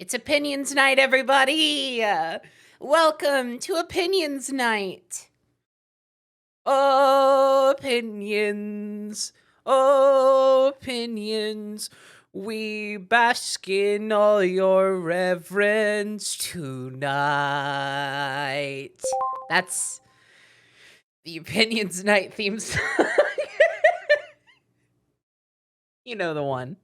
It's Opinions Night, everybody! Welcome to Opinions Night! Opinions, opinions, we bask in all your reverence tonight. That's the Opinions Night theme song. You know the one.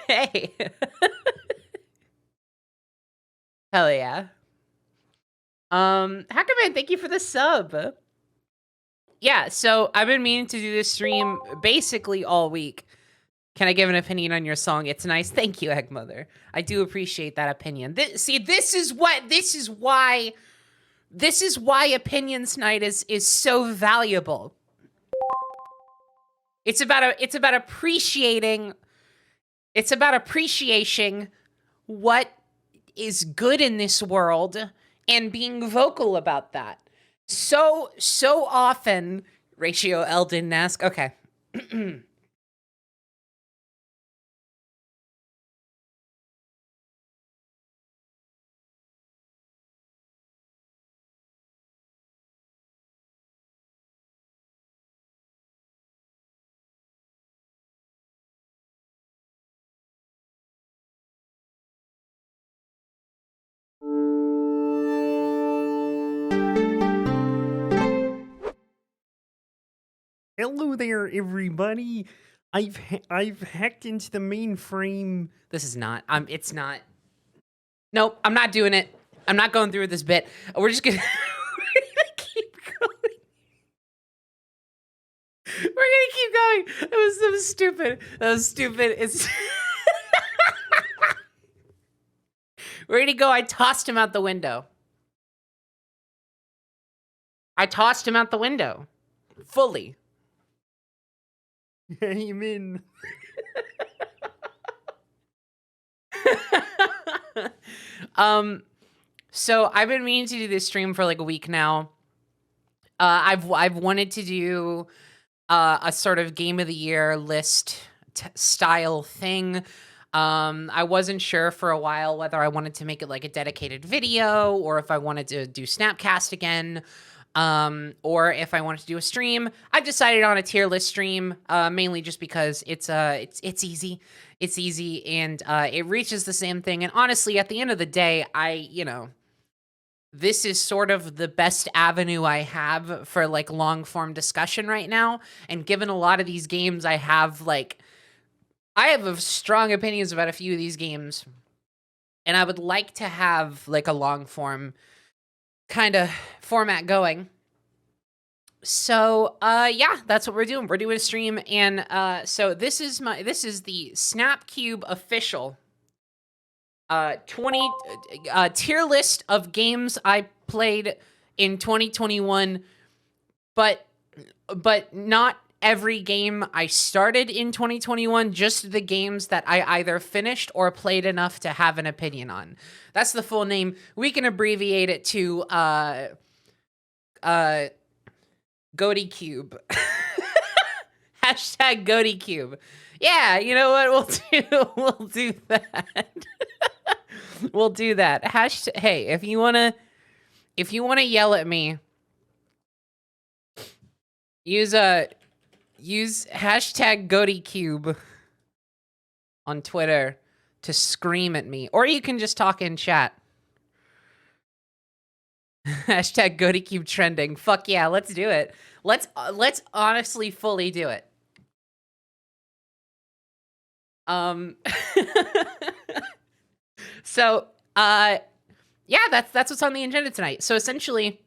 Hey. Hell yeah. Hackerman, thank you for the sub. Yeah, so I've been meaning to do this stream basically all week. Can I give an opinion on your song? It's nice. Thank you, Eggmother. I do appreciate that opinion. This is why Opinions Night is so valuable. It's about appreciating what is good in this world and being vocal about that. So often, Ratio L didn't ask. Okay. Hello there, everybody. I've hacked into the mainframe. This is not. It's not. Nope, I'm not doing it. I'm not going through with this bit. We're just gonna, we're gonna keep going. We're gonna keep going. That was so stupid. It's we're gonna go. I tossed him out the window. Fully. Amen. So I've been meaning to do this stream for like a week now. I've wanted to do a sort of game of the year list style thing. I wasn't sure for a while whether I wanted to make it like a dedicated video or if I wanted to do Snapcast again. Or if I wanted to do a stream. I've decided on a tier list stream, mainly just because it's easy. It's easy and it reaches the same thing. And honestly, at the end of the day, this is sort of the best avenue I have for like long form discussion right now. And given a lot of these games, I have strong opinions about a few of these games. And I would like to have like a long form kind of format going. So yeah, that's what we're doing. We're doing a stream, and so this is the Snapcube official 20 tier list of games I played in 2021, but not every game I started in 2021, just the games that I either finished or played enough to have an opinion on. That's the full name. We can abbreviate it to Goaty Cube. Hashtag Goaty Cube. Yeah, you know what we'll do that. We'll do that. Hey, if you wanna yell at me, use hashtag Goaty Cube on Twitter to scream at me, or you can just talk in chat. Hashtag GoatyCube trending. Fuck yeah, let's do it. Let's honestly fully do it. So yeah, that's what's on the agenda tonight. So essentially,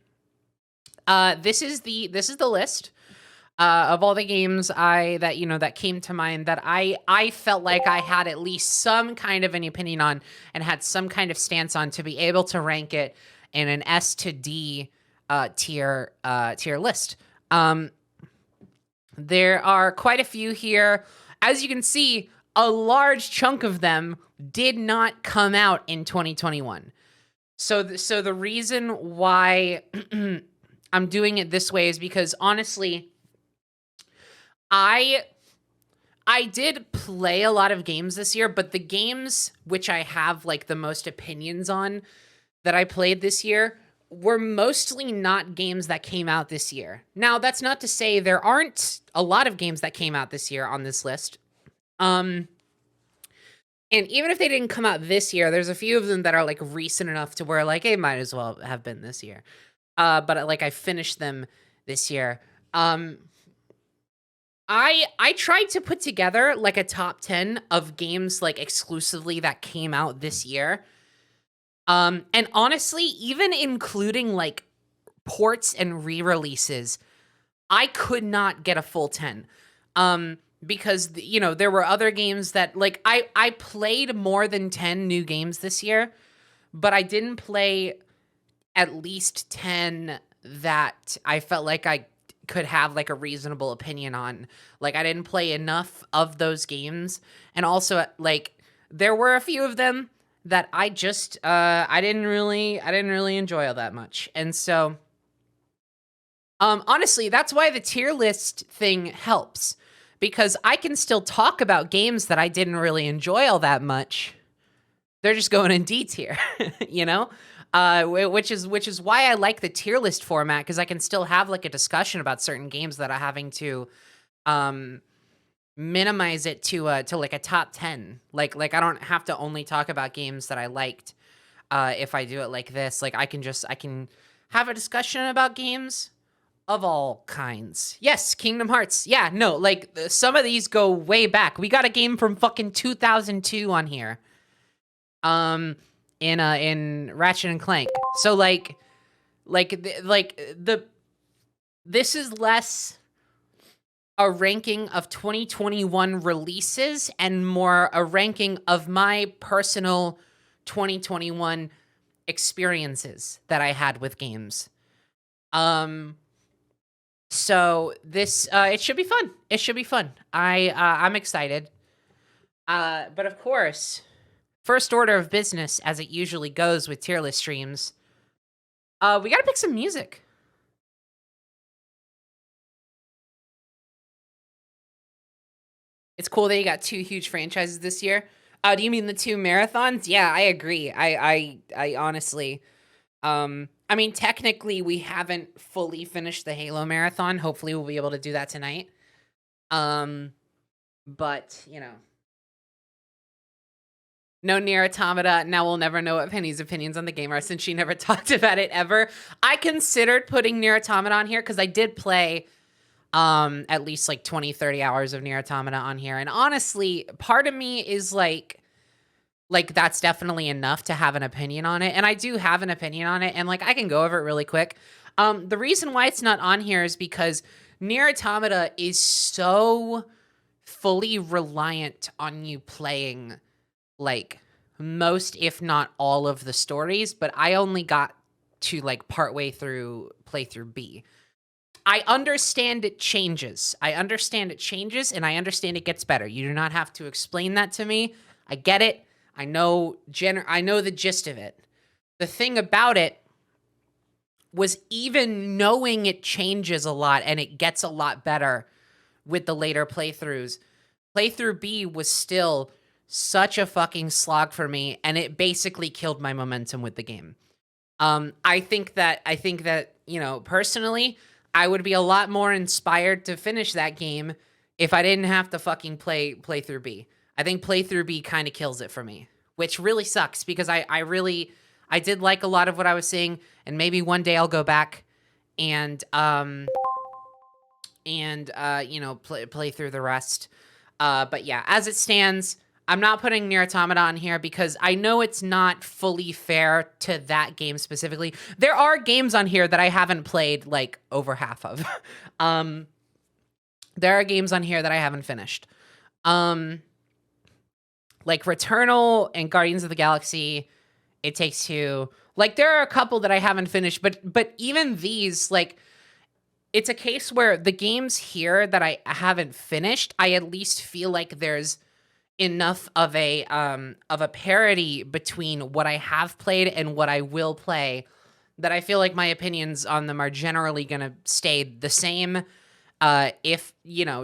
this is the list of all the games that came to mind that I felt like I had at least some kind of an opinion on and had some kind of stance on to be able to rank it in an S to D tier list. There are quite a few here. As you can see, a large chunk of them did not come out in 2021. So the reason why I'm doing it this way is because honestly, I I did play a lot of games this year, but the games which I have like the most opinions on that I played this year were mostly not games that came out this year. Now, that's not to say there aren't a lot of games that came out this year on this list. And even if they didn't come out this year, there's a few of them that are like recent enough to where like it might as well have been this year. But like I finished them this year. I tried to put together like a top 10 of games like exclusively that came out this year. And honestly, even including like ports and re-releases, I could not get a full 10. Because you know, there were other games that like I played more than 10 new games this year, but I didn't play at least 10 that I felt like I could have like a reasonable opinion on. Like I didn't play enough of those games, and also like there were a few of them that I just I didn't really enjoy all that much. And so honestly, that's why the tier list thing helps, because I can still talk about games that I didn't really enjoy all that much. They're just going in D tier, you know? Which is why I like the tier list format, because I can still have like a discussion about certain games that are having to minimize it to like a top 10. Like I don't have to only talk about games that I liked. If I do it like this, like I can have a discussion about games of all kinds. Yes, Kingdom Hearts. Yeah, no, like some of these go way back. We got a game from fucking 2002 on here. In Ratchet and Clank. So this is less a ranking of 2021 releases and more a ranking of my personal 2021 experiences that I had with games. So this it should be fun. It should be fun. I'm excited. But of course, first order of business, as it usually goes with tier list streams, we gotta pick some music. It's cool that you got 2 huge franchises this year. Do you mean the 2 marathons? Yeah, I agree. I honestly, I mean, technically, we haven't fully finished the Halo marathon. Hopefully, we'll be able to do that tonight. But you know. No Nier Automata. Now we'll never know what Penny's opinions on the game are, since she never talked about it ever. I considered putting Nier Automata on here because I did play at least like 20, 30 hours of Nier Automata on here. And honestly, part of me is like that's definitely enough to have an opinion on it. And I do have an opinion on it, and like I can go over it really quick. The reason why it's not on here is because Nier Automata is so fully reliant on you playing like most, if not all, of the stories, but I only got to like partway through playthrough B. I understand it changes. And I understand it gets better. You do not have to explain that to me. I get it. I know the gist of it. The thing about it was, even knowing it changes a lot and it gets a lot better with the later playthroughs, playthrough B was still such a fucking slog for me, and it basically killed my momentum with the game. I think that, you know, personally, I would be a lot more inspired to finish that game if I didn't have to fucking play through B. I think playthrough B kind of kills it for me, which really sucks, because I did like a lot of what I was seeing, and maybe one day I'll go back and you know, play through the rest. But yeah, as it stands, I'm not putting Nier Automata on here because I know it's not fully fair to that game specifically. There are games on here that I haven't played like over half of. There are games on here that I haven't finished. Like Returnal and Guardians of the Galaxy, It Takes Two. Like there are a couple that I haven't finished, but even these, like, it's a case where the games here that I haven't finished, I at least feel like there's enough of a parity between what I have played and what I will play that I feel like my opinions on them are generally going to stay the same. If,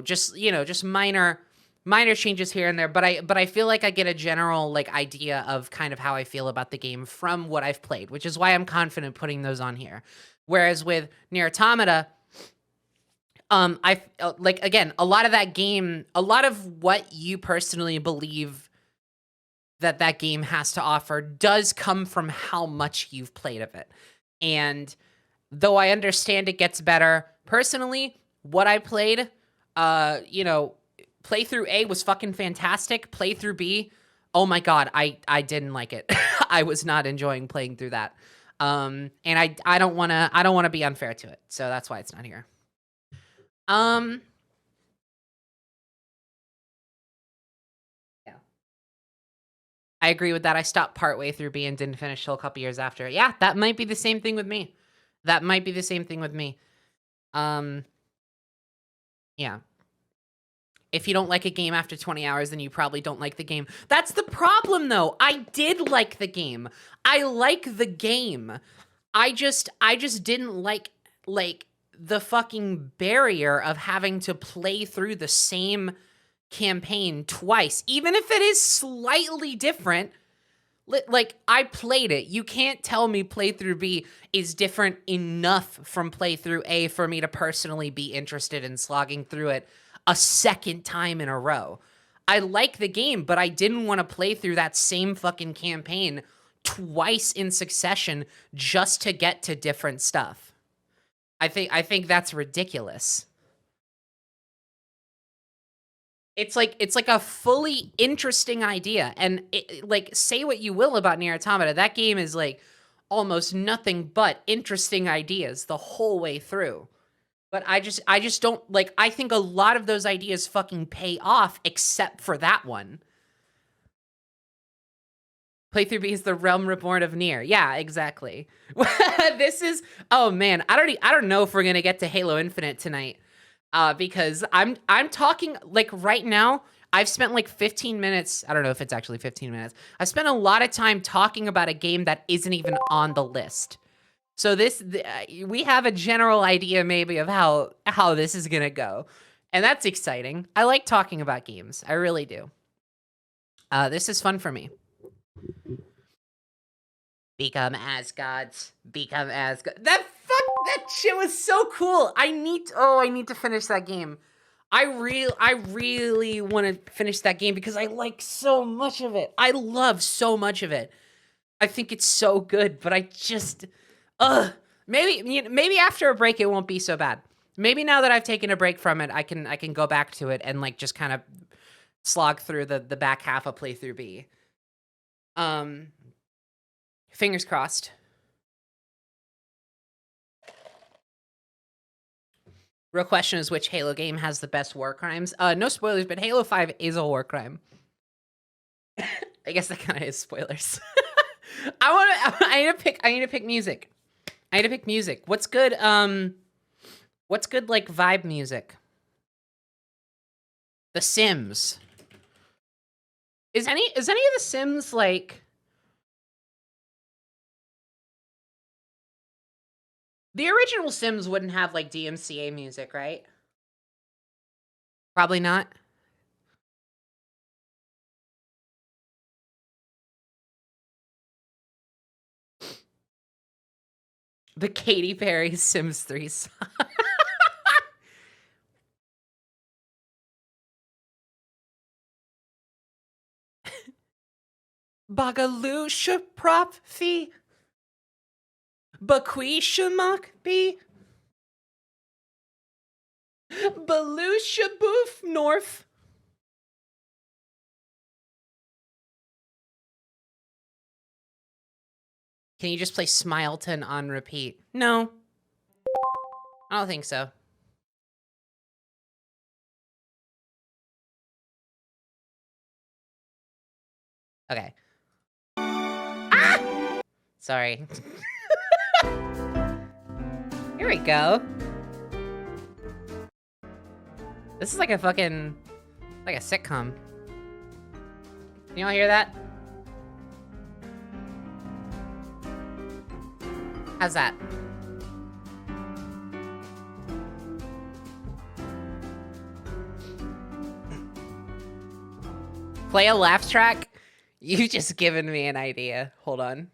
just minor minor changes here and there, but I feel like I get a general like idea of kind of how I feel about the game from what I've played, which is why I'm confident putting those on here. Whereas with Nier Automata, like again, a lot of that game, a lot of what you personally believe that game has to offer does come from how much you've played of it. And though I understand it gets better, personally, what I played, you know, playthrough A was fucking fantastic. Playthrough B, oh my god, I didn't like it. I was not enjoying playing through that. And I don't wanna be unfair to it, so that's why it's not here. Yeah. I agree with that. I stopped partway through B and didn't finish till a couple years after. Yeah, that might be the same thing with me. That might be the same thing with me. Yeah. If you don't like a game after 20 hours, then you probably don't like the game. That's the problem, though. I did like the game. I like the game. I just didn't like the fucking barrier of having to play through the same campaign twice, even if it is slightly different. Like, I played it. You can't tell me playthrough B is different enough from playthrough A for me to personally be interested in slogging through it a second time in a row. I like the game, but I didn't want to play through that same fucking campaign twice in succession just to get to different stuff. I think that's ridiculous. It's like a fully interesting idea, and like, say what you will about Nier Automata, that game is like almost nothing but interesting ideas the whole way through. But I just don't like. I think a lot of those ideas fucking pay off, except for that one. Playthrough B is the realm reborn of Nier. Yeah, exactly. This is. Oh man, I don't know if we're gonna get to Halo Infinite tonight. Because I'm talking, like, right now, I've spent like 15 minutes. I don't know if it's actually 15 minutes. I've spent a lot of time talking about a game that isn't even on the list. So we have a general idea maybe of how this is gonna go, and that's exciting. I like talking about games. I really do. This is fun for me. Become as gods. Become as gods. That shit was so cool. I need to finish that game. I really want to finish that game because I like so much of it. I love so much of it. I think it's so good, but I just maybe after a break it won't be so bad. Maybe now that I've taken a break from it, I can go back to it and like just kind of slog through the back half of playthrough B. Fingers crossed. Real question is, which Halo game has the best war crimes? No spoilers, but Halo 5 is a war crime. I guess that kind of is spoilers. I need to pick music. I need to pick music. What's good like vibe music? The Sims. Is any of the Sims like the original Sims wouldn't have like DMCA music, right? Probably not. The Katy Perry Sims 3 song. Bagalusha prop fee. Baquisha mock be. Balusha boof north. Can you just play Smileton on repeat? No. I don't think so. Okay. Ah! Sorry. Here we go. This is like a fucking, like a sitcom. Can y'all hear that? How's that? Play a laugh track? You've just given me an idea. Hold on.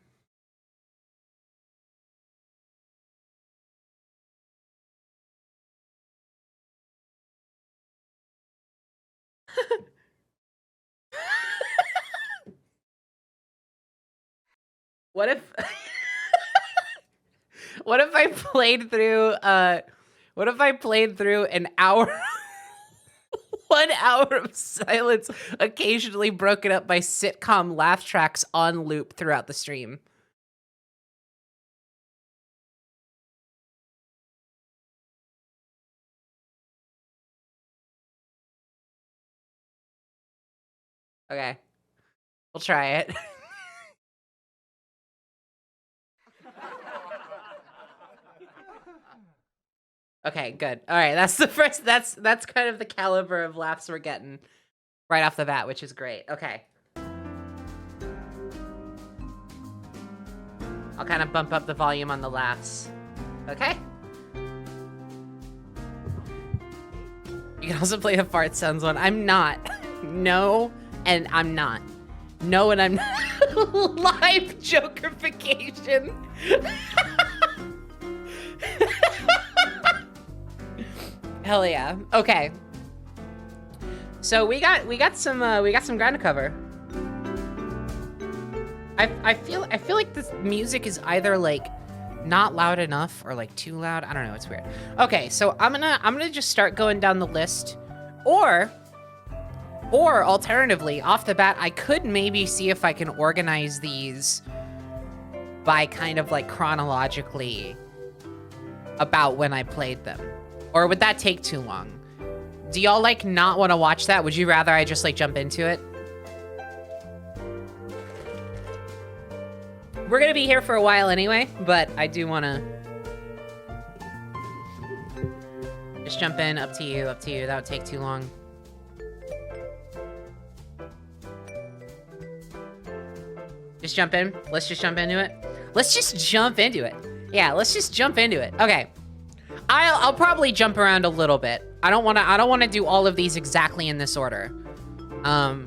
What if what if I played through an hour 1 hour of silence, occasionally broken up by sitcom laugh tracks on loop throughout the stream? Okay. We'll try it. Okay, good. All right, that's the first. That's kind of the caliber of laughs we're getting right off the bat, which is great. Okay. I'll kind of bump up the volume on the laughs. Okay. You can also play a fart sounds one. I'm not. No, and I'm not. No, and I'm not. Live jokerification. Hell yeah. Okay. So we got some ground to cover. I feel like this music is either like not loud enough or like too loud. I don't know, it's weird. Okay, so I'm gonna just start going down the list. Or alternatively, off the bat, I could maybe see if I can organize these by kind of like chronologically about when I played them. Or would that take too long? Do y'all like not want to watch that? Would you rather I just like jump into it? We're gonna be here for a while anyway, but I do want to just jump in. Up to you, up to you. That would take too long. Just jump in. Let's just jump into it. Let's just jump into it. Yeah, let's just jump into it. Okay. I'll probably jump around a little bit. I don't want to do all of these exactly in this order.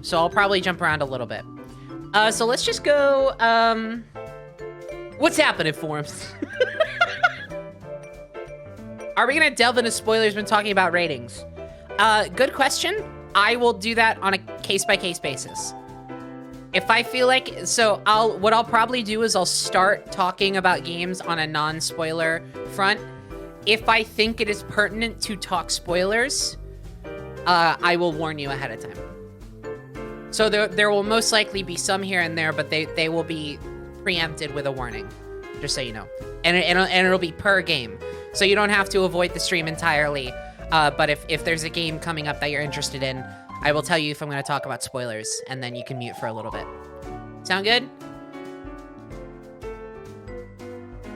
So I'll probably jump around a little bit. So let's just go, what's happening, forums? Are we gonna delve into spoilers when talking about ratings? Good question. I will do that on a case-by-case basis. If I feel like, so what I'll probably do is I'll start talking about games on a non-spoiler front. If I think it is pertinent to talk spoilers, I will warn you ahead of time. So there will most likely be some here and there, but they will be preempted with a warning, just so you know. And it'll be per game. So you don't have to avoid the stream entirely. But if there's a game coming up that you're interested in, I will tell you if I'm going to talk about spoilers, and then you can mute for a little bit. Sound good?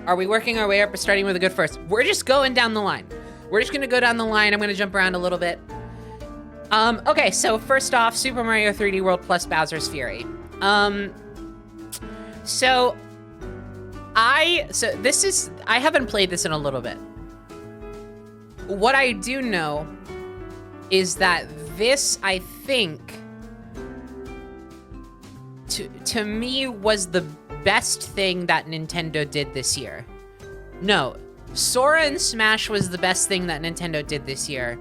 Are we working our way up or starting with a good first? We're just going down the line. We're just gonna go down the line. I'm gonna jump around a little bit. Okay, so first off, Super Mario 3D World plus Bowser's Fury. So I haven't played this in a little bit. What I do know is that this, I think, to me was the best thing that Nintendo did this year. No, Sora and Smash was the best thing that Nintendo did this year.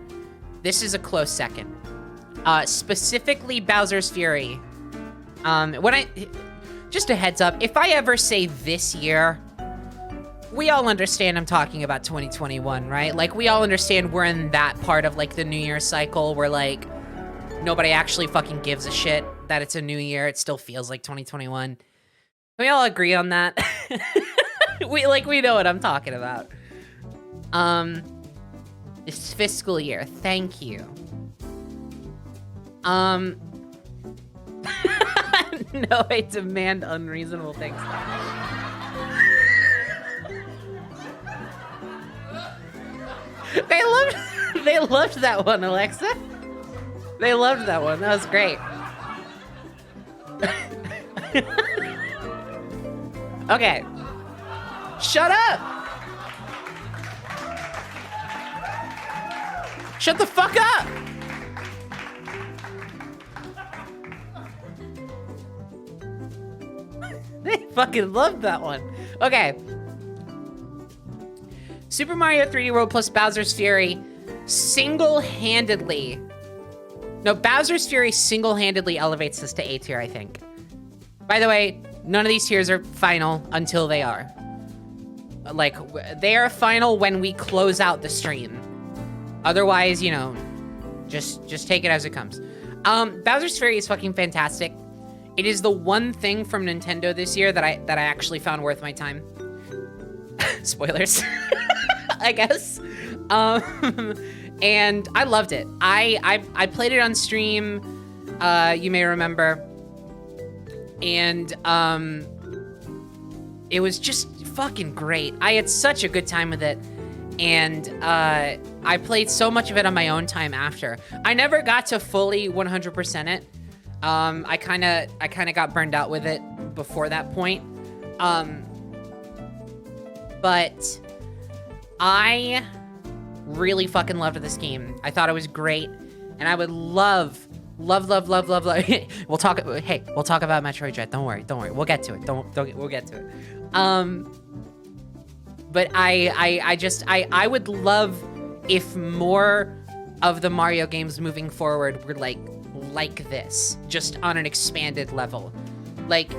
This is a close second. Specifically Bowser's Fury. Just a heads up, if I ever say this year, we all understand I'm talking about 2021, right? Like, we all understand we're in that part of, like, the New Year cycle where, like, nobody actually fucking gives a shit that it's a new year. It still feels like 2021. Can we all agree on that? we know what I'm talking about. It's fiscal year. Thank you. No, I demand unreasonable things. They loved that one, Alexa. They loved that one. That was great. Okay. Shut up! Shut the fuck up! fucking love that one. Okay. Super Mario 3D World plus Bowser's Fury single-handedly... No, Bowser's Fury single-handedly elevates this to A tier, I think. By the way, none of these tiers are final until they are. Like, they are final when we close out the stream. Otherwise, you know, just take it as it comes. Bowser's Fury is fucking fantastic. It is the one thing from Nintendo this year that I actually found worth my time. Spoilers, I guess. And I loved it. I played it on stream. You may remember. And it was just fucking great. I had such a good time with it. And I played so much of it on my own time after. I never got to fully 100% it. I kind of got burned out with it before that point. But I really fucking loved this game. I thought it was great, and I would love. We'll talk about Metroid Dread. Don't worry. We'll get to it. We'll get to it. But I would love if more of the Mario games moving forward were like this, just on an expanded level. Like,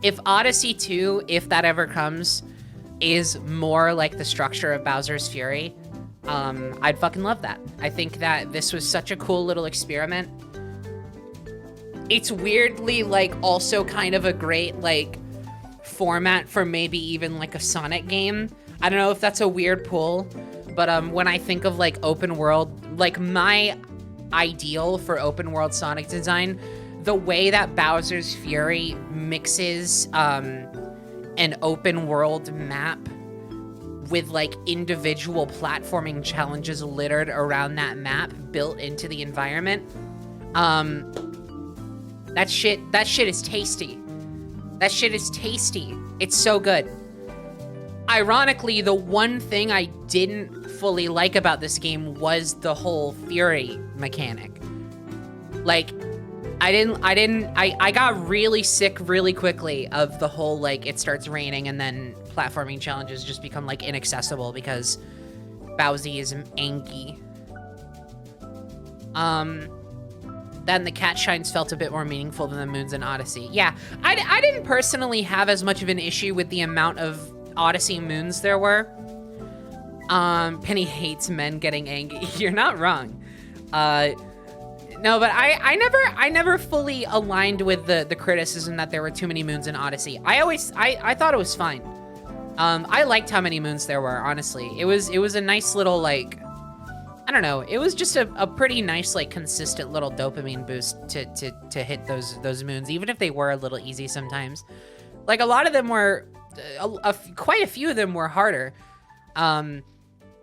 if Odyssey 2, if that ever comes, is more like the structure of Bowser's Fury, I'd fucking love that. I think that this was such a cool little experiment. It's weirdly, like, also kind of a great, like, format for maybe even, like, a Sonic game. I don't know if that's a weird pull, but when I think of, like, open world, like, my ideal for open world Sonic design, the way that Bowser's Fury mixes an open world map with, like, individual platforming challenges littered around that map built into the environment, that shit is tasty. That shit is tasty. It's so good. Ironically, the one thing I didn't fully like about this game was the whole Fury mechanic. Like, I got really sick really quickly of the whole, like, it starts raining and then platforming challenges just become, like, inaccessible because Bowsy is angry. Then the cat shines felt a bit more meaningful than the moons in Odyssey. Yeah, I didn't personally have as much of an issue with the amount of Odyssey moons there were. Penny hates men getting angry. You're not wrong. No, but I never fully aligned with the criticism that there were too many moons in Odyssey. I thought it was fine. I liked how many moons there were, honestly. It was a nice little, like, I don't know. It was just a pretty nice, like, consistent little dopamine boost to hit those moons, even if they were a little easy sometimes. Like, a lot of them were, quite a few of them were harder.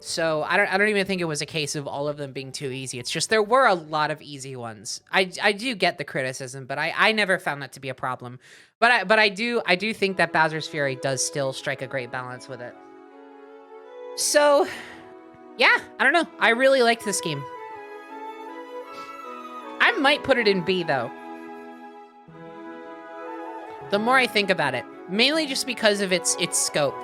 So I don't even think it was a case of all of them being too easy. It's just there were a lot of easy ones. I do get the criticism, but I never found that to be a problem. But I do think that Bowser's Fury does still strike a great balance with it. So, yeah, I don't know. I really liked this game. I might put it in B, though. The more I think about it, mainly just because of its scope.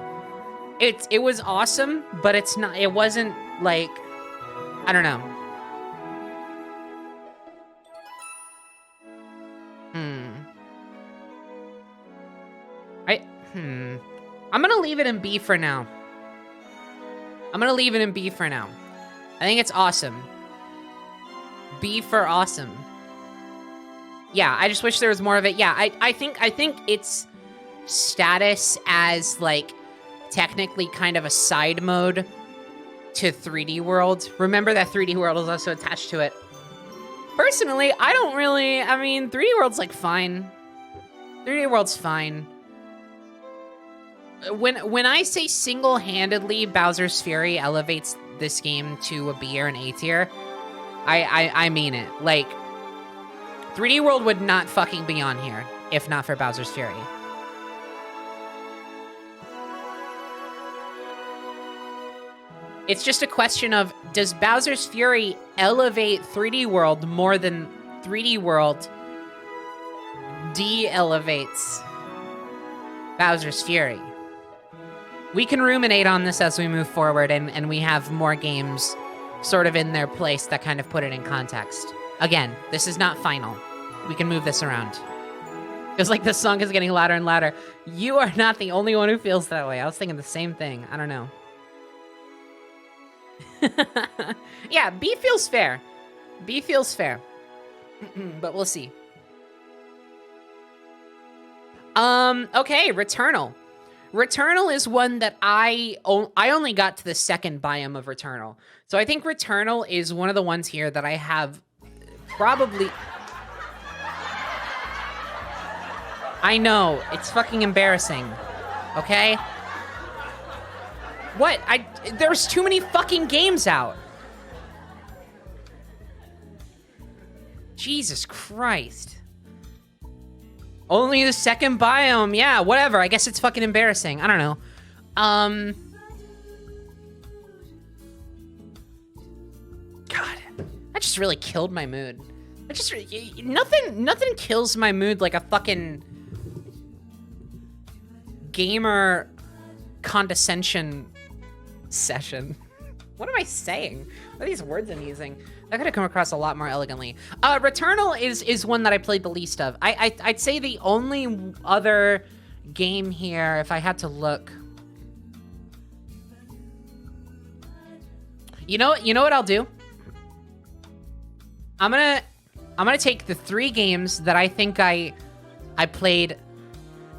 It was awesome, but it wasn't, like, I don't know. I'm gonna leave it in B for now. I think it's awesome. B for awesome. Yeah, I just wish there was more of it. Yeah, I think its status as, like, technically kind of a side mode to 3D World. Remember that 3D World is also attached to it. Personally, I mean, 3D World's, like, fine. 3D World's fine. When I say single-handedly Bowser's Fury elevates this game to a B or an A tier, I mean it. Like, 3D World would not fucking be on here if not for Bowser's Fury. It's just a question of, does Bowser's Fury elevate 3D World more than 3D World de-elevates Bowser's Fury. We can ruminate on this as we move forward, and we have more games sort of in their place that kind of put it in context. Again, this is not final. We can move this around. It's like the song is getting louder and louder. You are not the only one who feels that way. I was thinking the same thing. I don't know. Yeah, B feels fair. B feels fair. But we'll see. Okay, Returnal. Returnal is one that I only got to the second biome of Returnal. So I think Returnal is one of the ones here that I have probably... I know, it's fucking embarrassing. Okay? What? There's too many fucking games out. Jesus Christ. Only the second biome. Yeah, whatever. I guess it's fucking embarrassing. I don't know. God, that just really killed my mood. It just nothing kills my mood like a fucking gamer condescension session. What am I saying? What are these words I'm using? That could have come across a lot more elegantly. Returnal is one that I played the least of. I'd say the only other game here, if I had to look. You know what I'll do? I'm gonna take the 3 games that I think I played,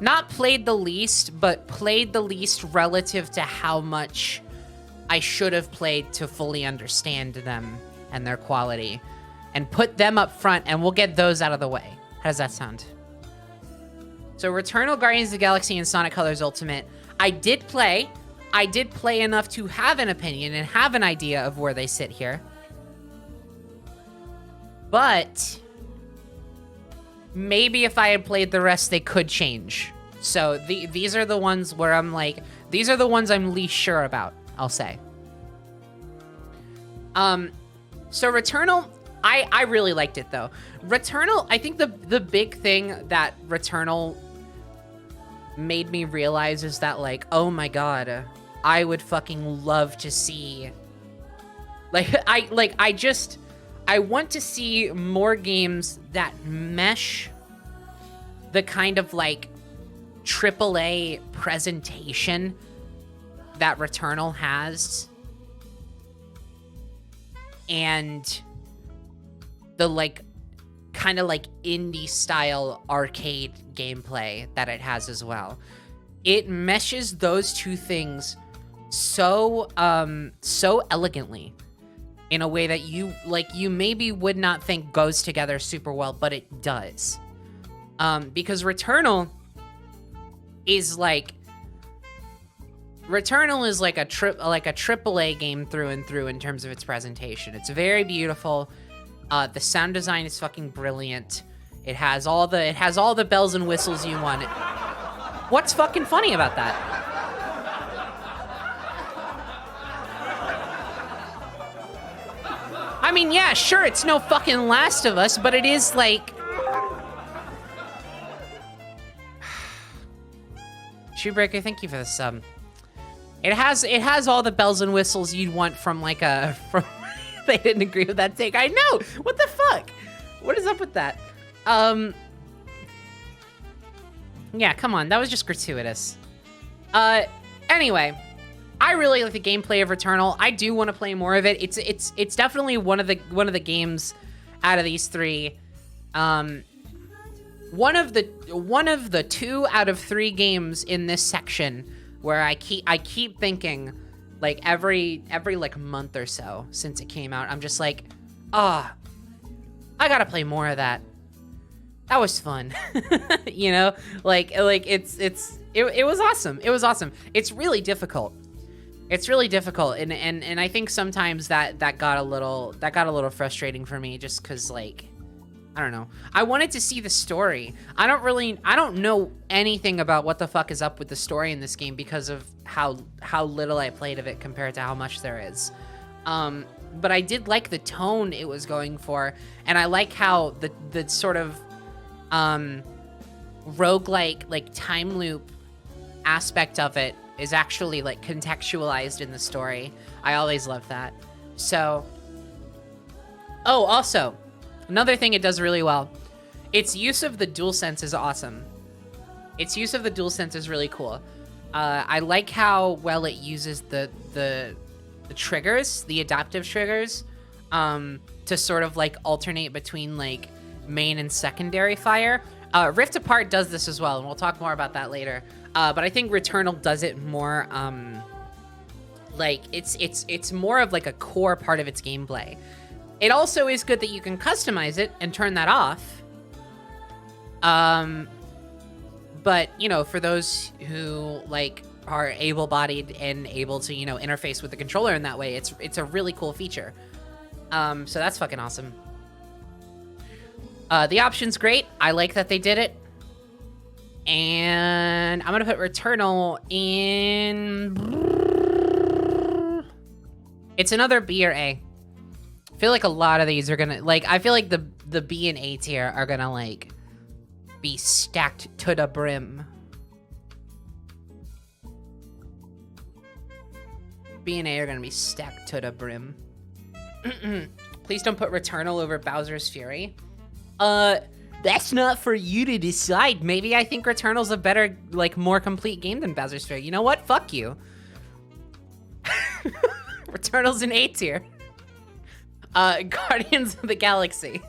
not played the least, but played the least relative to how much I should have played to fully understand them and their quality, and put them up front, and we'll get those out of the way. How does that sound? So Returnal, Guardians of the Galaxy, and Sonic Colors Ultimate. I did play enough to have an opinion and have an idea of where they sit here. But maybe if I had played the rest, they could change. So these are the ones where I'm like, these are the ones I'm least sure about, I'll say. So Returnal, I really liked it though. Returnal, I think the big thing that Returnal made me realize is that, like, oh my god, I would fucking love to see, I want to see more games that mesh the kind of like AAA presentation that Returnal has and the like kind of like indie style arcade gameplay that it has as well. It meshes those two things so elegantly in a way that you maybe would not think goes together super well, but it does. Because Returnal is like a AAA game through and through in terms of its presentation. It's very beautiful. The sound design is fucking brilliant. It has all the bells and whistles you want. What's fucking funny about that? I mean, yeah, sure, it's no fucking Last of Us, but it is like... Shoebreaker, thank you for the sub. It has all the bells and whistles you'd want from like a... They didn't agree with that take. I know! What the fuck? What is up with that? Yeah, come on. That was just gratuitous. Anyway, I really like the gameplay of Returnal. I do want to play more of it. It's definitely one of the games out of these 3. One of the 2 out of 3 games in this section where I keep thinking, like every like month or so since it came out, I'm just like, I gotta play more of that. That was fun. You know, like it was awesome. It was awesome. It's really difficult. It's really difficult, and I think sometimes that got a little frustrating for me, just because, like, I don't know. I wanted to see the story. I don't know anything about what the fuck is up with the story in this game because of how little I played of it compared to how much there is. But I did like the tone it was going for, and I like how the sort of roguelike, like, time loop aspect of it is actually like contextualized in the story. I always love that. So, oh, also, another thing it does really well, its use of the DualSense is awesome. Its use of the DualSense is really cool. I like how well it uses the triggers, the adaptive triggers, to sort of like alternate between like main and secondary fire. Rift Apart does this as well, and we'll talk more about that later. But I think Returnal does it more, like it's more of like a core part of its gameplay. It also is good that you can customize it and turn that off. But, you know, for those who, like, are able-bodied and able to, you know, interface with the controller in that way, it's a really cool feature. So that's fucking awesome. The option's great. I like that they did it. And I'm gonna put Returnal in... It's another B or A. I feel like a lot of these are gonna, like, I feel like the B and A tier are gonna, like, be stacked to the brim. B and A are gonna be stacked to the brim. Please don't put Returnal over Bowser's Fury. That's not for you to decide. Maybe I think Returnal's a better, like, more complete game than Bowser's Fury. You know what? Fuck you. Returnal's an A tier. Guardians of the Galaxy.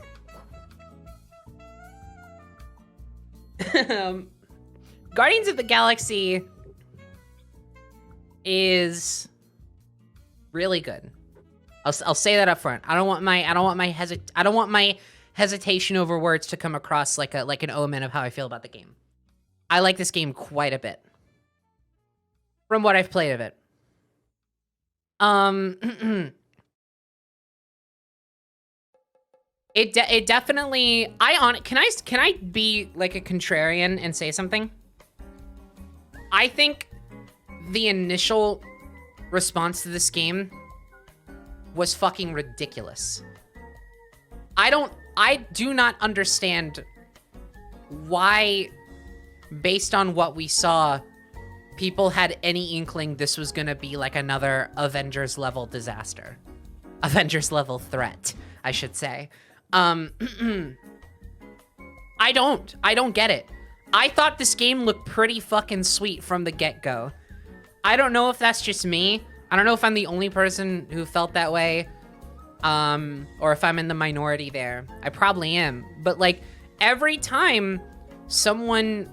Guardians of the Galaxy is really good. I'll say that up front. I don't want my hesitation over words to come across like an omen of how I feel about the game. I like this game quite a bit from what I've played of it. It definitely, can I be like a contrarian and say something? I think the initial response to this game was fucking ridiculous. I do not understand why, based on what we saw, people had any inkling this was gonna be like another Avengers level disaster. Avengers level threat, I should say. I don't get it. I thought this game looked pretty fucking sweet from the get-go. I don't know if that's just me. I don't know if I'm the only person who felt that way. Or if I'm in the minority there. I probably am. But like, every time someone...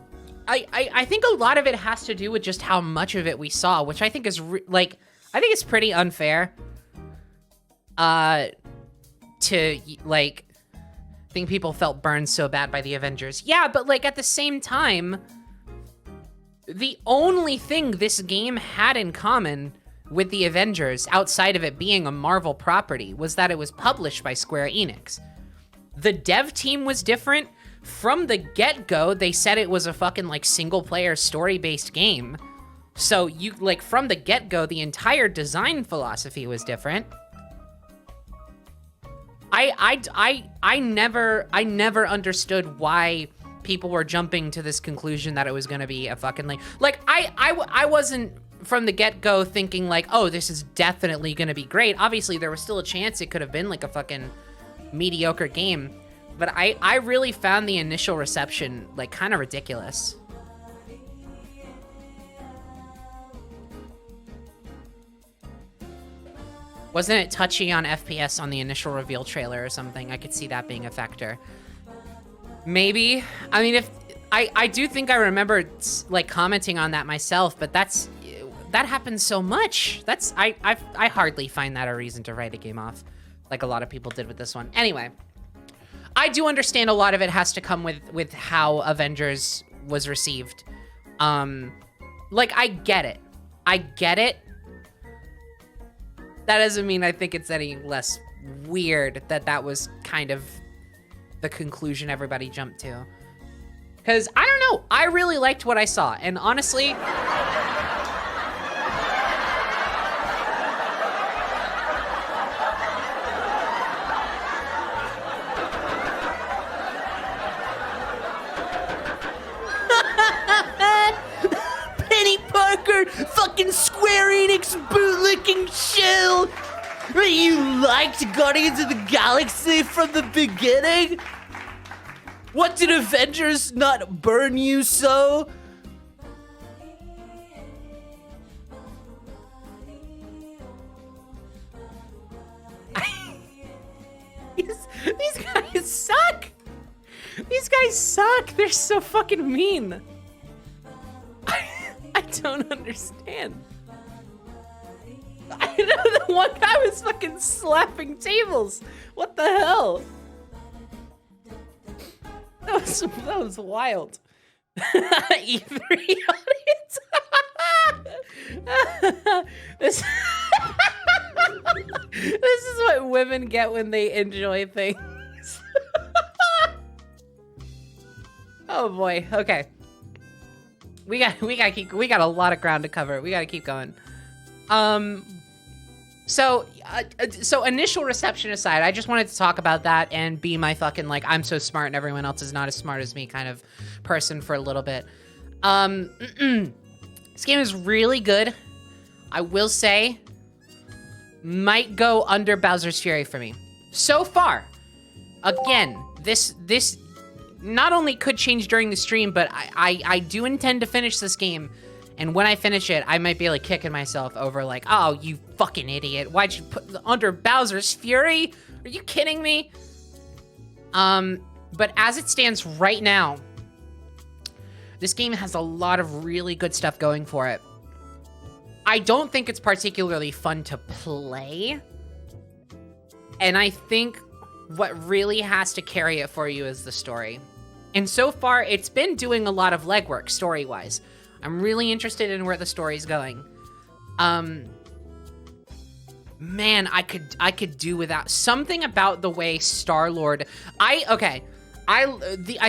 I think a lot of it has to do with just how much of it we saw, which I think is, I think it's pretty unfair. To, like... I think people felt burned so bad by the Avengers. Yeah, but like at the same time, the only thing this game had in common with the Avengers, outside of it being a Marvel property, was that it was published by Square Enix. The dev team was different. From the get-go, they said it was a fucking like single-player story-based game. So you like from the get-go, the entire design philosophy was different. I never understood why people were jumping to this conclusion that it was gonna be a fucking like I wasn't from the get-go thinking like, oh, this is definitely gonna be great. Obviously there was still a chance it could have been like a fucking mediocre game, but I really found the initial reception like kind of ridiculous. Wasn't it touchy on FPS on the initial reveal trailer or something? I could see that being a factor. Maybe. I mean, if I do think I remember like commenting on that myself, but that happens so much. I hardly find that a reason to write a game off, like a lot of people did with this one. Anyway, I do understand a lot of it has to come with how Avengers was received. Like I get it. That doesn't mean I think it's any less weird that was kind of the conclusion everybody jumped to. Because, I don't know, I really liked what I saw. And honestly... Penny fucking chill? You liked Guardians of the Galaxy from the beginning? What, did Avengers not burn you so? These guys suck! These guys suck! They're so fucking mean. I don't understand. I know the one guy was fucking slapping tables. What the hell? That was wild. E3 audience. This is what women get when they enjoy things. Oh boy. Okay. We got a lot of ground to cover. We gotta keep going. So initial reception aside, I just wanted to talk about that and be my fucking, like, I'm so smart and everyone else is not as smart as me kind of person for a little bit. This game is really good. I will say, might go under Bowser's Fury for me. So far, again, this not only could change during the stream, but I do intend to finish this game. And when I finish it, I might be like kicking myself over like, oh, you fucking idiot. Why'd you put under Bowser's Fury? Are you kidding me? But as it stands right now, this game has a lot of really good stuff going for it. I don't think it's particularly fun to play. And I think what really has to carry it for you is the story. And so far, it's been doing a lot of legwork story-wise. I'm really interested in where the story's going. Man, I could do without something about the way Star-Lord. I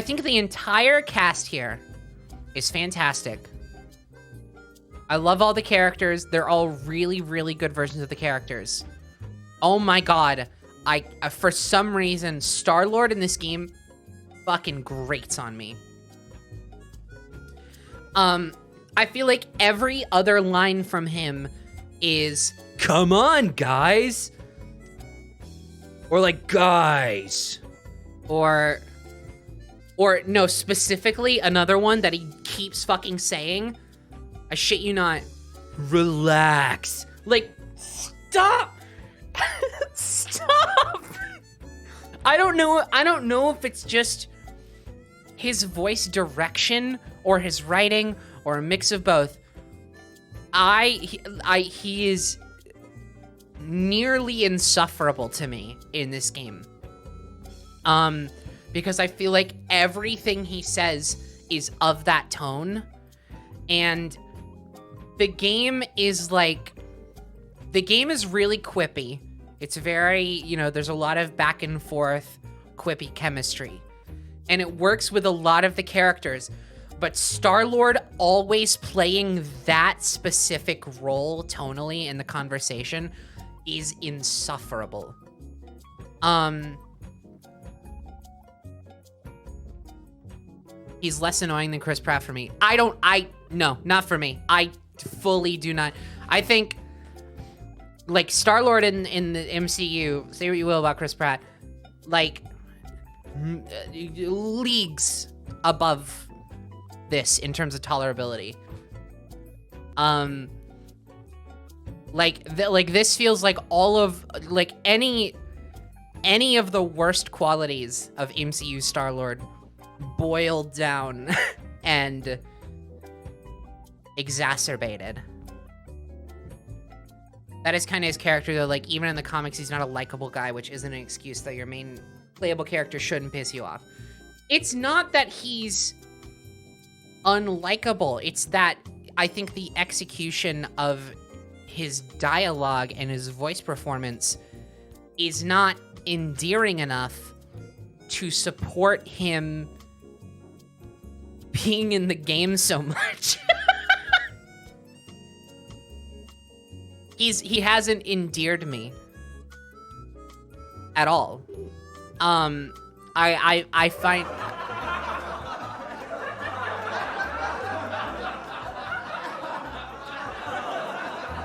think the entire cast here is fantastic. I love all the characters. They're all really, really good versions of the characters. Oh my god. For some reason, Star-Lord in this game fucking grates on me. I feel like every other line from him is, come on, guys. Or like, guys. Or no, specifically another one that he keeps fucking saying. I shit you not. Relax. Like, stop. Stop. I don't know if it's just his voice direction or his writing or a mix of both. He is nearly insufferable to me in this game. Because I feel like everything he says is of that tone. And the game is really quippy. It's very, there's a lot of back and forth quippy chemistry. And it works with a lot of the characters. But Star-Lord always playing that specific role tonally in the conversation is insufferable. He's less annoying than Chris Pratt for me. No, not for me. I fully do not. I think, like, Star-Lord in the MCU, say what you will about Chris Pratt, like, leagues above this in terms of tolerability. This feels like all of, like, any of the worst qualities of MCU Star-Lord boiled down and exacerbated. That is kind of his character, though. Like, even in the comics, he's not a likable guy, which isn't an excuse that your main playable character shouldn't piss you off. It's not that he's unlikable. It's that I think the execution of his dialogue and his voice performance is not endearing enough to support him being in the game so much. He hasn't endeared me at all. I find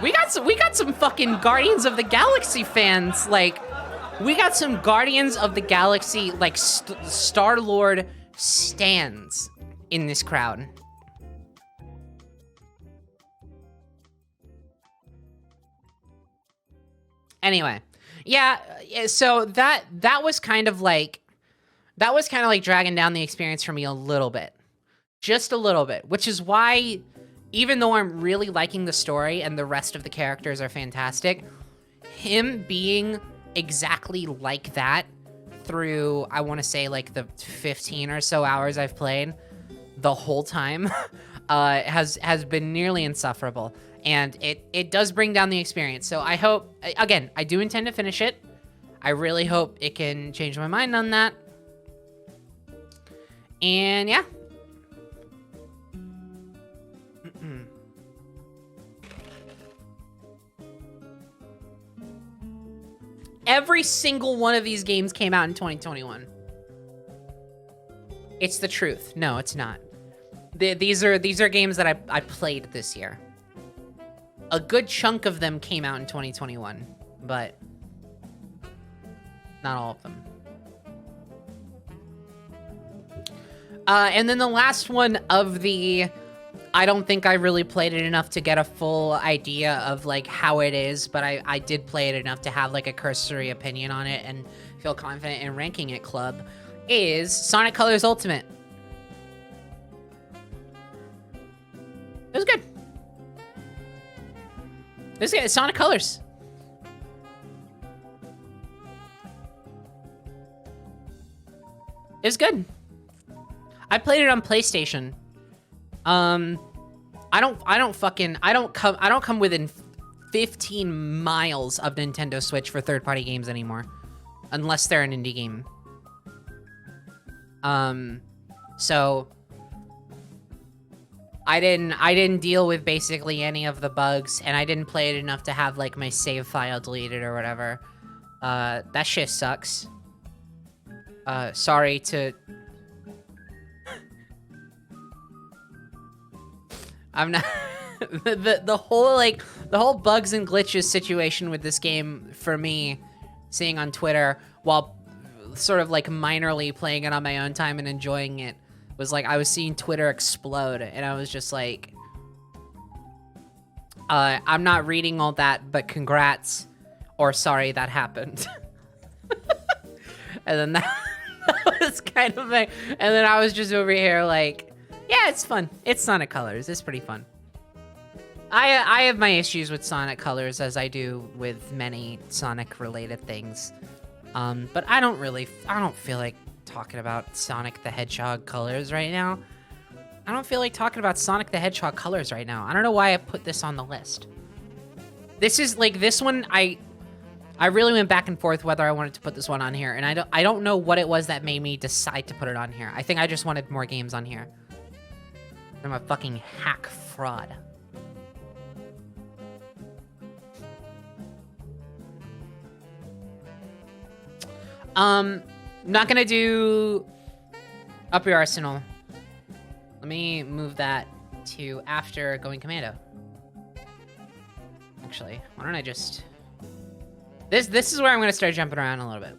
We got some fucking Guardians of the Galaxy fans. Like, we got some Guardians of the Galaxy, like, Star-Lord stans in this crowd. Anyway, yeah, so that was kind of like dragging down the experience for me a little bit. Just a little bit, which is why, even though I'm really liking the story and the rest of the characters are fantastic, him being exactly like that through, I want to say, like, the 15 or so hours I've played the whole time has been nearly insufferable. And it does bring down the experience. So I hope, again, I do intend to finish it. I really hope it can change my mind on that. And yeah. Every single one of these games came out in 2021. It's the truth. No, it's not. These are games that I played this year. A good chunk of them came out in 2021, but not all of them. And then the last one of the, I don't think I really played it enough to get a full idea of like how it is, but I did play it enough to have like a cursory opinion on it and feel confident in ranking it club, is Sonic Colors Ultimate. It was good. This is Sonic Colors. It's good. I played it on PlayStation. I don't come within 15 miles of Nintendo Switch for third-party games anymore, unless they're an indie game. So I didn't deal with basically any of the bugs, and I didn't play it enough to have like my save file deleted or whatever. That shit sucks. Sorry to... I'm not... the whole bugs and glitches situation with this game, for me, seeing on Twitter, while sort of like minorly playing it on my own time and enjoying it, was like I was seeing Twitter explode, and I was just like, I'm not reading all that, but congrats, or sorry that happened. And then that was kind of like, and then I was just over here like, yeah, it's fun. It's Sonic Colors. It's pretty fun. I have my issues with Sonic Colors, as I do with many Sonic-related things. But I don't feel like talking about Sonic the Hedgehog Colors right now. I don't feel like talking about Sonic the Hedgehog Colors right now. I don't know why I put this on the list. This is like, this one, I really went back and forth whether I wanted to put this one on here, and I don't know what it was that made me decide to put it on here. I think I just wanted more games on here. I'm a fucking hack fraud. Not gonna do Up Your Arsenal. Let me move that to after Going Commando. Actually, why don't I just... This is where I'm gonna start jumping around a little bit.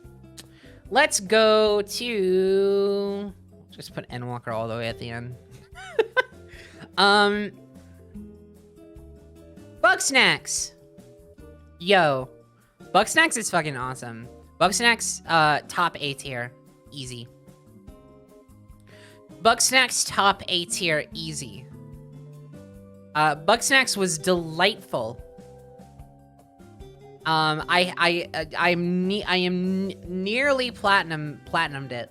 Let's go to... Just put Endwalker all the way at the end. Bugsnax. Yo. Bugsnax is fucking awesome. Bugsnax, top A tier. Easy. Bugsnax, top A tier. Easy. Bugsnax was delightful. I am nearly platinumed it.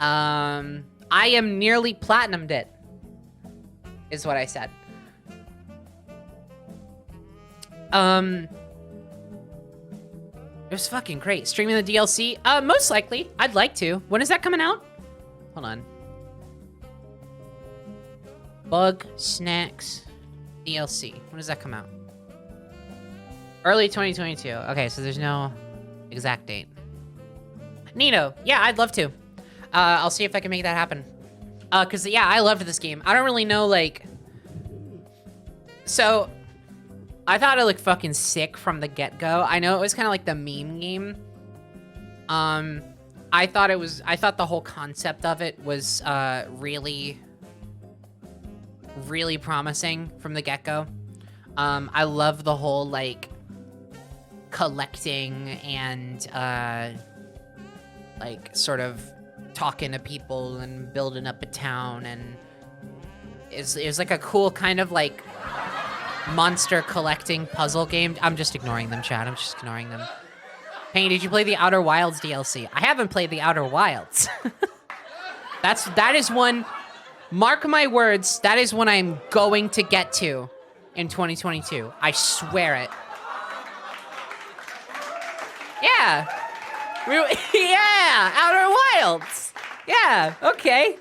I am nearly platinumed it, is what I said. It was fucking great. Streaming the DLC? Most likely. I'd like to. When is that coming out? Hold on. Bugsnax DLC. When does that come out? Early 2022. Okay, so there's no exact date. Neato. Yeah, I'd love to. I'll see if I can make that happen. Cause yeah, I loved this game. I don't really know, like... So, I thought it looked fucking sick from the get-go. I know it was kind of like the meme game. I thought the whole concept of it was really promising from the get-go. I love the whole like collecting and like sort of talking to people and building up a town, and it was like a cool kind of like monster collecting puzzle game. I'm just ignoring them, chat. I'm just ignoring them. Hey, did you play the Outer Wilds DLC? I haven't played the Outer Wilds. That is one, mark my words, that is one I'm going to get to in 2022. I swear it. Yeah. Yeah, Outer Wilds. Yeah, okay.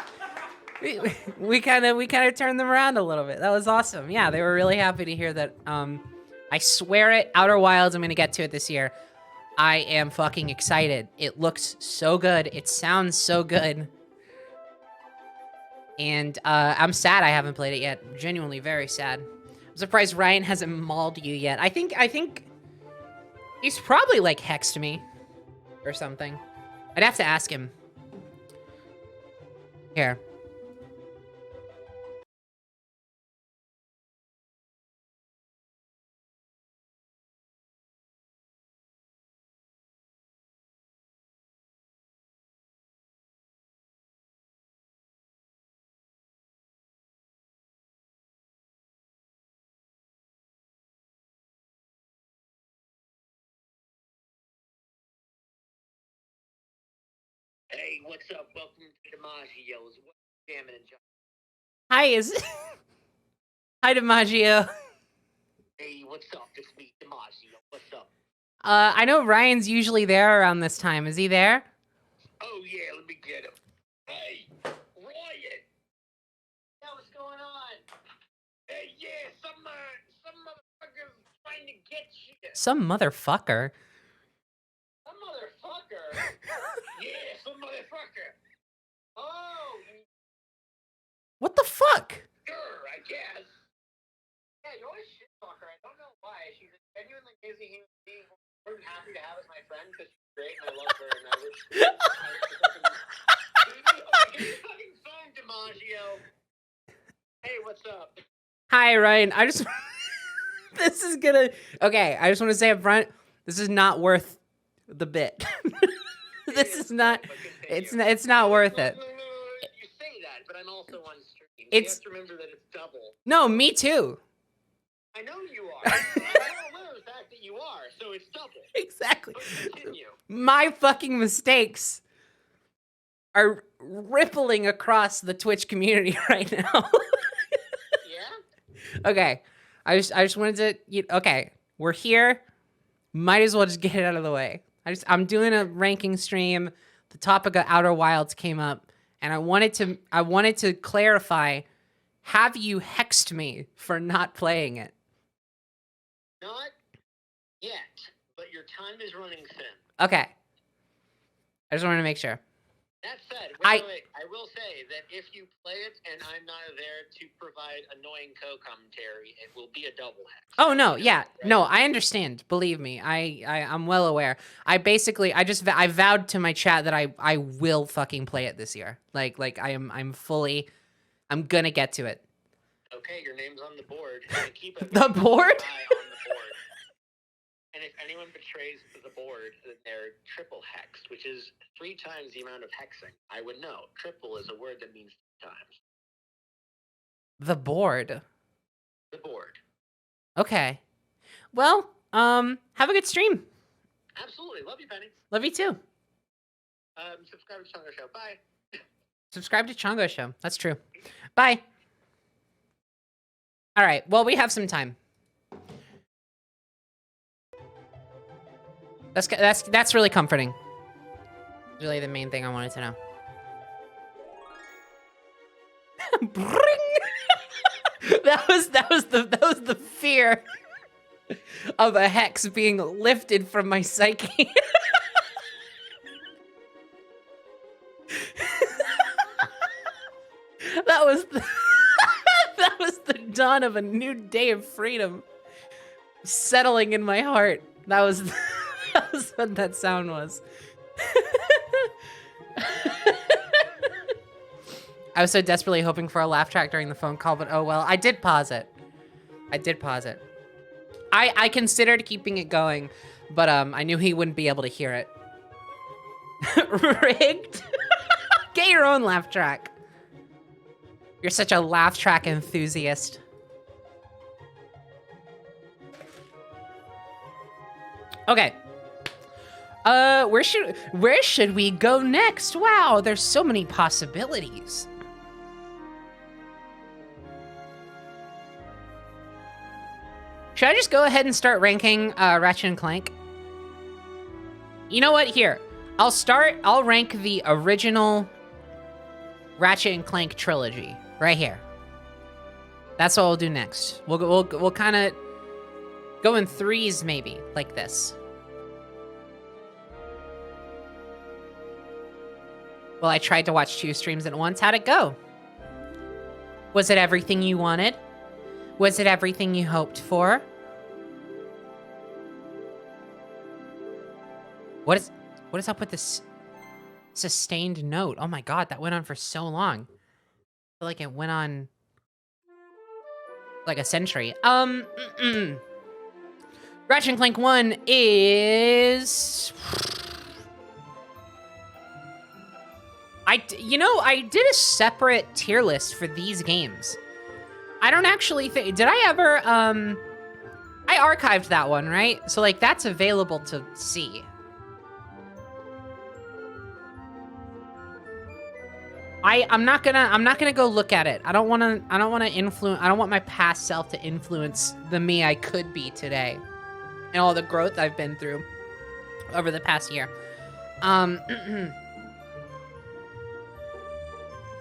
We kind of turned them around a little bit. That was awesome. Yeah, they were really happy to hear that. I swear it, Outer Wilds, I'm going to get to it this year. I am fucking excited. It looks so good. It sounds so good. And I'm sad I haven't played it yet. Genuinely very sad. I'm surprised Ryan hasn't mauled you yet. I think he's probably like hexed me or something. I'd have to ask him. Here. Hey, what's up? Welcome to DiMaggio's. What's jamming and Hi, Hi, DiMaggio. Hey, what's up? It's me, DiMaggio. What's up? I know Ryan's usually there around this time. Is he there? Oh, yeah, let me get him. Hey, Ryan! Yeah, what's going on? Hey, yeah, some motherfucker's trying to get you. Some motherfucker. Some motherfucker? Yeah, some motherfucker. Oh, What the fuck? sure, I guess. Yeah, you're always shit talker. I don't know why. She's a genuinely busy human being. I'm happy to have as my friend because she's great and I love her and I wish give me a fucking phone, DiMaggio. Hey, what's up? Hi, Ryan. I just... This is gonna... Okay, I just want to say up front, this is not worth the bit. This is not... It's not worth it. No, you say that, but I'm also on stream. It's... You have to remember that it's double. No, me too. I know you are. I don't know the fact that you are, so it's double. Exactly. But continue. My fucking mistakes are rippling across the Twitch community right now. Yeah? Okay. I just wanted to... Okay. We're here. Might as well just get it out of the way. I'm doing a ranking stream. The topic of Outer Wilds came up, and I wanted to clarify, have you hexed me for not playing it? Not yet, but your time is running thin. Okay. I just wanted to make sure. That said, I will say that if you play it and I'm not there to provide annoying co-commentary, it will be a double hex. Oh no, yeah. Right? No, I understand. Believe me. I'm well aware. I vowed to my chat that I will fucking play it this year. Like I'm gonna get to it. Okay, your name's on the board. And keep a The board? eye on the board. And if anyone betrays the board, then they're triple hexed, which is 3 times the amount of hexing. I would know. Triple is a word that means 3 times. The board. The board. Okay. Well, have a good stream. Absolutely. Love you, Penny. Love you too. Subscribe to Chongo Show. Bye. Subscribe to Chongo Show. That's true. Bye. All right. Well, we have some time. That's really comforting. Really the main thing I wanted to know. that was the fear of a hex being lifted from my psyche. that was the dawn of a new day of freedom. settling in my heart. That was, that was what that sound was. I was so desperately hoping for a laugh track during the phone call, but oh well. I did pause it. I considered keeping it going, but I knew he wouldn't be able to hear it. Rigged? Get your own laugh track. You're such a laugh track enthusiast. Okay. Where should we go next? Wow, there's so many possibilities. Should I just go ahead and start ranking Ratchet and Clank? You know what? Here, I'll rank the original Ratchet and Clank trilogy right here. That's what we'll do next. We'll kind of go in threes maybe, like this. Well, I tried to watch 2 streams at once. How'd it go? Was it everything you wanted? Was it everything you hoped for? What is up with this sustained note? Oh my god, that went on for so long. I feel like it went on like a century. Ratchet and Clank 1 is... I did a separate tier list for these games. I don't actually think... Did I ever... I archived that one, right? So, like, that's available to see. I'm not gonna go look at it. I don't want my past self to influence the me I could be today. And all the growth I've been through over the past year.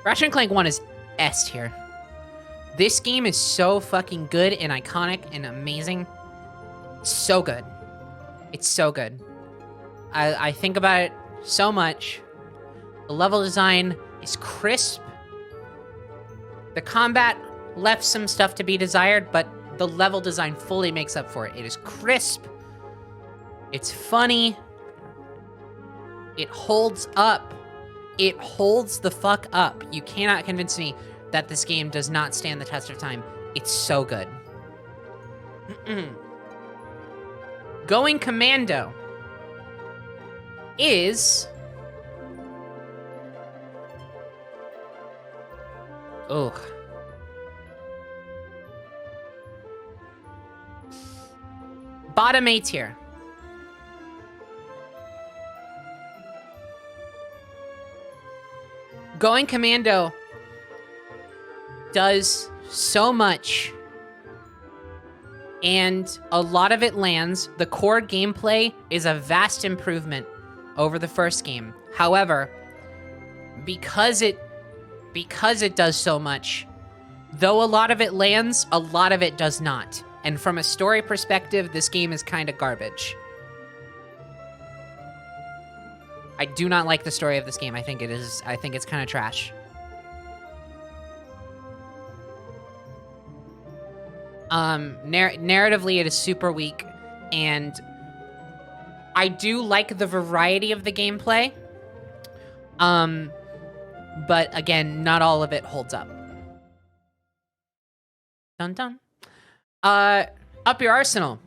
Ratchet and Clank 1 is S tier. This game is so fucking good and iconic and amazing. So good. It's so good. I think about it so much. The level design is crisp. The combat left some stuff to be desired, but the level design fully makes up for it. It is crisp. It's funny. It holds up. It holds the fuck up. You cannot convince me that this game does not stand the test of time. It's so good. Going Commando is... Ugh. Bottom A tier. Going Commando does so much, and a lot of it lands. The core gameplay is a vast improvement over the first game. However, because it does so much, though a lot of it lands, a lot of it does not. And from a story perspective, this game is kind of garbage. I do not like the story of this game. I think it's kind of trash. Narratively, it is super weak, and I do like the variety of the gameplay. But again, not all of it holds up. Dun dun. Up your arsenal.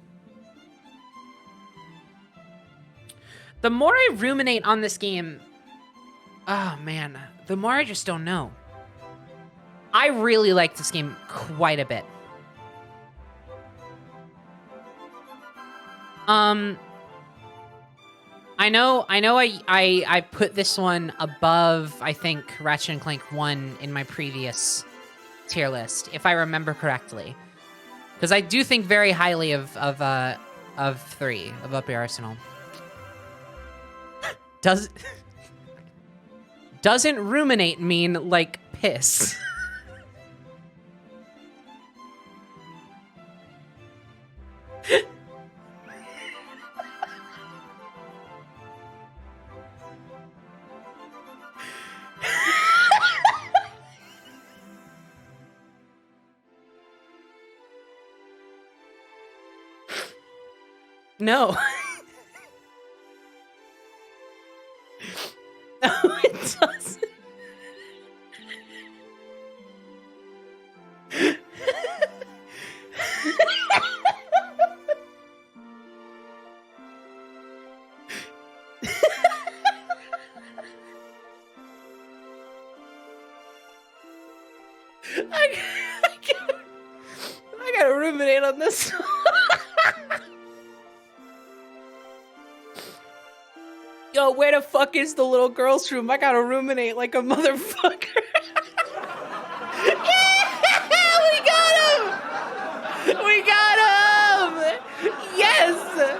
The more I ruminate on this game, oh man, the more I just don't know. I really like this game quite a bit. I know I put this one above, I think, Ratchet and Clank 1 in my previous tier list, if I remember correctly. Because I do think very highly of 3, of Up Your Arsenal. Doesn't ruminate mean, like, piss? No. No, it doesn't. I gotta ruminate on this. Yo, where the fuck is the little girl's room? I gotta ruminate like a motherfucker. Yeah, we got him! We got him! Yes!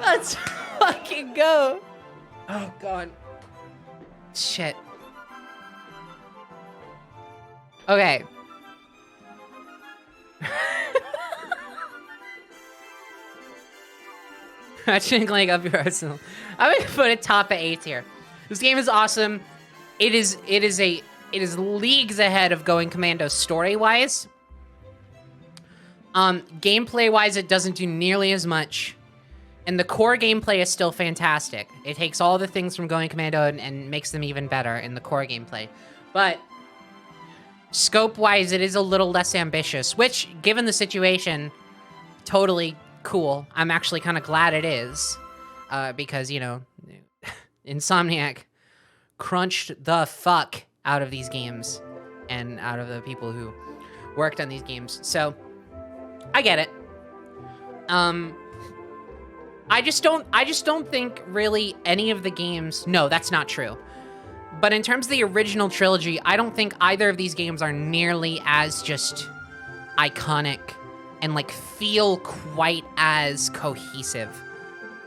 Let's fucking go. Oh, God. Shit. Okay. Ratchet and Clank up your arsenal. I'm gonna put it top of A tier. This game is awesome. It is leagues ahead of Going Commando story-wise. Gameplay-wise, it doesn't do nearly as much. And the core gameplay is still fantastic. It takes all the things from Going Commando and makes them even better in the core gameplay. But scope-wise, it is a little less ambitious, which, given the situation, totally cool. I'm actually kind of glad it is. Because, you know, Insomniac crunched the fuck out of these games and out of the people who worked on these games. So, I get it. I just don't think really any of the games, no, that's not true. But in terms of the original trilogy, I don't think either of these games are nearly as just iconic and like feel quite as cohesive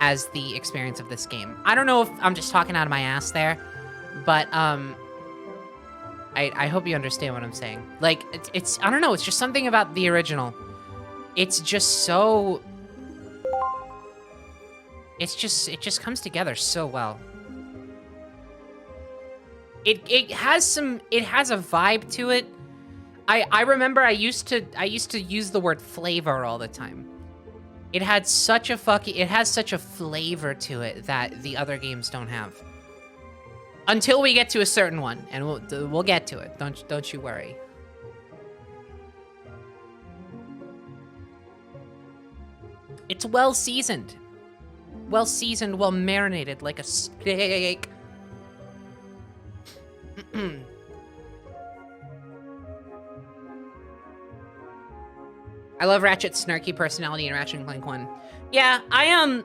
as the experience of this game. I don't know if I'm just talking out of my ass there, but I hope you understand what I'm saying. Like, it's I don't know, it's just something about the original. It's just so... it just comes together so well. It has a vibe to it. I remember I used to use the word flavor all the time. It has such a flavor to it that the other games don't have. Until we get to a certain one, and we'll get to it. Don't you worry. It's well seasoned. Well seasoned, well marinated, like a steak. I love Ratchet's snarky personality in Ratchet and Clank 1. Yeah, I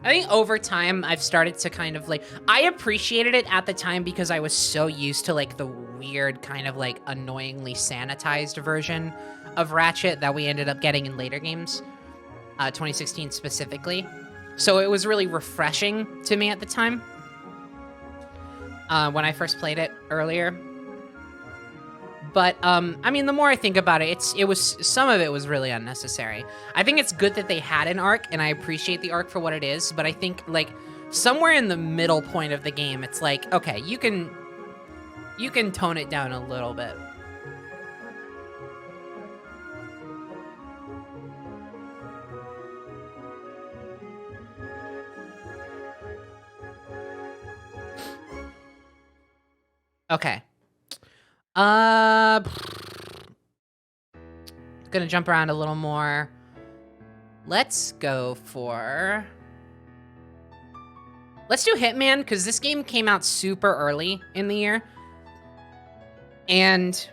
think over time I've started to kind of like, I appreciated it at the time because I was so used to like the weird kind of like annoyingly sanitized version of Ratchet that we ended up getting in later games, 2016 specifically. So it was really refreshing to me at the time when I first played it earlier. But, I mean, the more I think about it, some of it was really unnecessary. I think it's good that they had an arc, and I appreciate the arc for what it is, but I think, like, somewhere in the middle point of the game, it's like, okay, you can tone it down a little bit. Okay. Gonna jump around a little more. Let's do Hitman, because this game came out super early in the year. And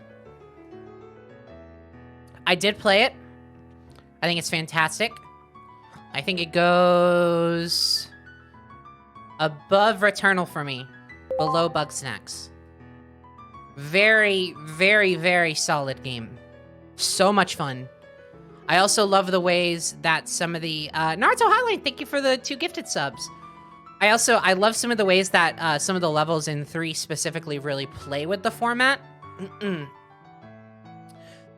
I did play it. I think it's fantastic. I think it goes above Returnal for me, below Bugsnax. Very, very, very solid game. So much fun. I also love the ways that some of the... Naruto Highlight, thank you for the 2 gifted subs. I love some of the ways that some of the levels in 3 specifically really play with the format.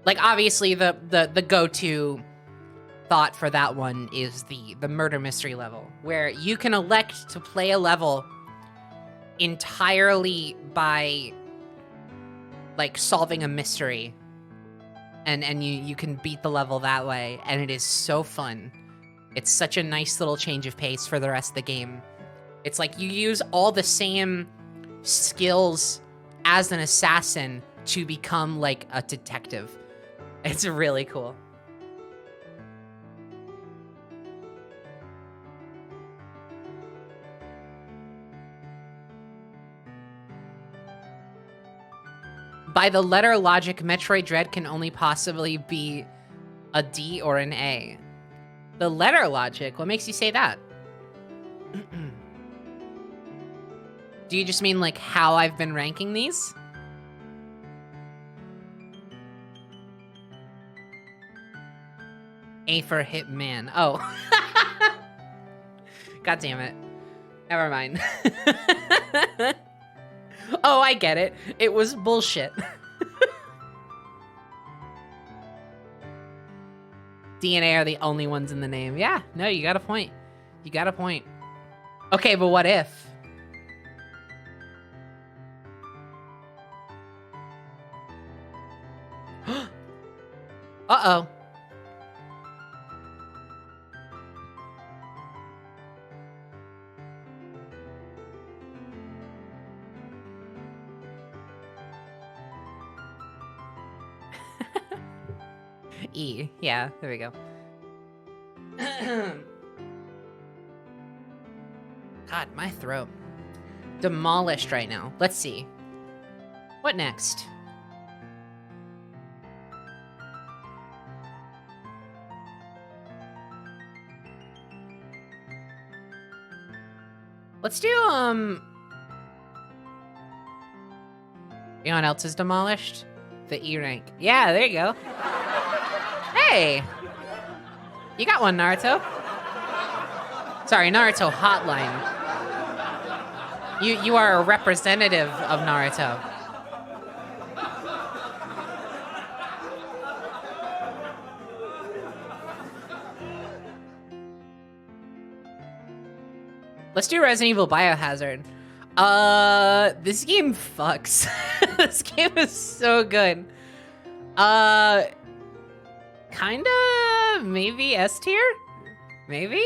Like, obviously, the go-to thought for that one is the murder mystery level, where you can elect to play a level entirely by... like, solving a mystery and you can beat the level that way, and it is so fun. It's such a nice little change of pace for the rest of the game. It's like you use all the same skills as an assassin to become like a detective. It's really cool. By the letter logic, Metroid Dread can only possibly be a D or an A. The letter logic? What makes you say that? Do you just mean like how I've been ranking these? A for Hitman. Oh. God damn it. Never mind. Oh, I get it. It was bullshit. DNA are the only ones in the name. Yeah, no, you got a point. You got a point. Okay, but what if? Uh-oh. E. Yeah, there we go. God, my throat. Demolished right now. Let's see. What next? Let's do, You know what else is demolished? The E rank. Yeah, there you go. Hey! You got one, Naruto. Sorry, Naruto Hotline. You are a representative of Naruto. Let's do Resident Evil Biohazard. This game fucks. This game is so good. Kinda, maybe S tier? Maybe?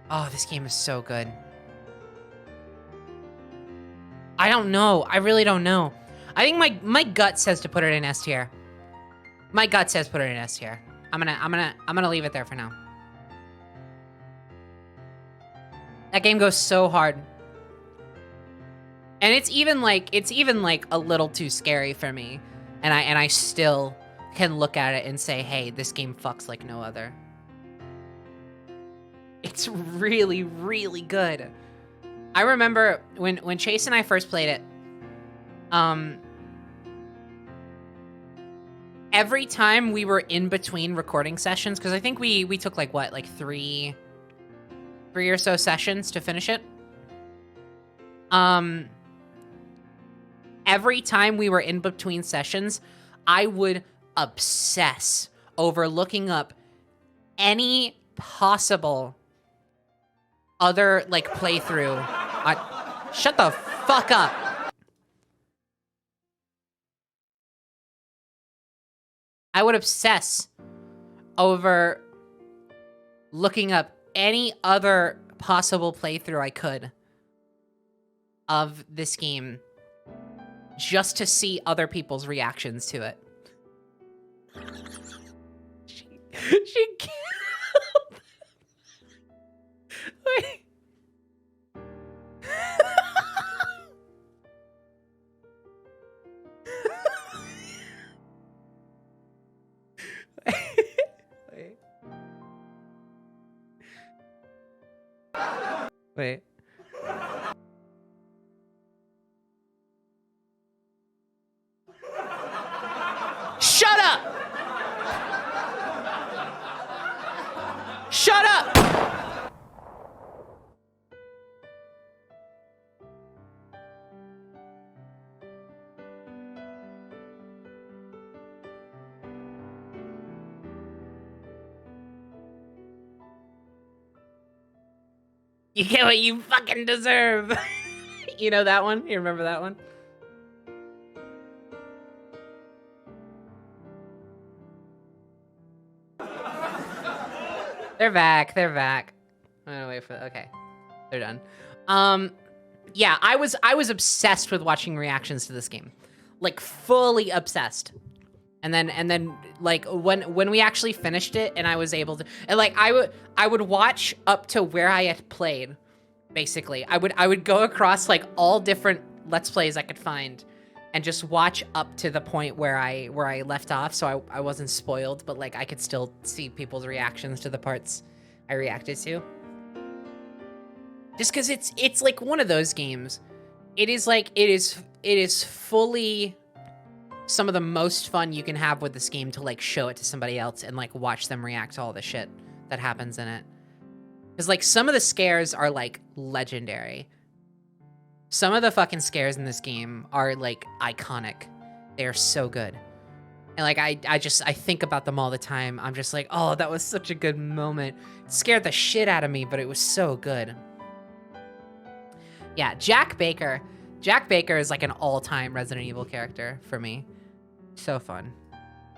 Oh, this game is so good. I don't know. I really don't know. I think my gut says to put it in S tier. My gut says put it in S tier. I'm gonna leave it there for now. That game goes so hard. And it's even like a little too scary for me. And I still can look at it and say, hey, this game fucks like no other. It's really, really good. I remember when Chase and I first played it, every time we were in between recording sessions, because I think we took like what, like three or so sessions to finish it. Every time we were in between sessions, I would obsess over looking up any possible other like playthrough. Shut the fuck up. I would obsess over looking up any other possible playthrough I could of this game just to see other people's reactions to it. She killed. Wait. Wait. Wait. Shut up! Shut up! You get what you fucking deserve. You know that one? You remember that one? They're back. They're back. I'm gonna wait for. Okay, they're done. Yeah, I was obsessed with watching reactions to this game, like fully obsessed. And then like when we actually finished it, and I was able to, and like I would watch up to where I had played. Basically, I would go across like all different Let's Plays I could find, and just watch up to the point where I left off, so I wasn't spoiled, but like I could still see people's reactions to the parts I reacted to. Just because it's like one of those games. It is fully some of the most fun you can have with this game to like show it to somebody else and like watch them react to all the shit that happens in it. Because like some of the scares are like legendary. Some of the fucking scares in this game are like iconic. They are so good. And like I think about them all the time. I'm just like, oh, that was such a good moment. It scared the shit out of me, but it was so good. Yeah, Jack Baker. Jack Baker is like an all-time Resident Evil character for me. So fun.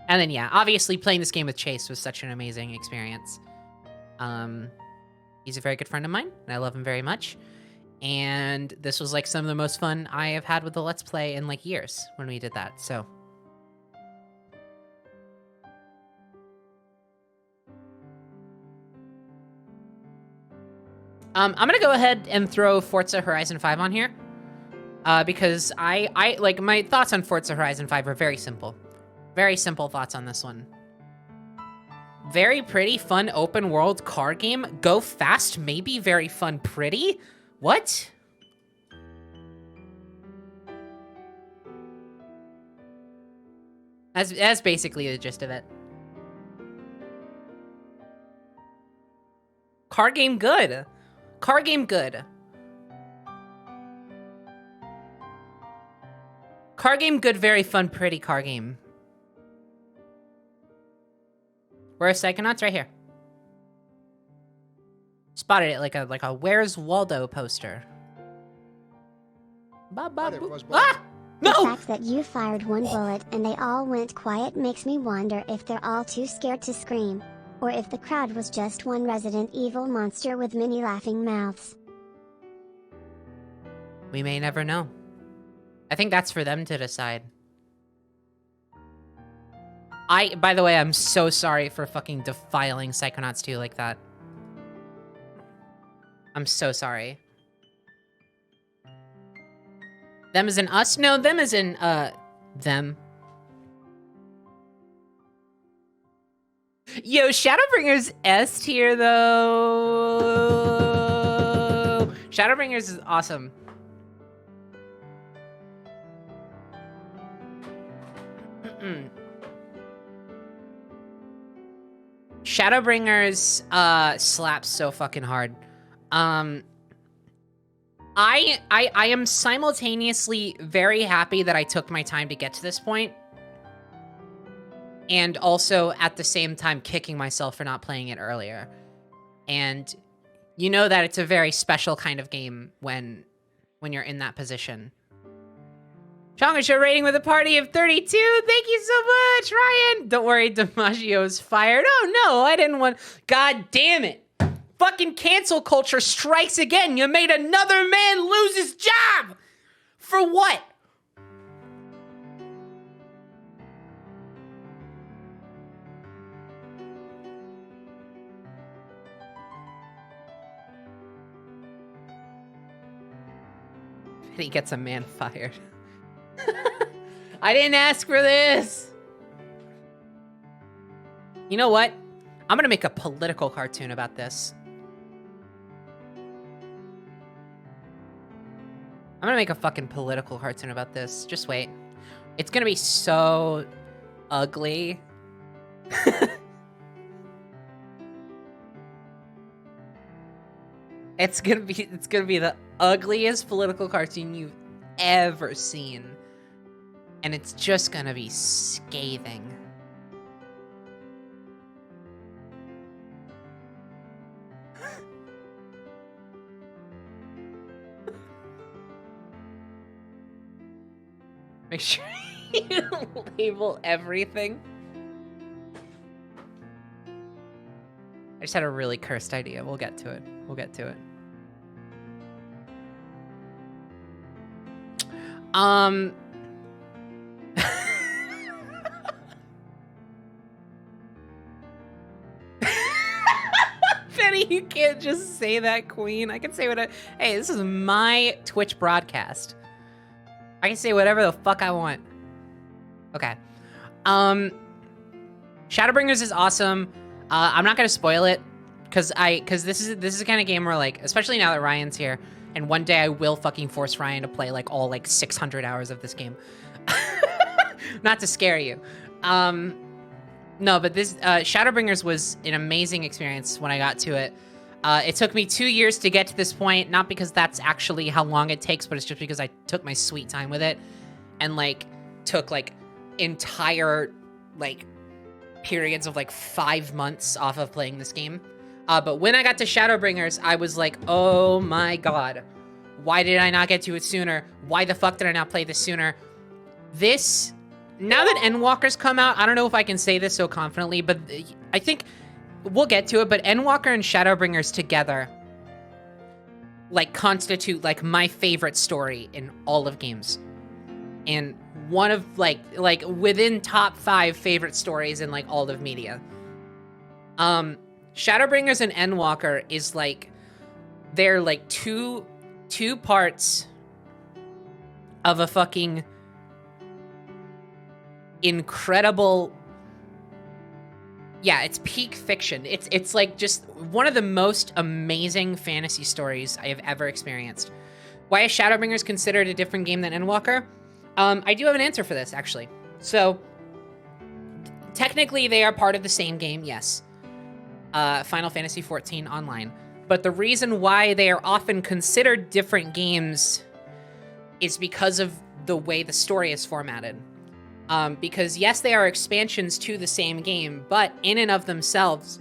And then yeah, obviously playing this game with Chase was such an amazing experience. He's a very good friend of mine, and I love him very much. And this was like some of the most fun I have had with the Let's Play in like years when we did that, so. I'm gonna go ahead and throw Forza Horizon 5 on here. Because I like my thoughts on Forza Horizon 5 are very simple. Very simple thoughts on this one. Very pretty, fun, open world car game. Go fast, maybe very fun, pretty? What? That's basically the gist of it. Car game good. Car game good. Car game good, very fun, pretty car game. Where are Psychonauts? Right here. Spotted it like a Where's Waldo poster. Ah! The No! fact that you fired one bullet and they all went quiet makes me wonder if they're all too scared to scream, or if the crowd was just one Resident Evil monster with many laughing mouths. We may never know. I think that's for them to decide. By the way, I'm so sorry for fucking defiling Psychonauts 2 like that. I'm so sorry. Them as in us? No, them as in, them. Yo, Shadowbringer's S tier, though. Shadowbringers is awesome. Shadowbringers slaps so fucking hard. I am simultaneously very happy that I took my time to get to this point, and also at the same time kicking myself for not playing it earlier. And you know that it's a very special kind of game when you're in that position. Chonga Show rating with a party of 32. Thank you so much, Ryan. Don't worry, DiMaggio's fired. Oh, no, I didn't want... God damn it. Fucking cancel culture strikes again. You made another man lose his job. For what? He gets a man fired. I didn't ask for this. You know what? I'm gonna make a political cartoon about this. I'm gonna make a fucking political cartoon about this. Just wait. It's gonna be so ugly. It's gonna be the ugliest political cartoon you've ever seen. And it's just gonna be scathing. Make sure you label everything. I just had a really cursed idea. We'll get to it. Benny, you can't just say that, Queen. I can say what hey, this is my Twitch broadcast. I can say whatever the fuck I want. Okay. Shadowbringers is awesome. I'm not gonna spoil it because this is the kind of game where, like, especially now that Ryan's here, and one day I will fucking force Ryan to play like all 600 hours of this game. Not to scare you. No, but this Shadowbringers was an amazing experience when I got to it. It took me 2 years to get to this point, not because that's actually how long it takes, but it's just because I took my sweet time with it and took entire periods of 5 months off of playing this game. But when I got to Shadowbringers, I was like, oh my god, why did I not get to it sooner? Why the fuck did I not play this sooner? Now that Endwalker's come out, I don't know if I can say this so confidently, but I think we'll get to it, but Endwalker and Shadowbringers together constitute my favorite story in all of games. And one of within top 5 favorite stories in all of media. Shadowbringers and Endwalker is they're two parts of a fucking incredible, yeah, it's peak fiction. It's just one of the most amazing fantasy stories I have ever experienced. Why is Shadowbringers considered a different game than Endwalker? I do have an answer for this, actually. So, technically they are part of the same game, yes. Final Fantasy XIV Online. But the reason why they are often considered different games is because of the way the story is formatted. Because yes, they are expansions to the same game, but in and of themselves.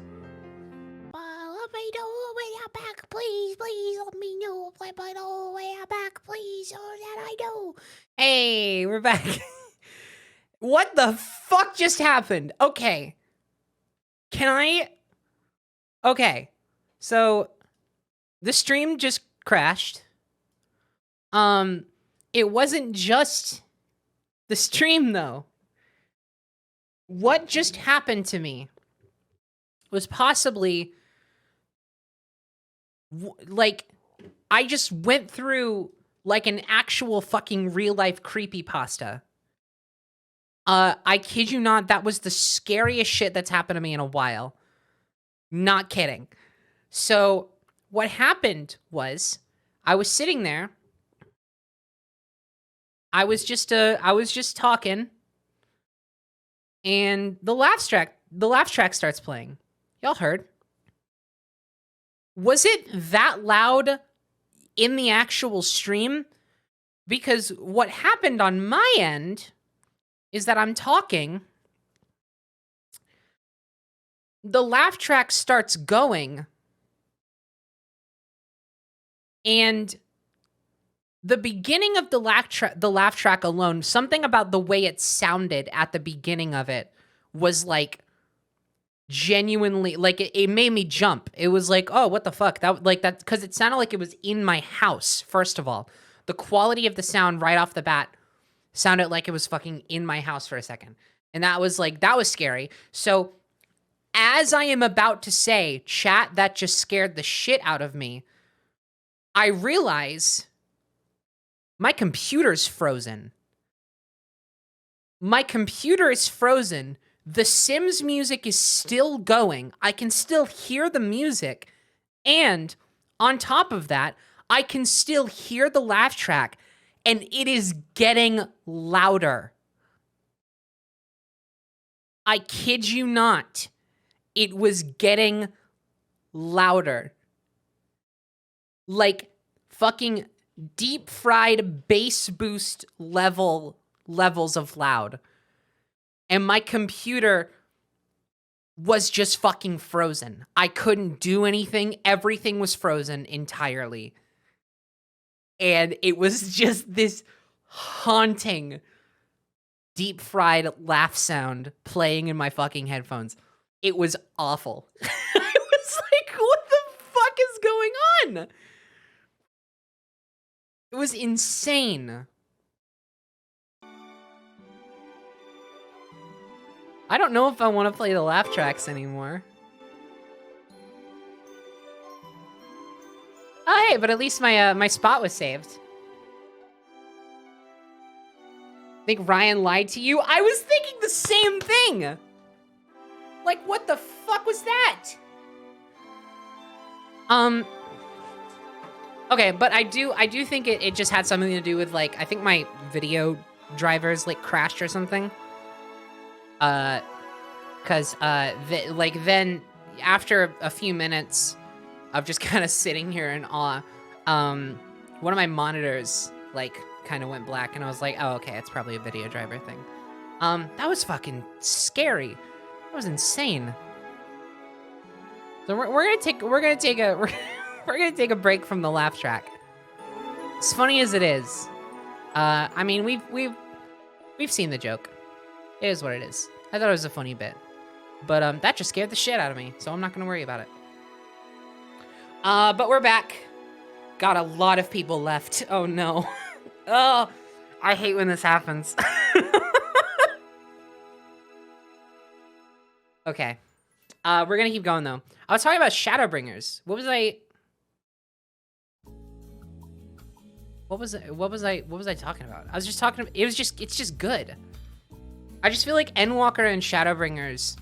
Let me know when you're back, please. Please let me know. Let me know when you're back, please, so that I know. Hey, we're back. What the fuck just happened? Okay. Okay. So, the stream just crashed. It wasn't just the stream, though. What just happened to me was possibly I just went through an actual fucking real life creepypasta. I kid you not, that was the scariest shit that's happened to me in a while. Not kidding. So what happened was I was sitting there. I was just talking, and the laugh track starts playing. Y'all heard? Was it that loud in the actual stream? Because what happened on my end is that I'm talking, the laugh track starts going, and the beginning of the laugh track alone, something about the way it sounded at the beginning of it was genuinely, it made me jump. It was oh, what the fuck? That because it sounded like it was in my house, first of all. The quality of the sound right off the bat sounded like it was fucking in my house for a second. And that was that was scary. So as I am about to say, chat, that just scared the shit out of me, I realize my computer's frozen. My computer is frozen. The Sims music is still going. I can still hear the music. And on top of that, I can still hear the laugh track. And it is getting louder. I kid you not. It was getting louder. Fucking deep fried bass boost levels of loud. And my computer was just fucking frozen. I couldn't do anything. Everything was frozen entirely. And it was just this haunting deep fried laugh sound playing in my fucking headphones. It was awful. I was on? It was insane. I don't know if I want to play the laugh tracks anymore. Oh, hey, but at least my spot was saved. Think Ryan lied to you? I was thinking the same thing. Like, what the fuck was that? Okay, but I do think it just had something to do with, like, I think my video drivers, like, crashed or something. Cause, then after a few minutes of just kind of sitting here in awe, one of my monitors, like, kind of went black, and I was like, oh, okay, it's probably a video driver thing. That was fucking scary. That was insane. So we're gonna take a break from the laugh track. As funny as it is, I mean, we've seen the joke. It is what it is. I thought it was a funny bit, but that just scared the shit out of me, so I'm not gonna worry about it. But we're back. Got a lot of people left. Oh no. Oh, I hate when this happens. Okay. We're gonna keep going though. I was talking about Shadowbringers. What was I talking about? I was just talking about, it's just good. I just feel like Endwalker and Shadowbringers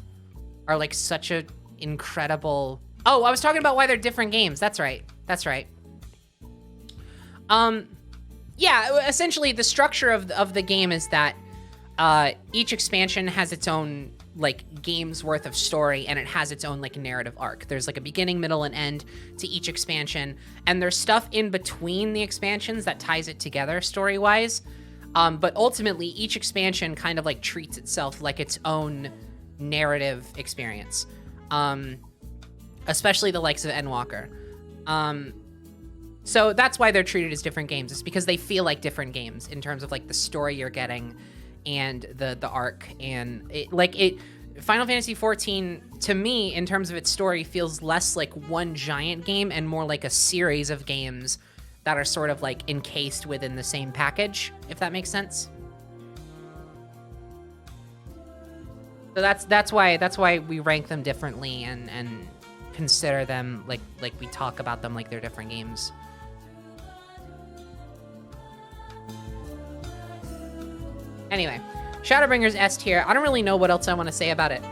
are like such a incredible... Oh, I was talking about why they're different games. That's right. Yeah, essentially the structure of the game is that each expansion has its own like game's worth of story, and it has its own like narrative arc. There's like a beginning, middle, and end to each expansion, and there's stuff in between the expansions that ties it together story-wise. But ultimately, each expansion kind of like treats itself like its own narrative experience. Especially the likes of Endwalker. So that's why they're treated as different games. It's because they feel like different games in terms of like the story you're getting and the arc, and Final Fantasy XIV to me in terms of its story feels less like one giant game and more like a series of games that are sort of like encased within the same package, if that makes sense. So that's why we rank them differently and consider them like we talk about them like they're different games. Anyway, Shadowbringers S tier. I don't really know what else I want to say about it.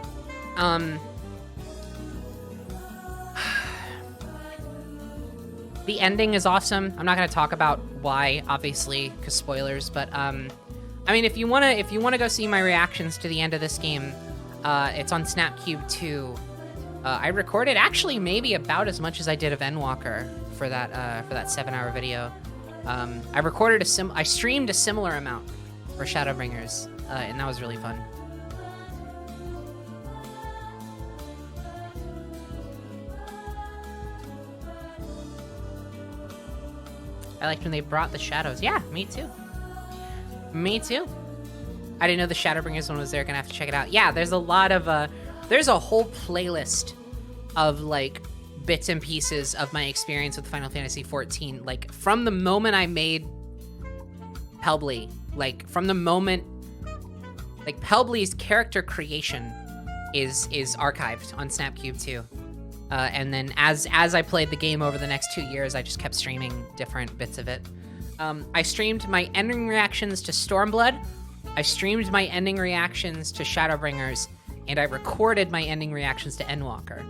The ending is awesome. I'm not going to talk about why, obviously, because spoilers. But I mean, if you wanna go see my reactions to the end of this game, it's on Snapcube 2. I recorded actually maybe about as much as I did of Endwalker for that 7-hour video. I streamed a similar amount for Shadowbringers, and that was really fun. I liked when they brought the shadows. Yeah, me too. Me too. I didn't know the Shadowbringers one was there. Gonna have to check it out. Yeah, there's a lot of there's a whole playlist of like bits and pieces of my experience with Final Fantasy XIV. Like from the moment I made Pelbly, like from the moment, like Pelbly's character creation is archived on Snapcube 2. And then as I played the game over the next 2 years, I just kept streaming different bits of it. I streamed my ending reactions to Stormblood. I streamed my ending reactions to Shadowbringers, and I recorded my ending reactions to Endwalker.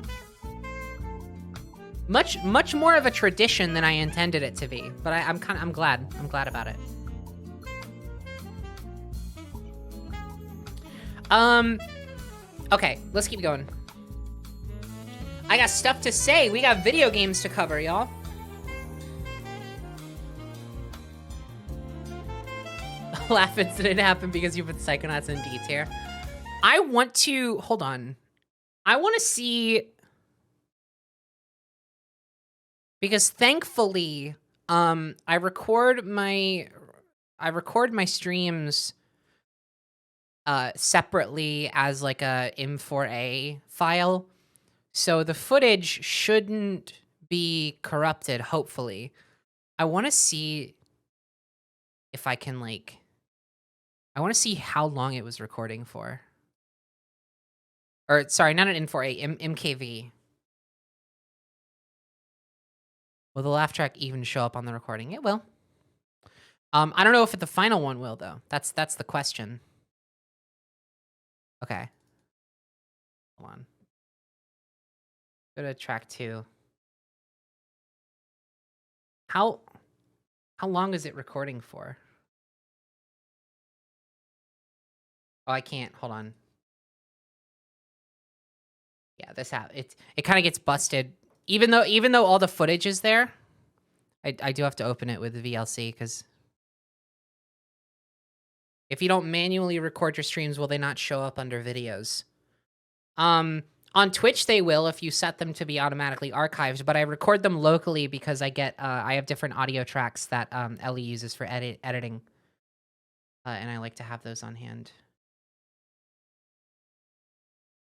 Much more of a tradition than I intended it to be, but I'm glad about it. Okay, let's keep going. I got stuff to say. We got video games to cover, y'all. Laugh incident happened because you put Psychonauts in D tier. I want to... Hold on. I want to see... Because thankfully, I record my streams separately as like a M4A file. So the footage shouldn't be corrupted, hopefully. I want to see if I can, like... I want to see how long it was recording for. Or, sorry, not an N4A, MKV. Will the laugh track even show up on the recording? It will. I don't know if the final one will, though. That's the question. Okay. Hold on. Go to track 2. How long is it recording for? Oh, I can't. Hold on. Yeah, it kind of gets busted. Even though all the footage is there, I do have to open it with the VLC because if you don't manually record your streams, will they not show up under videos? On Twitch they will if you set them to be automatically archived, but I record them locally because I have different audio tracks that Ellie uses for editing, and I like to have those on hand.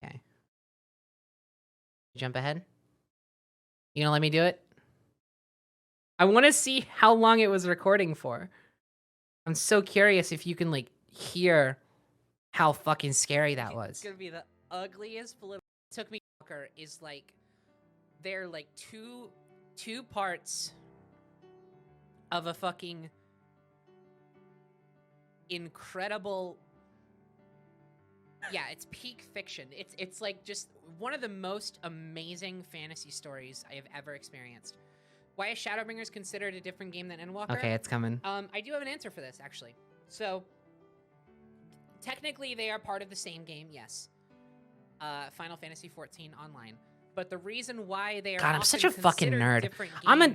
Okay. Jump ahead. You gonna let me do it? I want to see how long it was recording for. I'm so curious if you can, like, hear how fucking scary that was. It's gonna be the ugliest political... Took me... is, like... They're, like, two parts of a fucking... incredible... Yeah, it's peak fiction. It's like just one of the most amazing fantasy stories I have ever experienced. Why is Shadowbringers considered a different game than Endwalker? Okay, it's coming. I do have an answer for this, actually. So, technically they are part of the same game, yes. Final Fantasy XIV Online. But the reason why they are God, I'm such a fucking nerd. I'm a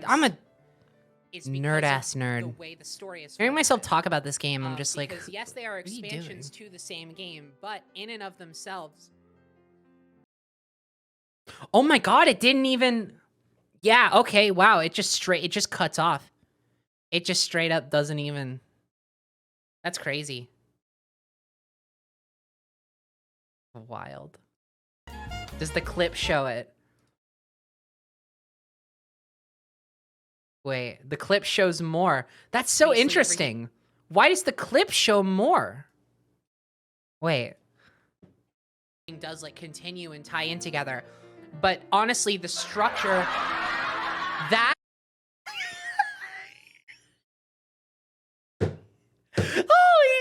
nerd-ass nerd. The way the story is hearing myself talk about this game, I'm just like, yes, they are expansions to the same game, but in and of themselves. Oh my god, it didn't even... Yeah, okay, wow, it just cuts off. It just straight up doesn't even... That's crazy. Wild. Does the clip show it? Wait, the clip shows more. That's so interesting. Why does the clip show more? Wait. It does, like, continue and tie in together. But honestly, the structure... That... Holy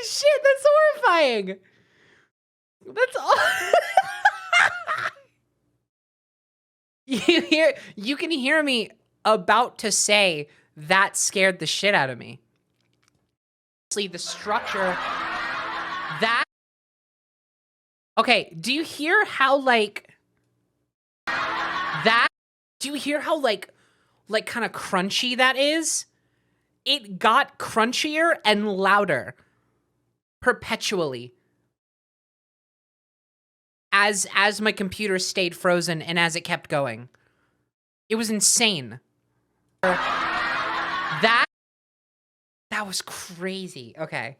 shit, that's horrifying! That's all... You can hear me about to say that scared the shit out of me. Honestly, the structure... That... Okay, do you hear how, like... That... Do you hear how, like kind of crunchy that is? It got crunchier and louder. Perpetually. As my computer stayed frozen and as it kept going. It was insane. That was crazy. Okay.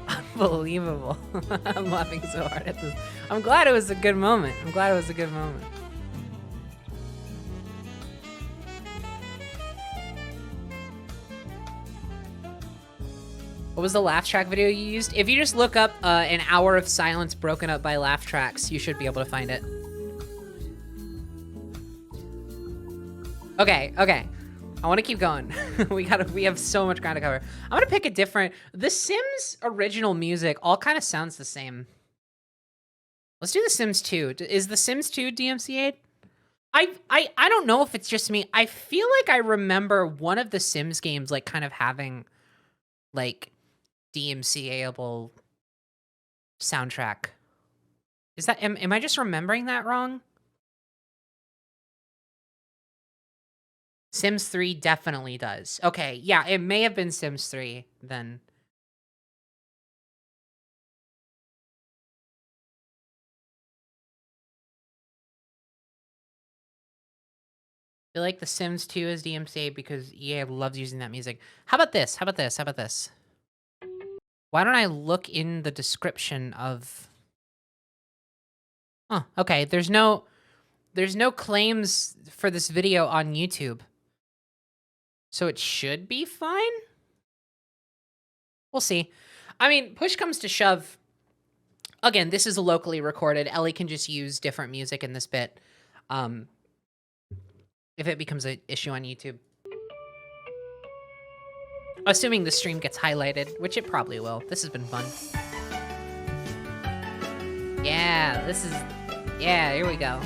Unbelievable. I'm laughing so hard at this. I'm glad it was a good moment. What was the laugh track video you used? If you just look up an hour of silence broken up by laugh tracks, you should be able to find it. Okay. I want to keep going. We have so much ground to cover. I'm gonna pick a different... The Sims original music all kind of sounds the same. Let's do The Sims 2. Is The Sims 2 DMCA'd? I don't know if it's just me. I feel like I remember one of the Sims games like kind of having like DMCA-able soundtrack. Is that... Am I just remembering that wrong? Sims 3 definitely does. Okay, yeah, it may have been Sims 3 then. I feel like The Sims 2 is DMCA because EA loves using that music. How about this? Why don't I look in the description of Huh, okay, there's no claims for this video on YouTube. So it should be fine? We'll see. I mean, push comes to shove. Again, this is locally recorded. Ellie can just use different music in this bit. If it becomes an issue on YouTube. Assuming the stream gets highlighted, which it probably will. This has been fun. Yeah, yeah, here we go.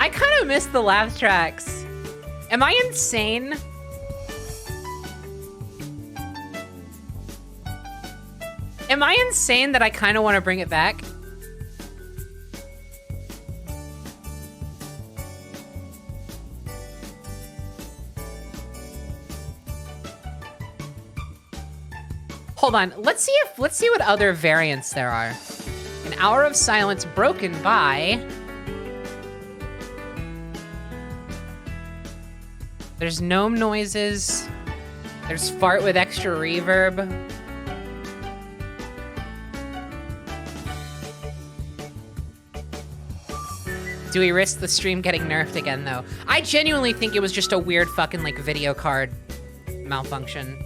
I kind of miss the laugh tracks. Am I insane? Am I insane that I kind of want to bring it back? Hold on, let's see what other variants there are. An hour of silence broken by... There's gnome noises. There's fart with extra reverb. Do we risk the stream getting nerfed again, though? I genuinely think it was just a weird fucking, like, video card malfunction.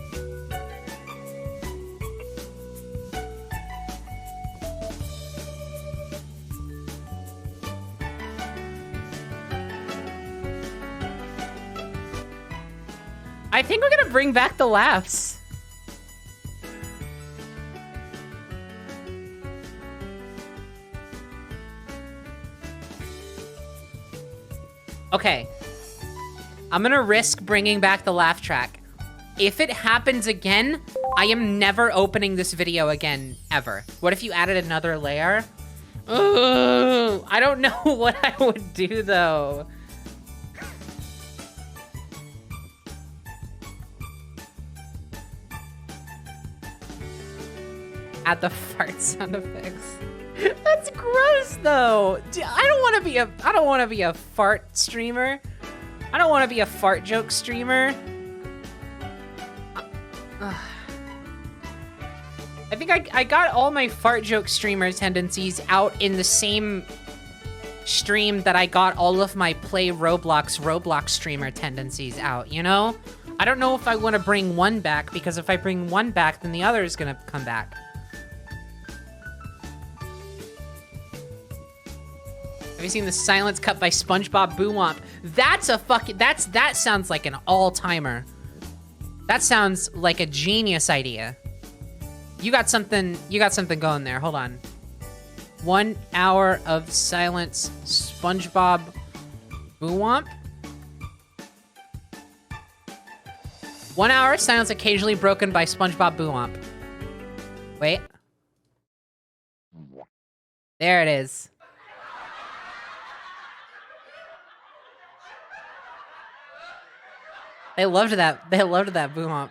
I think we're gonna bring back the laughs. Okay. I'm gonna risk bringing back the laugh track. If it happens again, I am never opening this video again, ever. What if you added another layer? Ugh, I don't know what I would do, though. Add the fart sound effects. That's gross, though. I don't want to be a fart streamer. I don't want to be a fart joke streamer. I think I got all my fart joke streamer tendencies out in the same stream that I got all of my play Roblox streamer tendencies out, you know? I don't know if I want to bring one back, because if I bring one back, then the other is gonna come back. Have you seen the silence cut by SpongeBob Boo-Womp? That's a fucking, that sounds like an all-timer. That sounds like a genius idea. You got something going there. Hold on. 1 hour of silence, SpongeBob Boo-Womp. 1 hour silence occasionally broken by SpongeBob Boo-Womp. Wait. There it is. They loved that. They loved that Boo-Womp.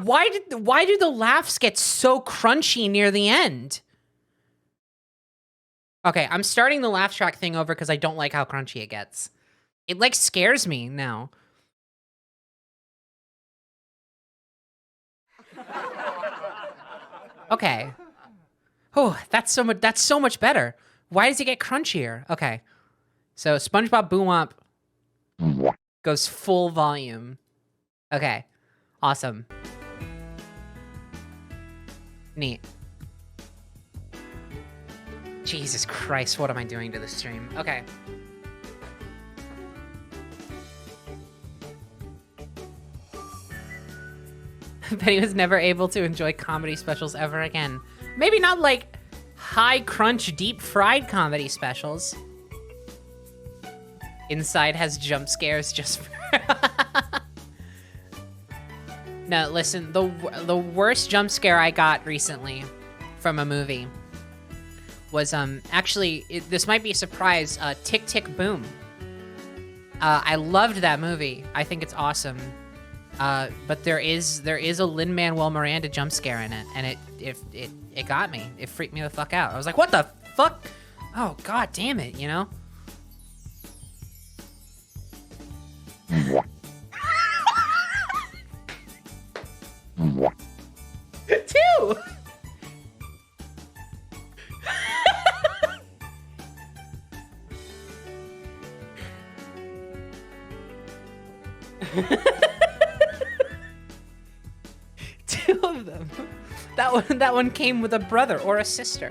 Why do the laughs get so crunchy near the end? Okay, I'm starting the laugh track thing over because I don't like how crunchy it gets. It like scares me now. Okay. Oh, that's so much better. Why does it get crunchier? Okay. So SpongeBob Boo-Womp goes full volume. Okay. Awesome. Neat. Jesus Christ, what am I doing to the stream? Okay. Benny was never able to enjoy comedy specials ever again. Maybe not like high crunch, deep fried comedy specials. Inside has jump scares just for... No, listen, the worst jump scare I got recently from a movie was, actually, this might be a surprise, Tick, Tick, Boom. I loved that movie. I think it's awesome. But there is a Lin-Manuel Miranda jump scare in it, and it got me. It freaked me the fuck out. I was like, what the fuck? Oh, god damn it, you know? Two. Two of them. That one came with a brother or a sister.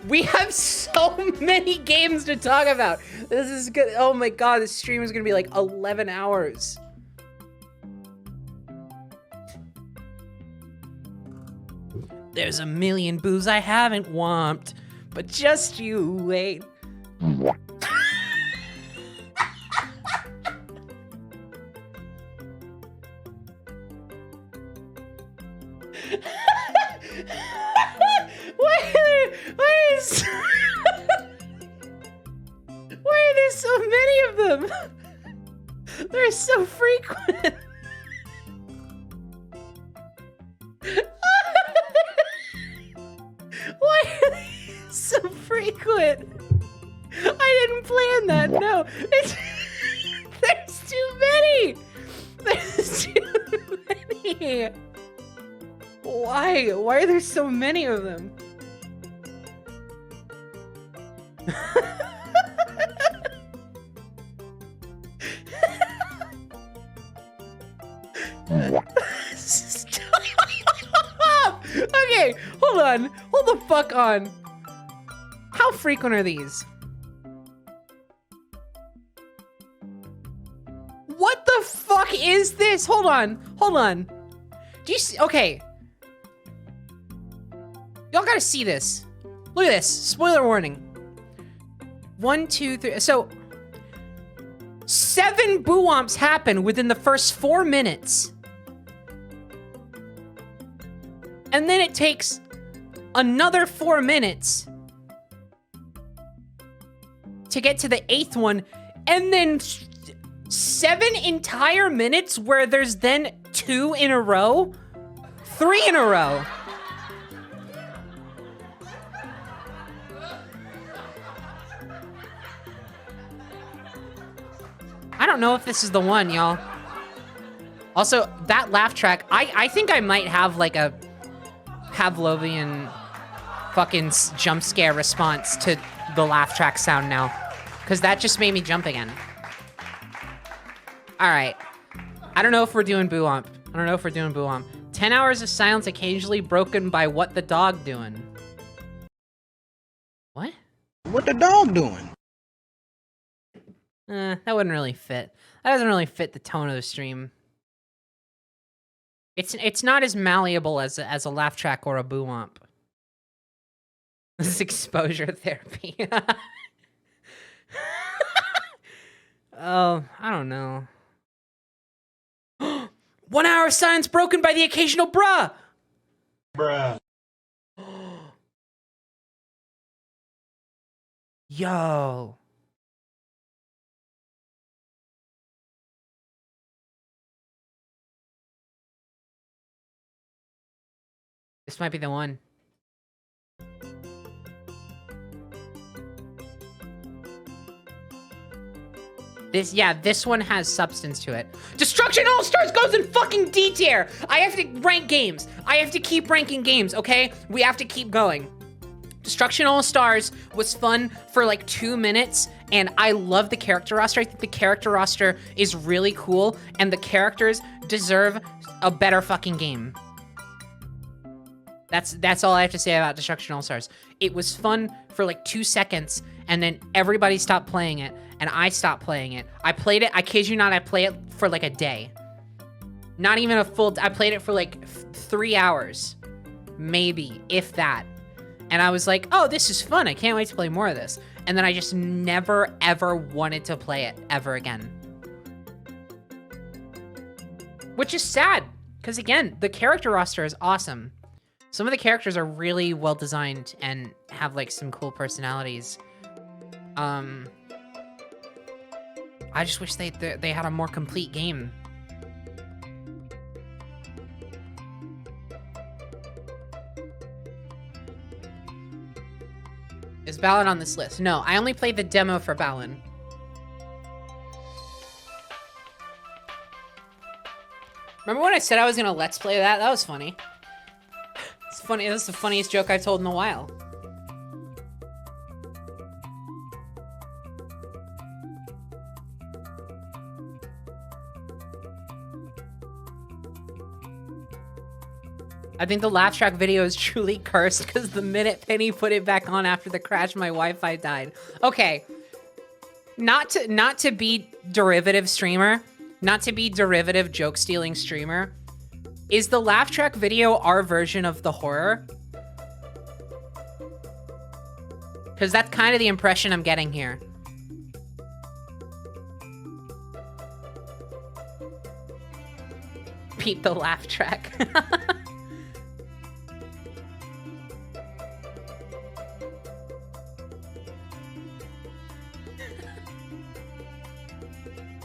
We have so many games to talk about. This is good. Oh my god, this stream is gonna be like 11 hours. There's a million boos I haven't womped, but just you wait. Why are there so many of them? They're so frequent. Why are they so frequent? I didn't plan that. No, there's too many. There's too many. Why? Why are there so many of them? Stop! Okay, hold on. Hold the fuck on. How frequent are these? What the fuck is this? Hold on. Hold on. Do you see? Okay. Y'all gotta see this. Look at this. Spoiler warning. 1, 2, 3. So, 7 boo-womps happen within the first 4 minutes. And then it takes another 4 minutes to get to the 8th one. And then 7 entire minutes where there's then 2 in a row? 3 in a row. I don't know if this is the one, y'all. Also, that laugh track, I think I might have like a Pavlovian fucking jump scare response to the laugh track sound now. Because that just made me jump again. Alright. I don't know if we're doing boo-womp. 10 hours of silence occasionally broken by what the dog doing. What? What the dog doing? That wouldn't really fit. That doesn't really fit the tone of the stream. It's not as malleable as a laugh track or a boo-womp. This is exposure therapy. Oh, I don't know. 1 hour of silence broken by the occasional bruh. Bruh. Yo. This might be the one. This one has substance to it. Destruction All-Stars goes in fucking D tier. I have to rank games. I have to keep ranking games, okay? We have to keep going. Destruction All-Stars was fun for like 2 minutes, and I love the character roster. I think the character roster is really cool, and the characters deserve a better fucking game. That's all I have to say about Destruction All-Stars. It was fun for like 2 seconds, and then everybody stopped playing it, and I stopped playing it. I played it, I kid you not, I played it for like a day. Not even a full, I played it for like 3 hours. Maybe, if that. And I was like, oh, this is fun. I can't wait to play more of this. And then I just never, ever wanted to play it ever again. Which is sad, because again, the character roster is awesome. Some of the characters are really well designed and have like some cool personalities. I just wish they had a more complete game. Is Balan on this list? No, I only played the demo for Balan. Remember when I said I was gonna let's play that? That was funny. It's funny. This is the funniest joke I've told in a while. I think the laugh track video is truly cursed because the minute Penny put it back on after the crash, my Wi-Fi died. Okay, not to be derivative streamer, not to be derivative joke stealing streamer. Is the laugh track video our version of the horror? Because that's kind of the impression I'm getting here. Peep the laugh track.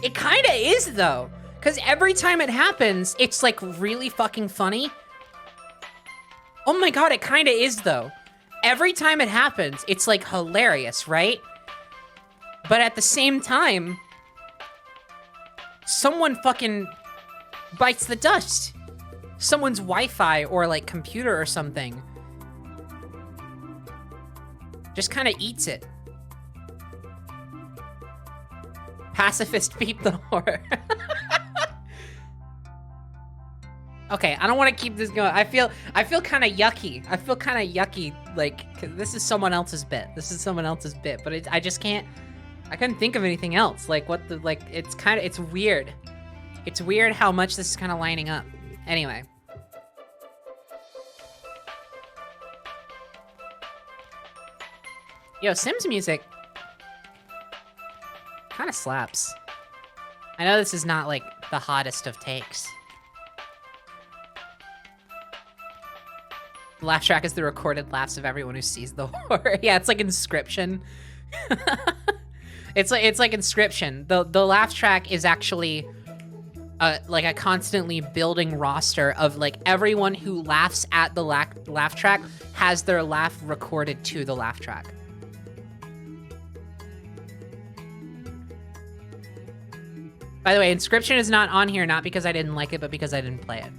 It kind of is, though. Because every time it happens, it's, like, really fucking funny. Oh my god, it kind of is, though. Every time it happens, it's, like, hilarious, right? But at the same time, someone fucking bites the dust. Someone's Wi-Fi or, like, computer or something just kind of eats it. Pacifist peep the horror. Okay, I don't want to keep this going. I feel kind of yucky. I feel kind of yucky, like, 'cause this is someone else's bit. This is someone else's bit, but I just can't. I couldn't think of anything else. Like, what the, like, it's weird. It's weird how much this is kind of lining up. Anyway. Yo, Sims music kind of slaps. I know this is not, like, the hottest of takes. The laugh track is the recorded laughs of everyone who sees the horror. Yeah, it's like Inscription. It's like Inscription. The laugh track is actually like a constantly building roster of, like, everyone who laughs at the laugh track has their laugh recorded to the laugh track. By the way, Inscription is not on here, not because I didn't like it, but because I didn't play it.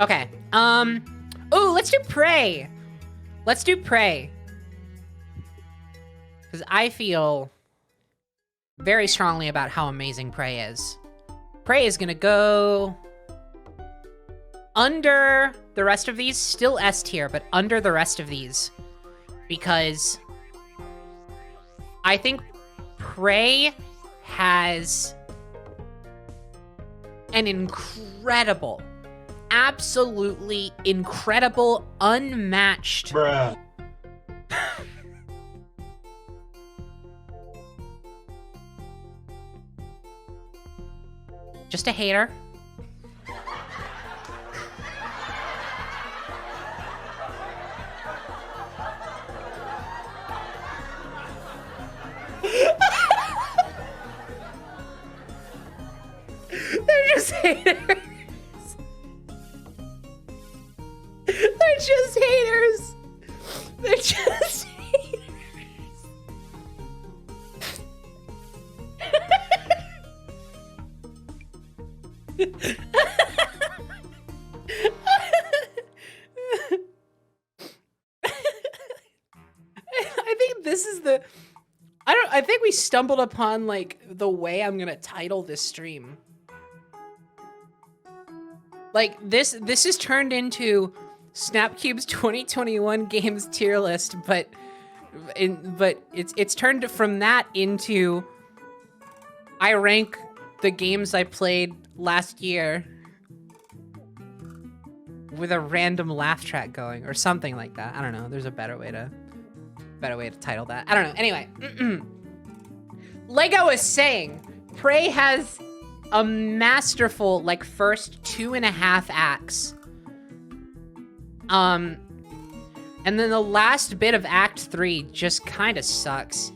Okay, ooh, let's do Prey. Let's do Prey. Because I feel very strongly about how amazing Prey is. Prey is gonna go under the rest of these, still S tier, but under the rest of these, because I think Prey has an incredible, absolutely incredible, unmatched Bruh. just a hater. They're just haters. They're just haters. They're just haters. I think this is the... I think we stumbled upon, like, the way I'm gonna title this stream. Like, this is turned into Snapcube's 2021 games tier list, but it's turned from that into I rank the games I played last year with a random laugh track going or something like that. I don't know. There's a better way to title that. I don't know. Anyway, like I was saying, Prey has a masterful, like, first 2.5 acts. And then the last bit of Act 3 just kind of sucks.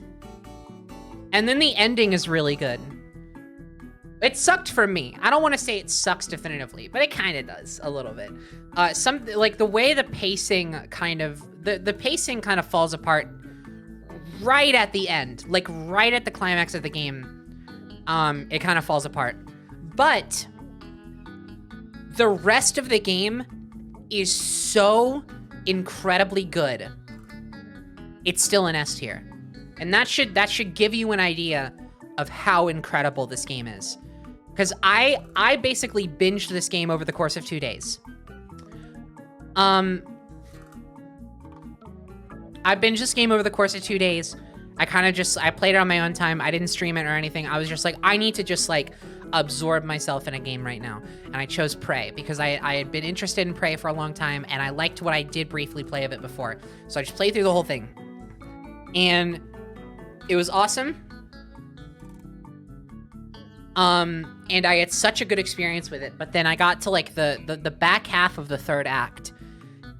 And then the ending is really good. It sucked for me. I don't want to say it sucks definitively, but it kind of does a little bit. Like the way the pacing kind of the pacing kind of falls apart right at the end, like right at the climax of the game. It kind of falls apart, but the rest of the game is so incredibly good. It's still an S tier, and that should give you an idea of how incredible this game is. Because I basically binged this game over the course of 2 days. I binged this game over the course of 2 days. I played it on my own time. I didn't stream it or anything. I was just like, I need to just like absorb myself in a game right now. And I chose Prey because I had been interested in Prey for a long time, and I liked what I did briefly play of it before. So I just played through the whole thing. And it was awesome. And I had such a good experience with it, but then I got to like the back half of the third act,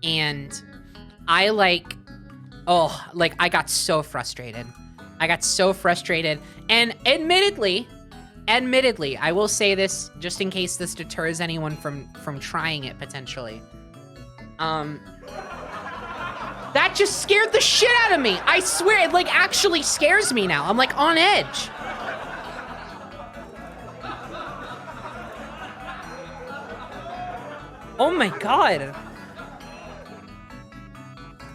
and I got so frustrated. And admittedly, I will say this just in case this deters anyone from trying it potentially. That just scared the shit out of me. I swear, it like actually scares me now. I'm like on edge. Oh my god.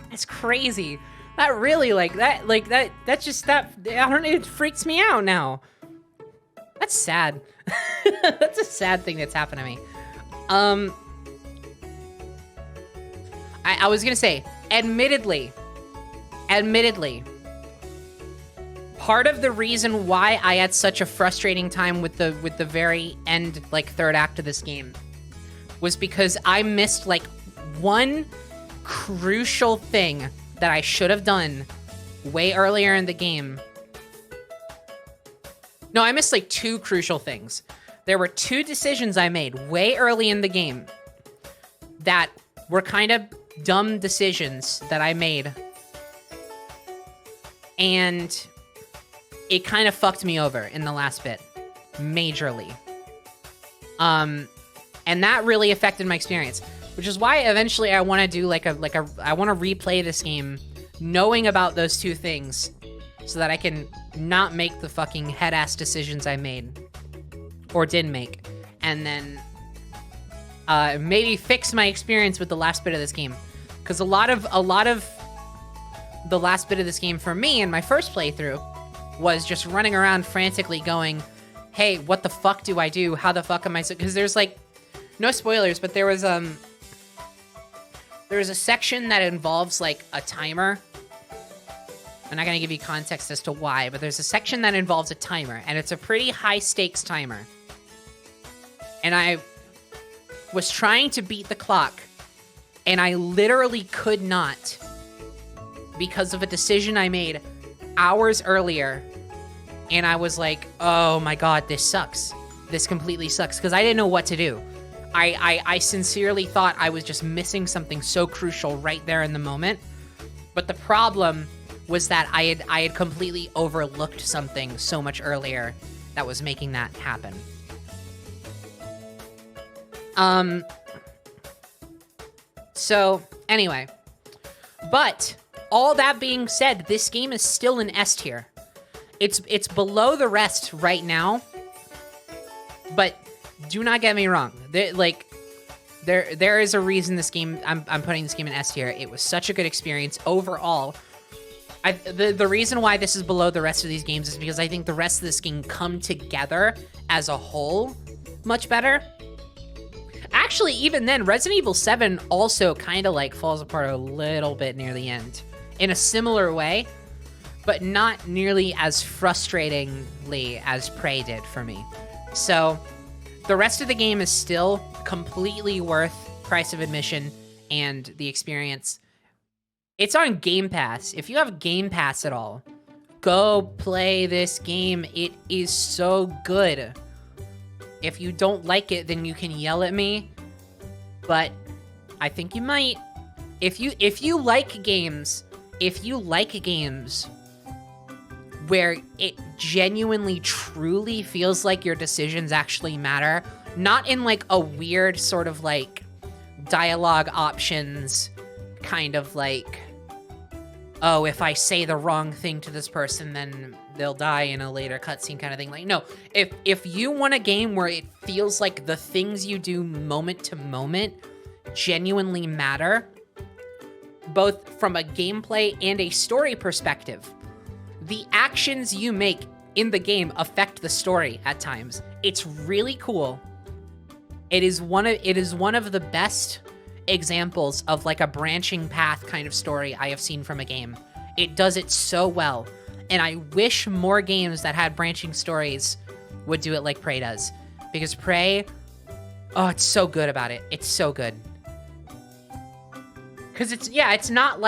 That's crazy. That really, it freaks me out now. That's sad. That's a sad thing that's happened to me. I was gonna say, admittedly, part of the reason why I had such a frustrating time with the very end, like, third act of this game was because I missed, like, one crucial thing that I should have done way earlier in the game. No, I missed, like, two crucial things. There were two decisions I made way early in the game that were kind of dumb decisions that I made. And it kind of fucked me over in the last bit. Majorly. And that really affected my experience, which is why eventually I want to do I want to replay this game knowing about those two things so that I can not make the fucking head-ass decisions I made or didn't make, and then maybe fix my experience with the last bit of this game, because a lot of the last bit of this game for me in my first playthrough was just running around frantically going, hey, what the fuck do I do? How the fuck am I? Because there's like, no spoilers, but there was a section that involves like a timer. I'm not gonna give you context as to why, but there's a section that involves a timer, and it's a pretty high stakes timer. And I was trying to beat the clock, and I literally could not because of a decision I made hours earlier. And I was like, oh my god, this sucks. This completely sucks, because I didn't know what to do. I sincerely thought I was just missing something so crucial right there in the moment. But the problem was that I had completely overlooked something so much earlier that was making that happen. So, anyway. But, all that being said, this game is still an S tier. It's below the rest right now. But, do not get me wrong. There is a reason this game, I'm putting this game in S tier. It was such a good experience overall. The reason why this is below the rest of these games is because I think the rest of this game come together as a whole much better. Actually, even then, Resident Evil 7 also kind of like falls apart a little bit near the end in a similar way, but not nearly as frustratingly as Prey did for me. So the rest of the game is still completely worth price of admission and the experience. It's on Game Pass. If you have Game Pass at all, go play this game. It is so good. If you don't like it, then you can yell at me, but I think you might. If you like games, where it genuinely, truly feels like your decisions actually matter. Not in like a weird sort of like dialogue options kind of like, oh, if I say the wrong thing to this person, then they'll die in a later cutscene kind of thing. Like, no, if you want a game where it feels like the things you do moment to moment genuinely matter, both from a gameplay and a story perspective, the actions you make in the game affect the story at times. It's really cool. It is one of the best examples of like a branching path kind of story I have seen from a game. It does it so well, and I wish more games that had branching stories would do it like Prey does, because Prey, oh, it's so good about it. It's so good. Because it's not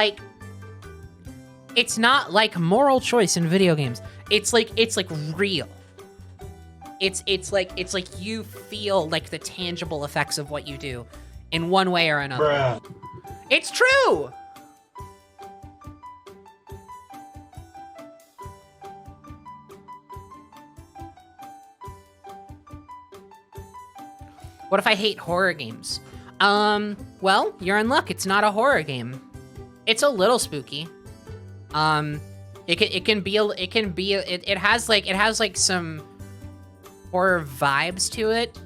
like moral choice in video games. It's like real. It's like you feel like the tangible effects of what you do in one way or another. Bruh. It's true. What if I hate horror games? Well, you're in luck. It's not a horror game. It's a little spooky. It has like some horror vibes to it,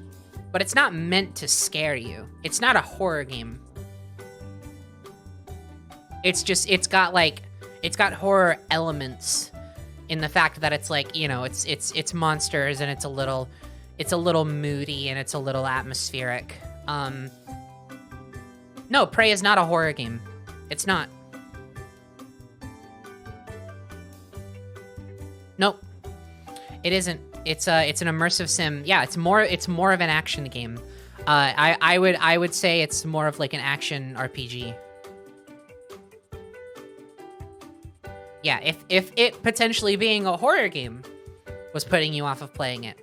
but it's not meant to scare you. It's not a horror game. It's got horror elements in the fact that it's like, you know, it's monsters, and it's a little moody, and it's a little atmospheric. No, Prey is not a horror game. It's not. Nope. It isn't. It's an immersive sim. Yeah, it's more of an action game. I would say it's more of like an action RPG. Yeah, if it potentially being a horror game was putting you off of playing it.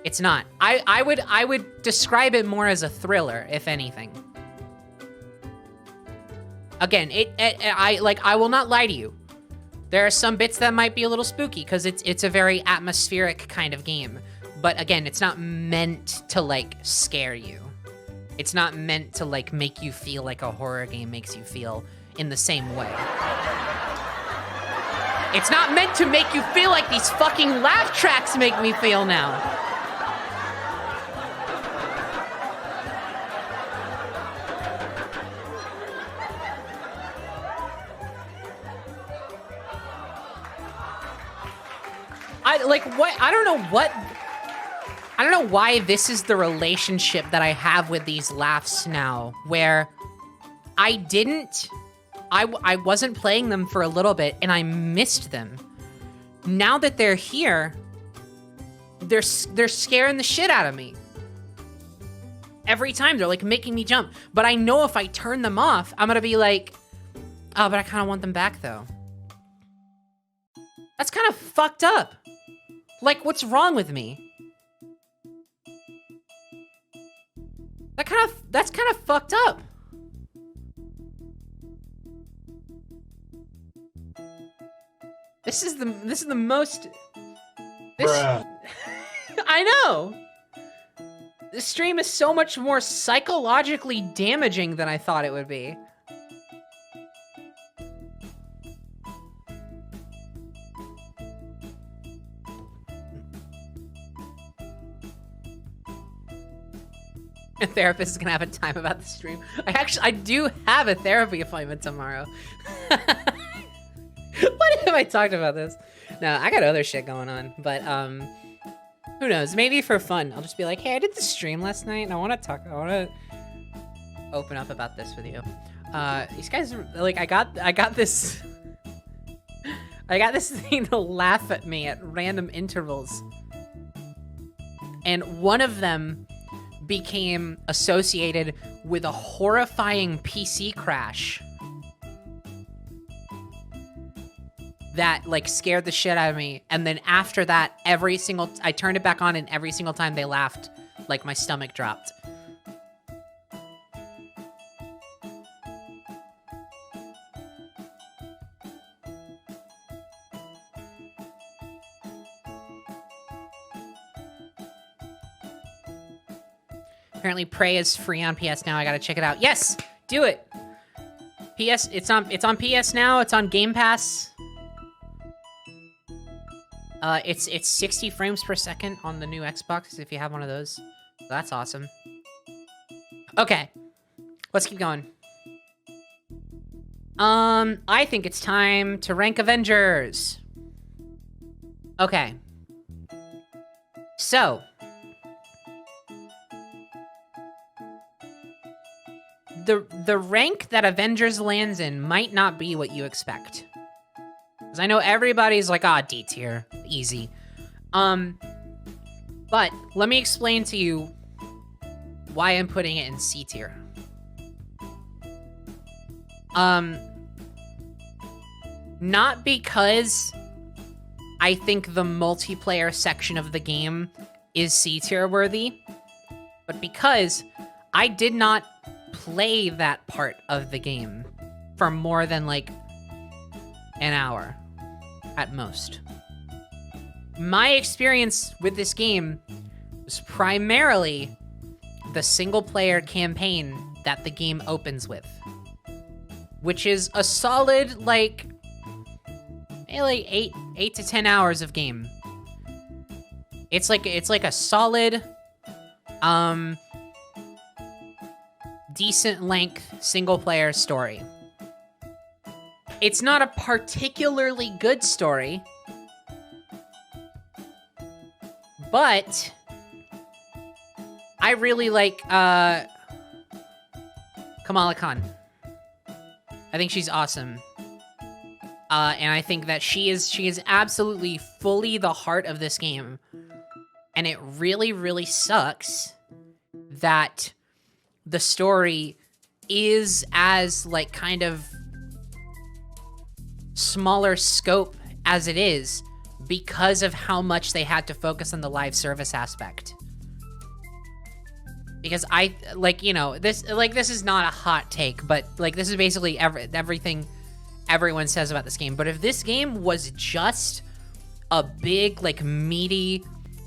It's not. I would describe it more as a thriller, if anything. Again, I will not lie to you. There are some bits that might be a little spooky because it's a very atmospheric kind of game. But again, it's not meant to like scare you. It's not meant to like make you feel like a horror game makes you feel in the same way. It's not meant to make you feel like these fucking laugh tracks make me feel now. I don't know why this is the relationship that I have with these laughs now, where I wasn't playing them for a little bit and I missed them. Now that they're here, they're scaring the shit out of me. Every time they're like making me jump, but I know if I turn them off, I'm gonna be like, oh, but I kind of want them back though. That's kind of fucked up. Like, what's wrong with me? That's kind of fucked up. This is the most. Bruh. I know. This stream is so much more psychologically damaging than I thought it would be. A therapist is gonna have a time about the stream. I do have a therapy appointment tomorrow. What have I talked about this? No, I got other shit going on, but who knows? Maybe for fun, I'll just be like, hey, I did the stream last night, and I want to open up about this with you. These guys are, like, I got this thing to laugh at me at random intervals, and one of them became associated with a horrifying PC crash that like scared the shit out of me. And then after that, I turned it back on, and every single time they laughed, like my stomach dropped. Apparently Prey is free on PS Now. I gotta check it out. Yes, do it. PS, it's on PS Now. It's on Game Pass. It's 60 frames per second on the new Xbox if you have one of those. So that's awesome. Okay, let's keep going. I think it's time to rank Avengers. Okay. So, the rank that Avengers lands in might not be what you expect. Because I know everybody's like, ah, D tier, easy. But let me explain to you why I'm putting it in C tier. Not because I think the multiplayer section of the game is C tier worthy, but because I did not play that part of the game for more than like an hour at most. My experience with this game was primarily the single player campaign that the game opens with, which is a solid like maybe 8 to 10 hours of game. It's like a solid decent length single player story. It's not a particularly good story, but I really like Kamala Khan. I think she's awesome. And I think that she is absolutely fully the heart of this game. And it really, really sucks that the story is as like kind of smaller scope as it is because of how much they had to focus on the live service aspect. Because I like, you know, this is not a hot take, but like this is basically everything everyone says about this game. But if this game was just a big like meaty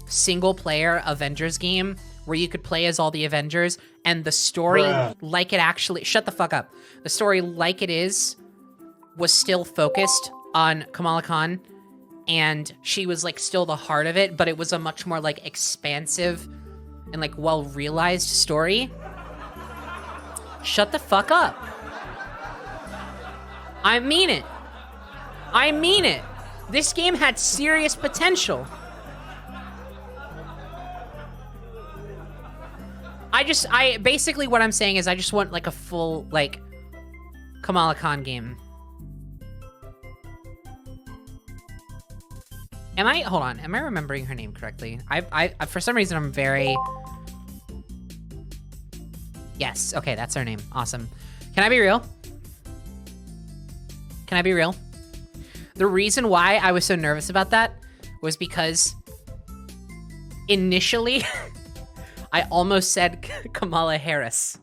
single player Avengers game where you could play as all the Avengers and the story like it actually shut the fuck up. The story like it is was still focused on Kamala Khan and she was like still the heart of it, but it was a much more like expansive and like well-realized story. Shut the fuck up. I mean it. I mean it. This game had serious potential. Basically what I'm saying is I just want like a full like Kamala Khan game. Hold on, am I remembering her name correctly? I for some reason I'm very... Yes, okay, that's her name. Awesome. Can I be real? Can I be real? The reason why I was so nervous about that was because initially I almost said Kamala Harris.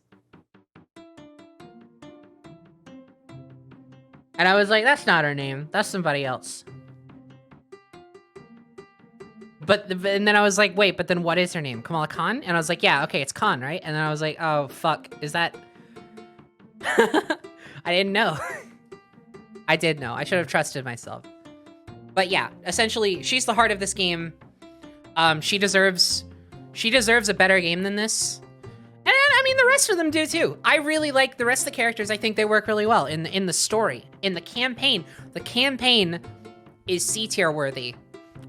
And I was like, that's not her name. That's somebody else. And then I was like, wait, but then what is her name? Kamala Khan? And I was like, yeah, okay, it's Khan, right? And then I was like, oh, fuck, is that... I didn't know. I did know. I should have trusted myself. But yeah, essentially, she's the heart of this game. She deserves a better game than this. And I mean, the rest of them do too. I really like the rest of the characters. I think they work really well in the story, in the campaign. The campaign is C tier worthy.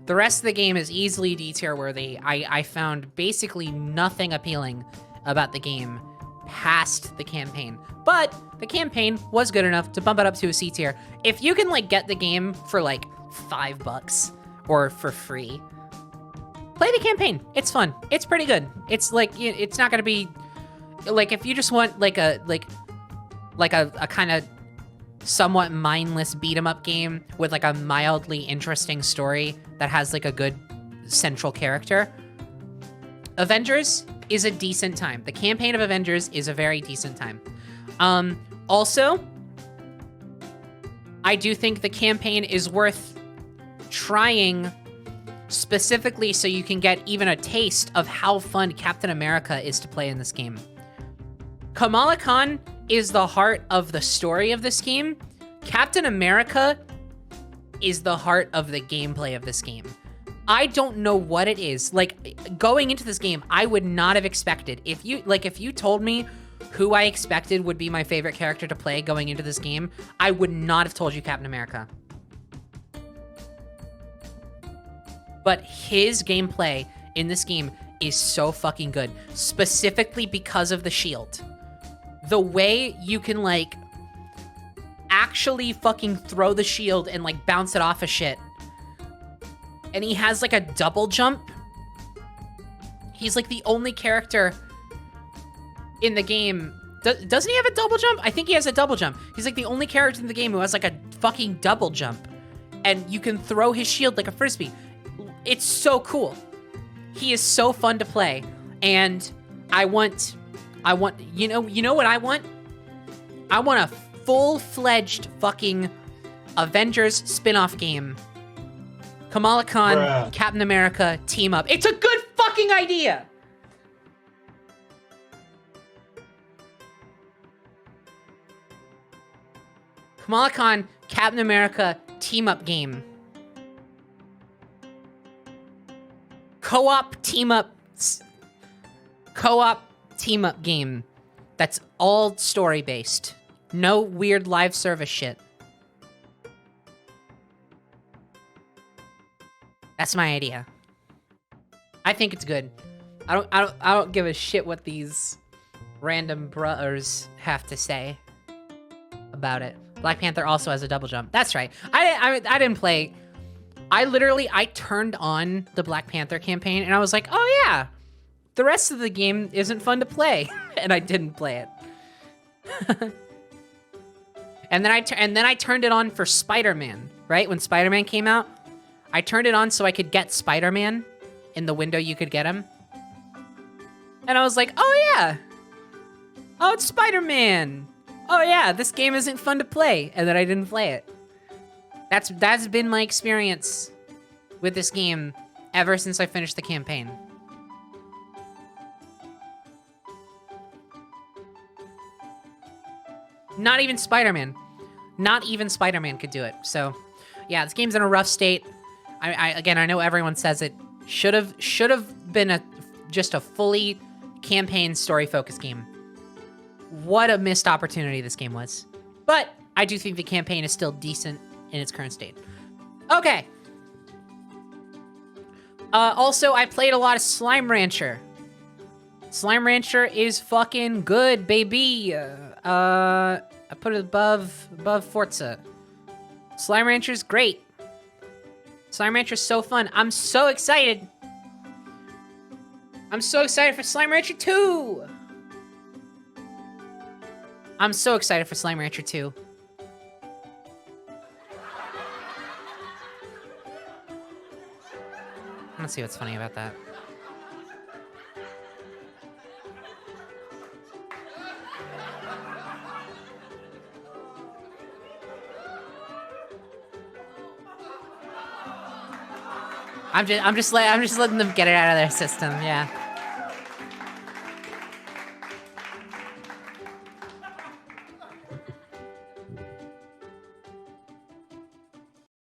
The rest of the game is easily D tier worthy. I found basically nothing appealing about the game past the campaign. But the campaign was good enough to bump it up to a C tier. If you can like get the game for like $5 or for free, play the campaign. It's fun. It's pretty good. It's like, it's not gonna be like, if you just want like a kind of somewhat mindless beat 'em up game with like a mildly interesting story that has like a good central character, Avengers is a decent time. The campaign of Avengers is a very decent time. Also, I do think the campaign is worth trying specifically so you can get even a taste of how fun Captain America is to play in this game. Kamala Khan is the heart of the story of this game. Captain America is the heart of the gameplay of this game. I don't know what it is. Like, going into this game, I would not have expected. If you told me who I expected would be my favorite character to play going into this game, I would not have told you Captain America. But his gameplay in this game is so fucking good, specifically because of the shield. The way you can, like, actually fucking throw the shield and, like, bounce it off of shit. And he has, like, a double jump. He's, like, the only character in the game. Doesn't he have a double jump? I think he has a double jump. He's, like, the only character in the game who has, like, a fucking double jump. And you can throw his shield like a frisbee. It's so cool. He is so fun to play. And I want, you know what I want? I want a full-fledged fucking Avengers spin-off game. Kamala Khan, Bruh. Captain America, team up. It's a good fucking idea! Kamala Khan, Captain America, team up game. Co-op team up game that's all story based. No weird live service shit. That's my idea. I think it's good. I don't give a shit what these random brothers have to say about it. Black Panther also has a double jump. That's right. I didn't play. I turned on the Black Panther campaign and I was like, oh yeah, the rest of the game isn't fun to play, and I didn't play it. and then I turned it on for Spider-Man. Right when Spider-Man came out, I turned it on so I could get Spider-Man in the window you could get him, and I was like, oh yeah, oh it's Spider-Man. Oh yeah, this game isn't fun to play, and then I didn't play it. That's been my experience with this game ever since I finished the campaign. Not even Spider-Man. Not even Spider-Man could do it. So, yeah, this game's in a rough state. Again, I know everyone says it should have been just a fully campaign story-focused game. What a missed opportunity this game was. But I do think the campaign is still decent in its current state. Okay. Also, I played a lot of Slime Rancher. Slime Rancher is fucking good, baby. I put it above Forza. Slime Rancher's great. Slime Rancher's so fun. I'm so excited. I'm so excited for Slime Rancher 2. I'm so excited for Slime Rancher 2. Let's see what's funny about that. I'm just letting them get it out of their system, yeah.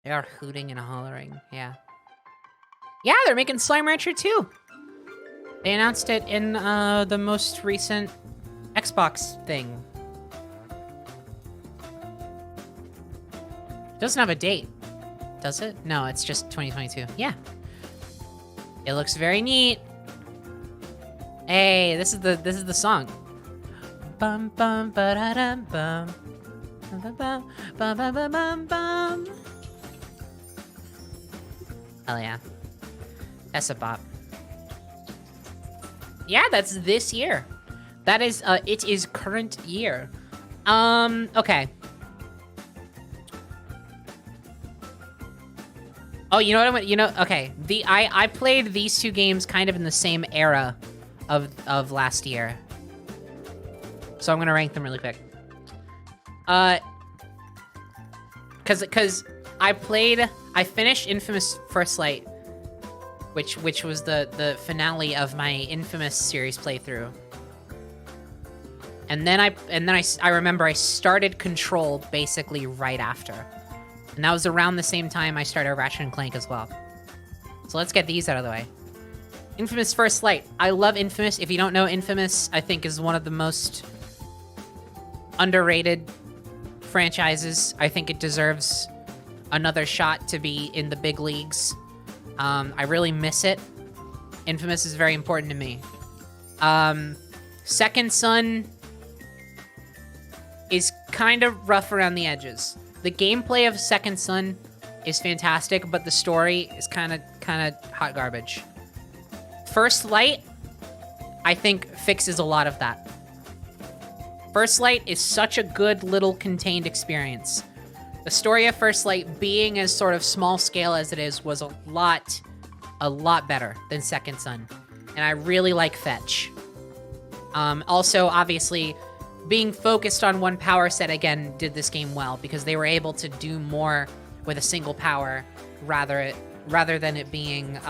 They are hooting and hollering, yeah. Yeah, they're making Slime Rancher 2. They announced it in the most recent Xbox thing. Doesn't have a date, does it? No, it's just 2022. Yeah. It looks very neat. Hey, this is the song. Bum bum ba da dum bum. Bum bum bum bum bum bum bum. Hell yeah. That's a bop. Yeah, that's this year. That is, it is current year. Okay. Oh, you know what okay. I played these two games kind of in the same era of last year. So I'm gonna rank them really quick. Cause I finished Infamous First Light which was the finale of my Infamous series playthrough. And then I remember I started Control basically right after. And that was around the same time I started Ratchet & Clank as well. So let's get these out of the way. Infamous First Light. I love Infamous. If you don't know, Infamous, I think, is one of the most underrated franchises. I think it deserves another shot to be in the big leagues. I really miss it. Infamous is very important to me. Second Son is kind of rough around the edges. The gameplay of Second Son is fantastic, but the story is kind of hot garbage. First Light, I think, fixes a lot of that. First Light is such a good little contained experience. The story of First Light, being as sort of small scale as it is, was a lot better than Second Son. And I really like Fetch. Also, obviously, being focused on one power set again did this game well, because they were able to do more with a single power rather than it being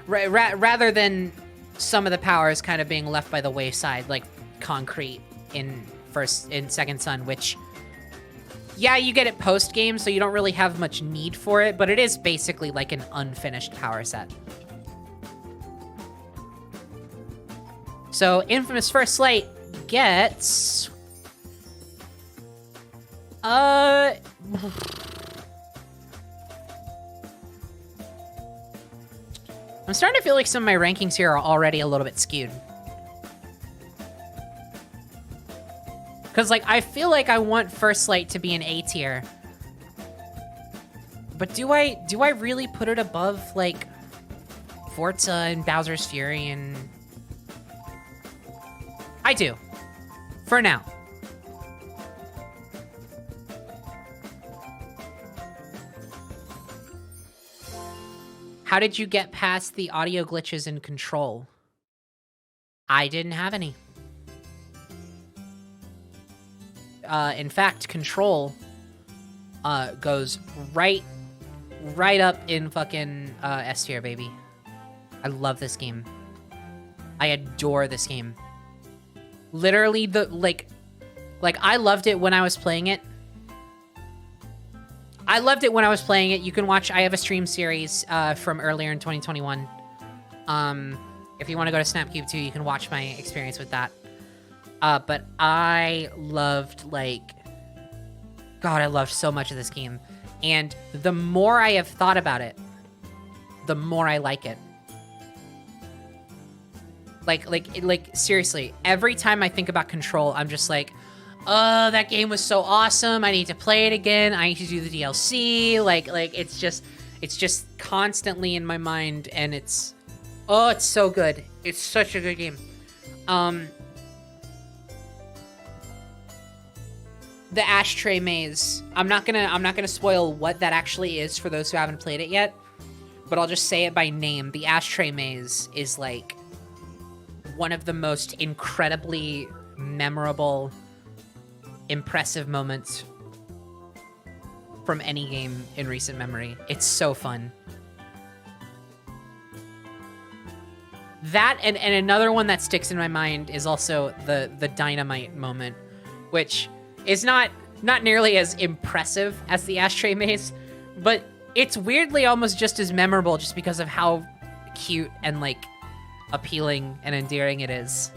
rather than some of the powers kind of being left by the wayside, like Concrete in Second Son, which, yeah, you get it post game, so you don't really have much need for it, but it is basically like an unfinished power set. So Infamous First Light gets I'm starting to feel like some of my rankings here are already a little bit skewed. Because, like, I feel like I want First Light to be an A tier. But do I really put it above, like, Forza and Bowser's Fury and... I do. For now. How did you get past the audio glitches in Control? I didn't have any. In fact, Control goes right up in fucking S tier, baby. I love this game. I adore this game. Literally, like I loved it when I was playing it. You can watch, I have a stream series from earlier in 2021. If you want to go to Snapcube too, you can watch my experience with that. But I loved, God, I loved so much of this game. And the more I have thought about it, the more I like it. Like seriously, every time I think about Control, I'm just like, oh, that game was so awesome. I need to play it again. I need to do the DLC. It's just constantly in my mind, and it's so good. It's such a good game. The ashtray maze. I'm not gonna spoil what that actually is for those who haven't played it yet, but I'll just say it by name. The ashtray maze is like one of the most incredibly memorable, impressive moments from any game in recent memory. It's so fun. That and another one that sticks in my mind is also the dynamite moment, which is not nearly as impressive as the ashtray maze, but it's weirdly almost just as memorable just because of how cute and like appealing and endearing it is.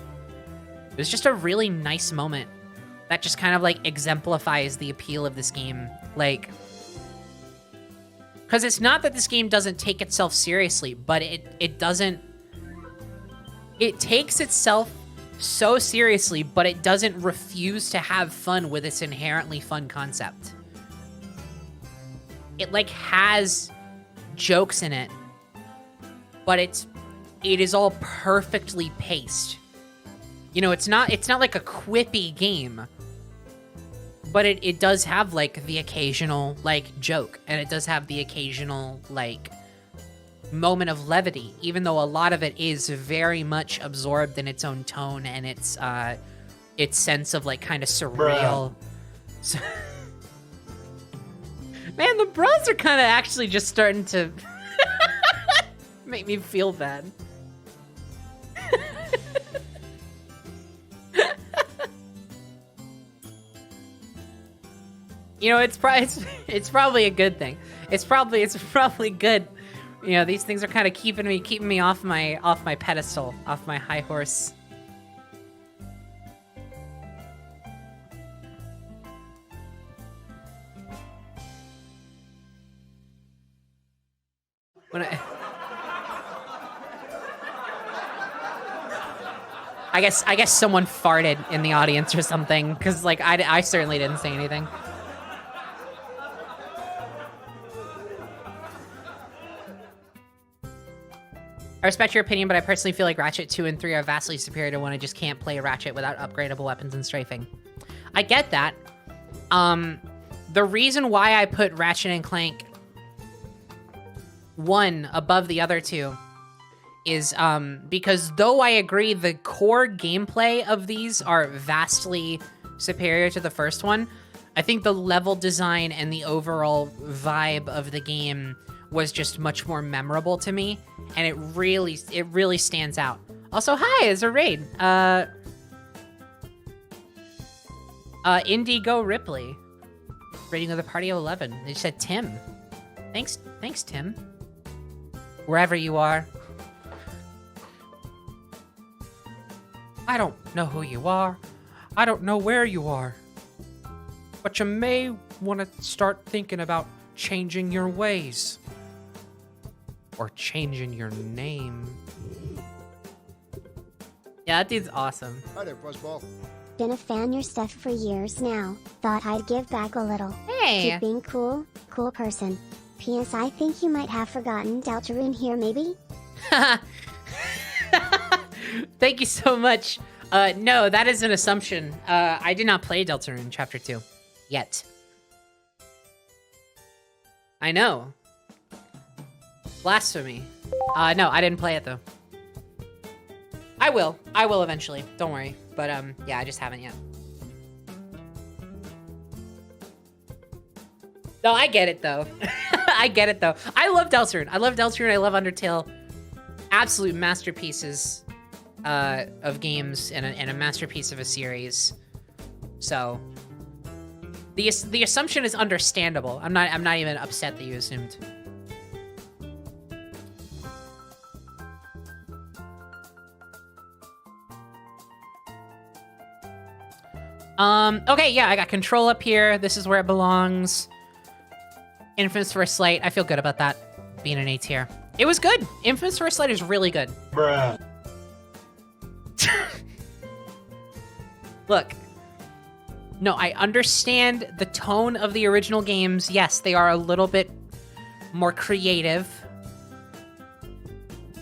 It was just a really nice moment that just kind of like exemplifies the appeal of this game. Like, because it's not that this game doesn't take itself seriously, but it doesn't. It takes itself so seriously, but it doesn't refuse to have fun with its inherently fun concept. It like has jokes in it, but it is all perfectly paced. You know, it's not like a quippy game, but it does have like the occasional like joke, and it does have the occasional like moment of levity, even though a lot of it is very much absorbed in its own tone and its sense of like kind of surreal. Man, the bros are kind of actually just starting to make me feel bad. You know, it's probably a good thing. It's probably good. You know, these things are kind of keeping me off my pedestal, off my high horse. When I guess someone farted in the audience or something, because like I certainly didn't say anything. I respect your opinion, but I personally feel like Ratchet 2 and 3 are vastly superior to 1. I just can't play Ratchet without upgradable weapons and strafing. I get that. The reason why I put Ratchet and Clank 1 above the other two is because though I agree the core gameplay of these are vastly superior to the first one, I think the level design and the overall vibe of the game was just much more memorable to me, and it really stands out. Also, hi, it's a raid. Indigo Ripley, rating of the party of 11. They said Tim. Thanks, Tim. Wherever you are. I don't know who you are. I don't know where you are. But you may want to start thinking about changing your ways. Or changing your name. Yeah, that dude's awesome. Hi there, Fuzzball. Been a fan your stuff for years now. Thought I'd give back a little. Hey! Keep being cool person. P.S. I think you might have forgotten Deltarune here, maybe? Thank you so much. No, that is an assumption. I did not play Deltarune Chapter 2. Yet. I know. Blasphemy. No, I didn't play it, though. I will. I will eventually. Don't worry. But, yeah, I just haven't yet. No, I get it, though. I get it, though. I love Deltarune. I love Deltarune. I love Undertale. Absolute masterpieces of games and a masterpiece of a series. So, the assumption is understandable. I'm not even upset that you assumed. Okay, yeah, I got control up here. This is where it belongs. Infamous First Light. I feel good about that being an A tier. It was good. Infamous First Light is really good. Bruh. Look. No, I understand the tone of the original games. Yes, they are a little bit more creative.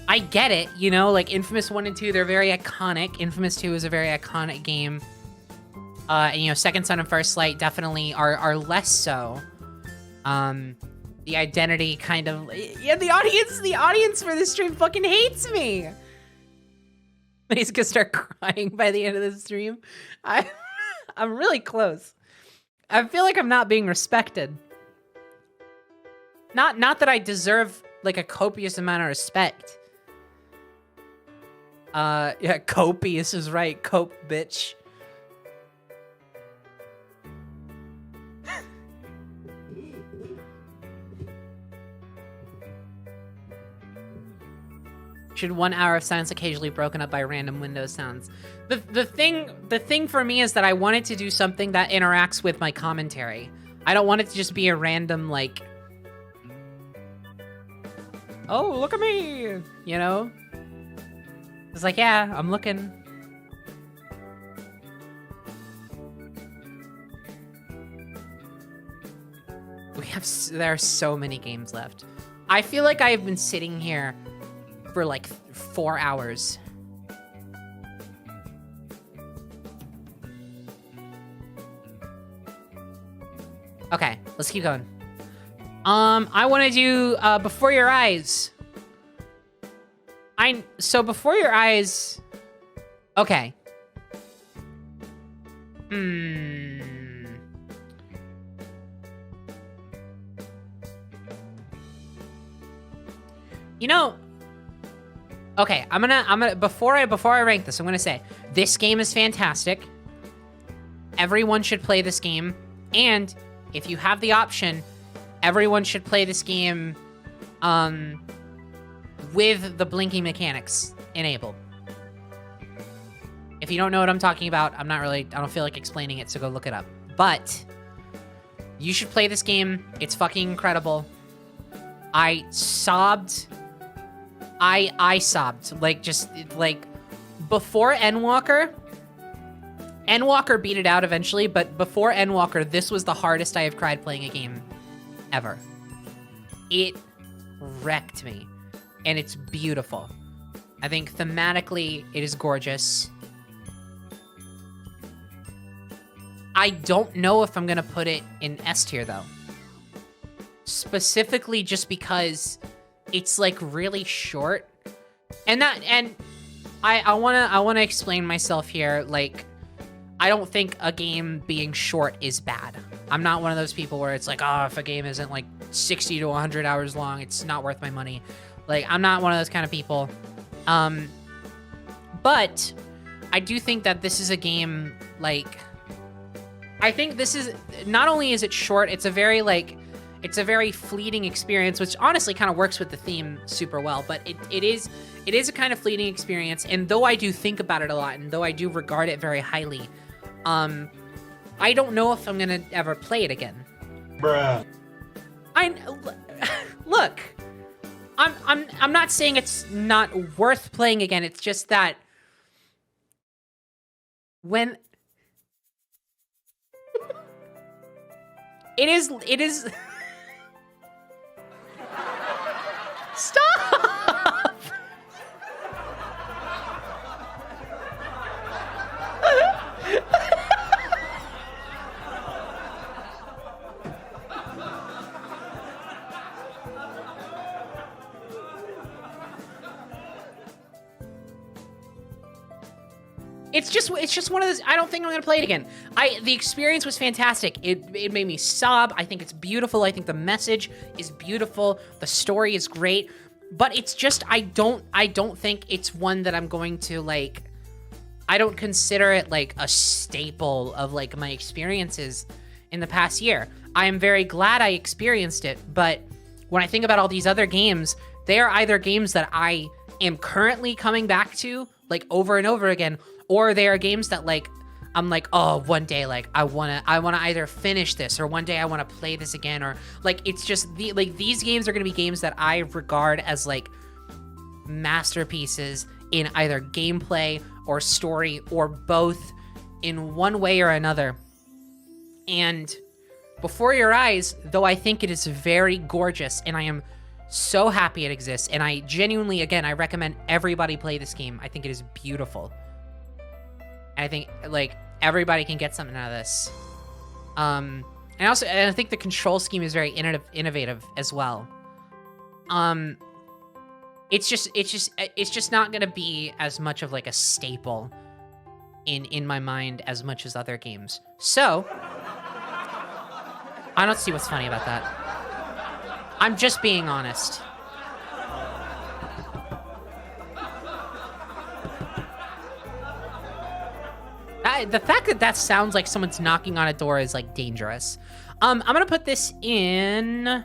I get it, you know, like Infamous 1 and 2, they're very iconic. Infamous 2 is a very iconic game. And, you know, Second Son and First Light definitely are less so. The identity kind of... Yeah, the audience for this stream fucking hates me! He's gonna start crying by the end of the stream. I'm really close. I feel like I'm not being respected. Not that I deserve, like, a copious amount of respect. Yeah, copious is right. Cope, bitch. Should 1 hour of silence occasionally broken up by random Windows sounds? The thing for me is that I wanted to do something that interacts with my commentary. I don't want it to just be a random, like, oh, look at me, you know? It's like, yeah, I'm looking. There are so many games left. I feel like I've been sitting here for like 4 hours. Okay, let's keep going. I want to do Before Your Eyes. So Before Your Eyes. Okay. You know, okay, I'm gonna before I rank this, I'm gonna say this game is fantastic. Everyone should play this game, and if you have the option, everyone should play this game with the blinking mechanics enabled. If you don't know what I'm talking about, I don't feel like explaining it, so go look it up. But you should play this game. It's fucking incredible. I sobbed. I sobbed. Like, before Endwalker beat it out eventually, but before Endwalker, this was the hardest I have cried playing a game ever. It wrecked me, and it's beautiful. I think thematically, it is gorgeous. I don't know if I'm gonna put it in S tier, though. Specifically just because it's, like, really short. And I wanna explain myself here, like, I don't think a game being short is bad. I'm not one of those people where it's like, oh, if a game isn't like 60 to 100 hours long, it's not worth my money. Like, I'm not one of those kind of people. But I do think that this is a game, like, I think this is, not only is it short, it's a very fleeting experience, which honestly kind of works with the theme super well, but it is a kind of fleeting experience, and though I do think about it a lot, and though I do regard it very highly, I don't know if I'm gonna ever play it again. Bruh. Look, I'm not saying it's not worth playing again, it's just that when it is Stop! It's just one of those. I don't think I'm gonna play it again. The experience was fantastic. It made me sob. I think it's beautiful. I think the message is beautiful. The story is great. But it's just I don't think it's one that I'm going to, like, I don't consider it like a staple of, like, my experiences in the past year. I am very glad I experienced it, but when I think about all these other games, they are either games that I am currently coming back to, like, over and over again, or they are games that, like, I'm like, oh, one day, like, I wanna either finish this, or one day I wanna play this again, or, like, it's just, these games are gonna be games that I regard as, like, masterpieces in either gameplay or story, or both in one way or another. And Before Your Eyes, though I think it is very gorgeous, and I am so happy it exists, and I genuinely, again, I recommend everybody play this game. I think it is beautiful. And I think, like, everybody can get something out of this. And I think the control scheme is very innovative as well. It's just not gonna be as much of, like, a staple in my mind as much as other games. So I don't see what's funny about that. I'm just being honest. The fact that that sounds like someone's knocking on a door is, like, dangerous. I'm gonna put this in... I'm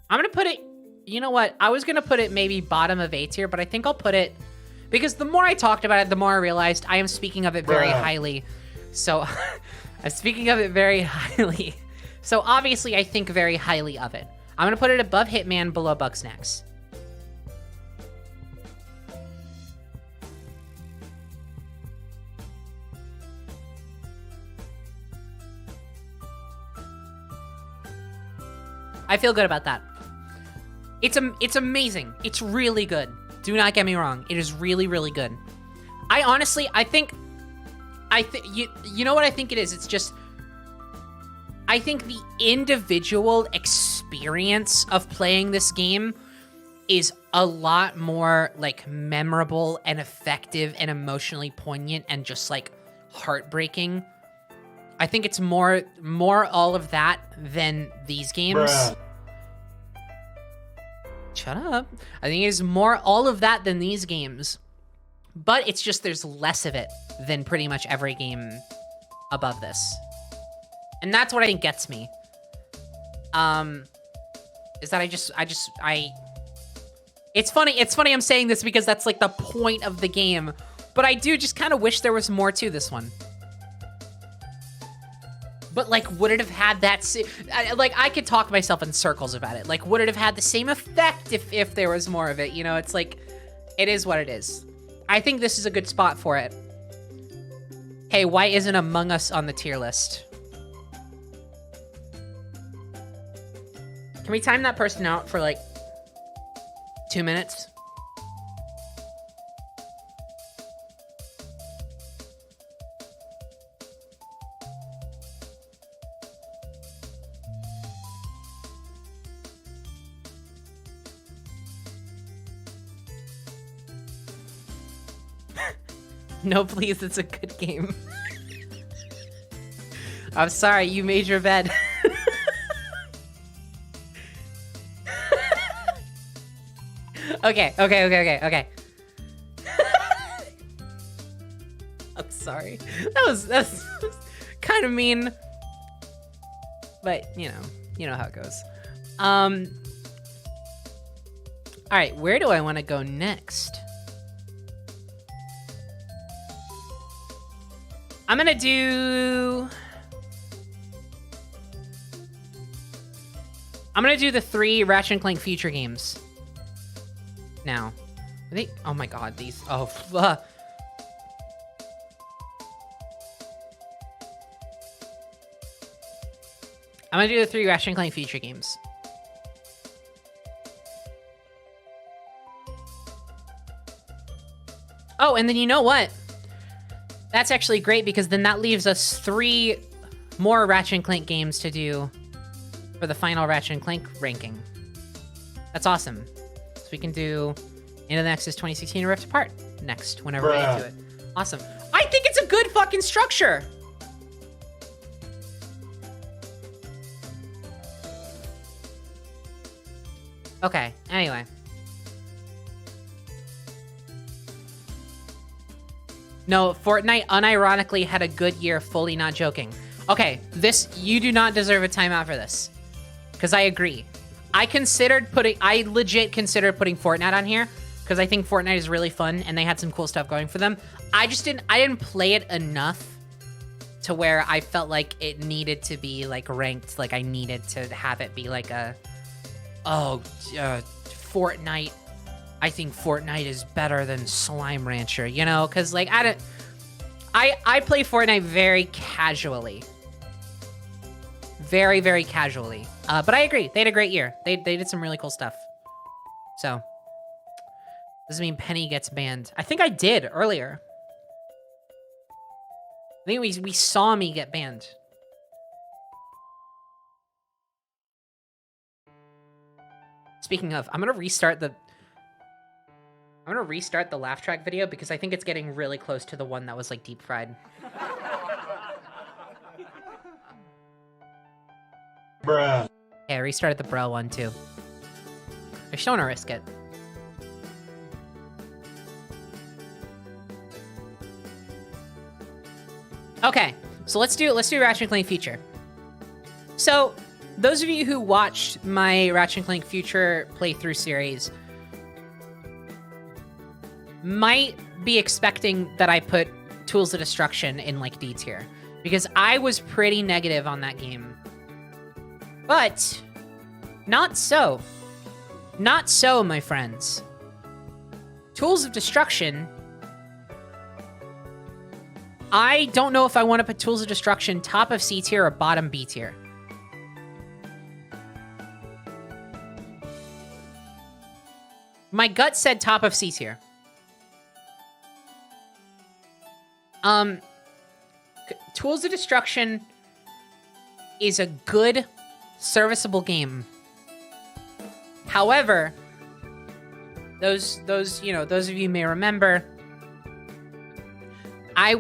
gonna put it... You know what? I was gonna put it maybe bottom of A tier, but I think I'll put it... Because the more I talked about it, the more I realized I am speaking of it very highly. So, I'm speaking of it very highly. So, obviously, I think very highly of it. I'm gonna put it above Hitman, below Bugsnax. I feel good about that. It's amazing. It's really good. Do not get me wrong. It is really, really good. I think you know what I think it is? It's just, I think the individual experience of playing this game is a lot more, like, memorable and effective and emotionally poignant and just, like, heartbreaking I think it's more all of that than these games. Bruh. Shut up. I think it's more all of that than these games. But it's just there's less of it than pretty much every game above this. And that's what I think gets me. Is that it's funny I'm saying this because that's like the point of the game, but I do just kind of wish there was more to this one. But like, would it have had that, like, I could talk myself in circles about it. Like, would it have had the same effect if there was more of it? You know, it's like, it is what it is. I think this is a good spot for it. Hey, why isn't Among Us on the tier list? Can we time that person out for like 2 minutes? No, please, it's a good game. I'm sorry, you made your bed. Okay. I'm sorry. That's kind of mean. But, you know how it goes. All right, where do I want to go next? I'm gonna do the 3 Ratchet and Clank Future games. Now, I think, oh my god, these, I'm gonna do the 3 Ratchet and Clank Future games. Oh, and then you know what? That's actually great because then that leaves us 3 more Ratchet and Clank games to do for the final Ratchet and Clank ranking. That's awesome. So we can do Into the Nexus 2016 Rift Apart next, whenever we get to it. Awesome. I think it's a good fucking structure. Okay, anyway. No, Fortnite unironically had a good year, fully not joking. Okay, you do not deserve a timeout for this. Because I agree. I legit considered putting Fortnite on here, because I think Fortnite is really fun, and they had some cool stuff going for them. I didn't play it enough to where I felt like it needed to be, like, ranked, like, I needed to have it be, like, Fortnite, I think Fortnite is better than Slime Rancher, you know? Because, like, I play Fortnite very casually. Very, very casually. But I agree. They had a great year. They did some really cool stuff. So, doesn't mean Penny gets banned. I think I did earlier. I think we saw me get banned. Speaking of, I'm gonna restart the laugh track video because I think it's getting really close to the one that was like deep fried. Bruh. Yeah, I restarted the bro one too. I just don't wanna risk it. Okay, so let's do Ratchet and Clank Future. So, those of you who watched my Ratchet and Clank Future playthrough series might be expecting that I put Tools of Destruction in like D tier, because I was pretty negative on that game. But not so. Not so, my friends. Tools of Destruction, I don't know if I want to put Tools of Destruction top of C tier or bottom B tier. My gut said top of C tier. Tools of Destruction is a good, serviceable game. However, those of you may remember,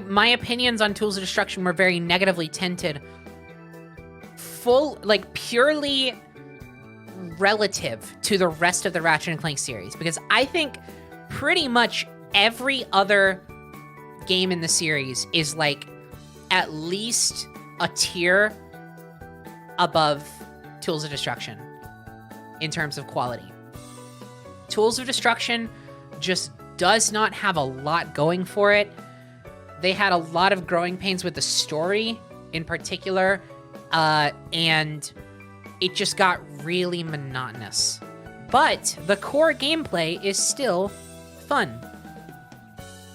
my opinions on Tools of Destruction were very negatively tinted. Purely relative to the rest of the Ratchet and Clank series, because I think pretty much every other game in the series is like at least a tier above Tools of Destruction in terms of quality. Tools of Destruction just does not have a lot going for it. They had a lot of growing pains with the story in particular, and it just got really monotonous. But the core gameplay is still fun.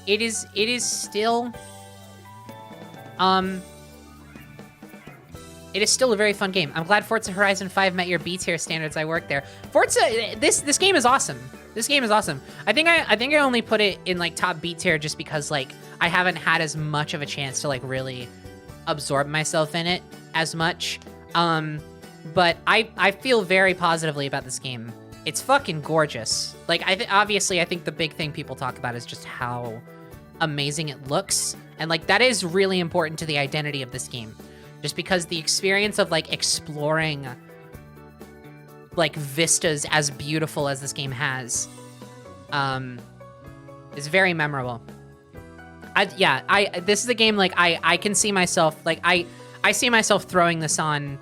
It is still it is still a very fun game. I'm glad Forza Horizon 5 met your B tier standards. I worked there. Forza, this game is awesome. This game is awesome. I think I only put it in like top B tier just because like I haven't had as much of a chance to like really absorb myself in it as much. But I feel very positively about this game. It's fucking gorgeous. Like obviously I think the big thing people talk about is just how amazing it looks, and like that is really important to the identity of this game. Just because the experience of like exploring like vistas as beautiful as this game has is very memorable. This is a game like I can see myself like I see myself throwing this on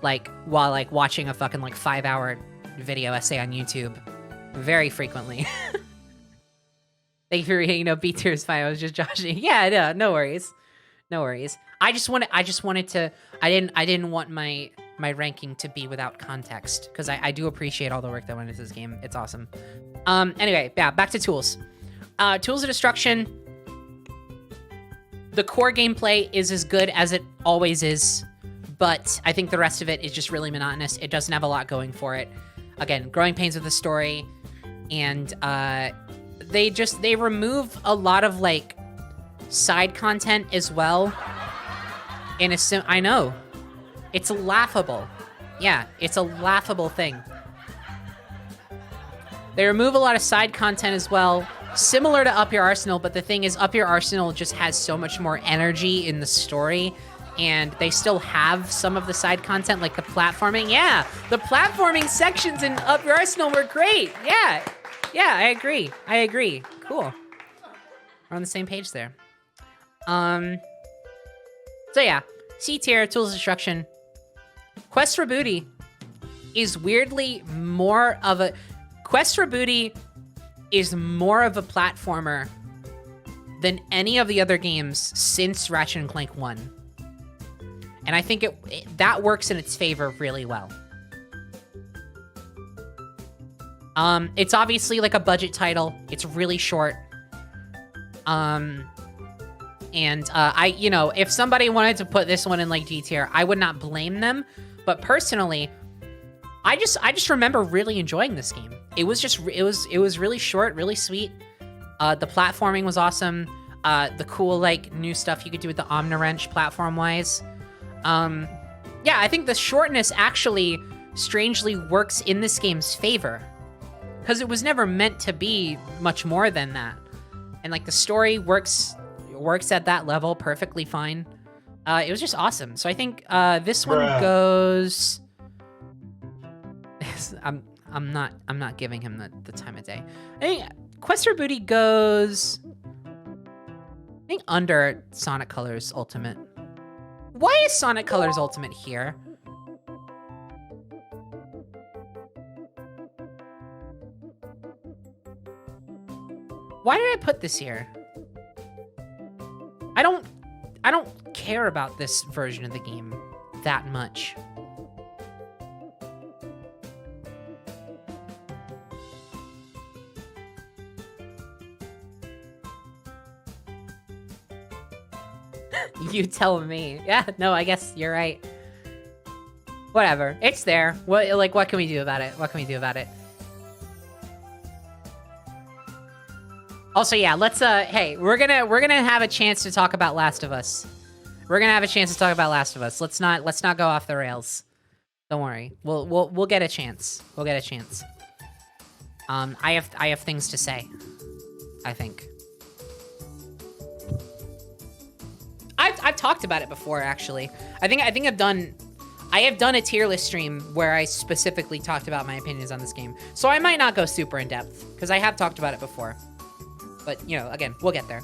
like while like watching a fucking like 5-hour video essay on YouTube very frequently. Thank you for, B tier is fine. I was just joshing. Yeah, no worries. No worries. I didn't want my ranking to be without context, because I do appreciate all the work that went into this game. It's awesome. Anyway, yeah, back to Tools. Tools of Destruction. The core gameplay is as good as it always is, but I think the rest of it is just really monotonous. It doesn't have a lot going for it. Again, growing pains with the story, and they remove a lot of like side content as well. I know. It's laughable. Yeah, it's a laughable thing. They remove a lot of side content as well, similar to Up Your Arsenal, but the thing is, Up Your Arsenal just has so much more energy in the story, and they still have some of the side content, like the platforming. Yeah, the platforming sections in Up Your Arsenal were great. Yeah, I agree. Cool. We're on the same page there. So yeah, C tier, Tools of Destruction. Quest for Booty is weirdly more of a... Quest for Booty is more of a platformer than any of the other games since Ratchet & Clank 1. And I think that works in its favor really well. It's obviously like a budget title. It's really short. If somebody wanted to put this one in like D tier, I would not blame them. But personally, I just remember really enjoying this game. It was really short, really sweet. The platforming was awesome. The cool like new stuff you could do with the Omniwrench platform wise. I think the shortness actually strangely works in this game's favor, because it was never meant to be much more than that. And like the story works at that level perfectly fine. It was just awesome. So I think this one goes. I'm not giving him the time of day. I think Quest for Booty goes, I think, under Sonic Colors Ultimate. Why is Sonic Colors Ultimate here? Why did I put this here? I don't care about this version of the game that much. You tell me. Yeah, no, I guess you're right. Whatever, it's there. What can we do about it? Also, yeah, let's hey, we're gonna have a chance to talk about Last of Us. Let's not go off the rails. Don't worry. We'll get a chance. I have things to say, I think. I've talked about it before, actually. I think I've done a tier list stream where I specifically talked about my opinions on this game. So I might not go super in depth because I have talked about it before. But, you know, again, we'll get there.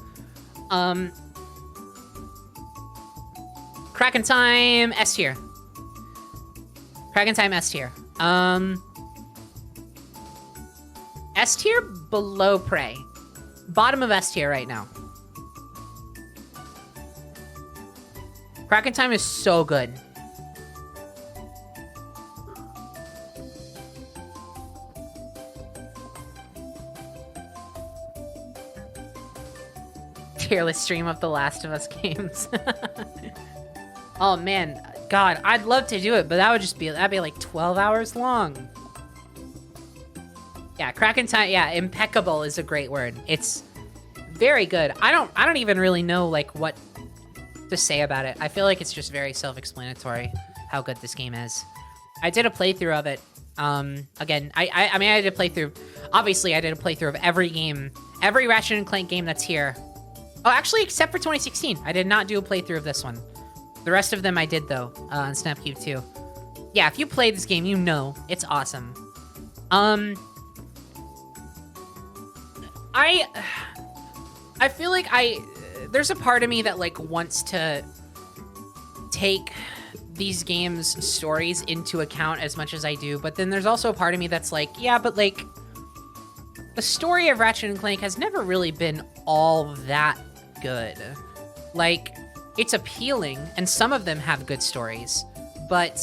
Kraken time, S tier. Kraken time, S tier. S tier below Prey. Bottom of S tier right now. Kraken time is so good. Tier list stream of the Last of Us games. Oh man, God, I'd love to do it, but that'd be like 12 hours long. Yeah, Kraken time, yeah, impeccable is a great word. It's very good. I don't even really know like what to say about it. I feel like it's just very self-explanatory how good this game is. I did a playthrough of it. Again, I mean, I did a playthrough. Obviously, I did a playthrough of every game, every Ratchet and Clank game that's here. Oh, actually, except for 2016. I did not do a playthrough of this one. The rest of them I did, though, on Snapcube too. Yeah, if you play this game, you know. It's awesome. I feel like there's a part of me that, like, wants to take these games' stories into account as much as I do, but then there's also a part of me that's like, yeah, but, like, the story of Ratchet and Clank has never really been all that good. Like, it's appealing, and some of them have good stories, but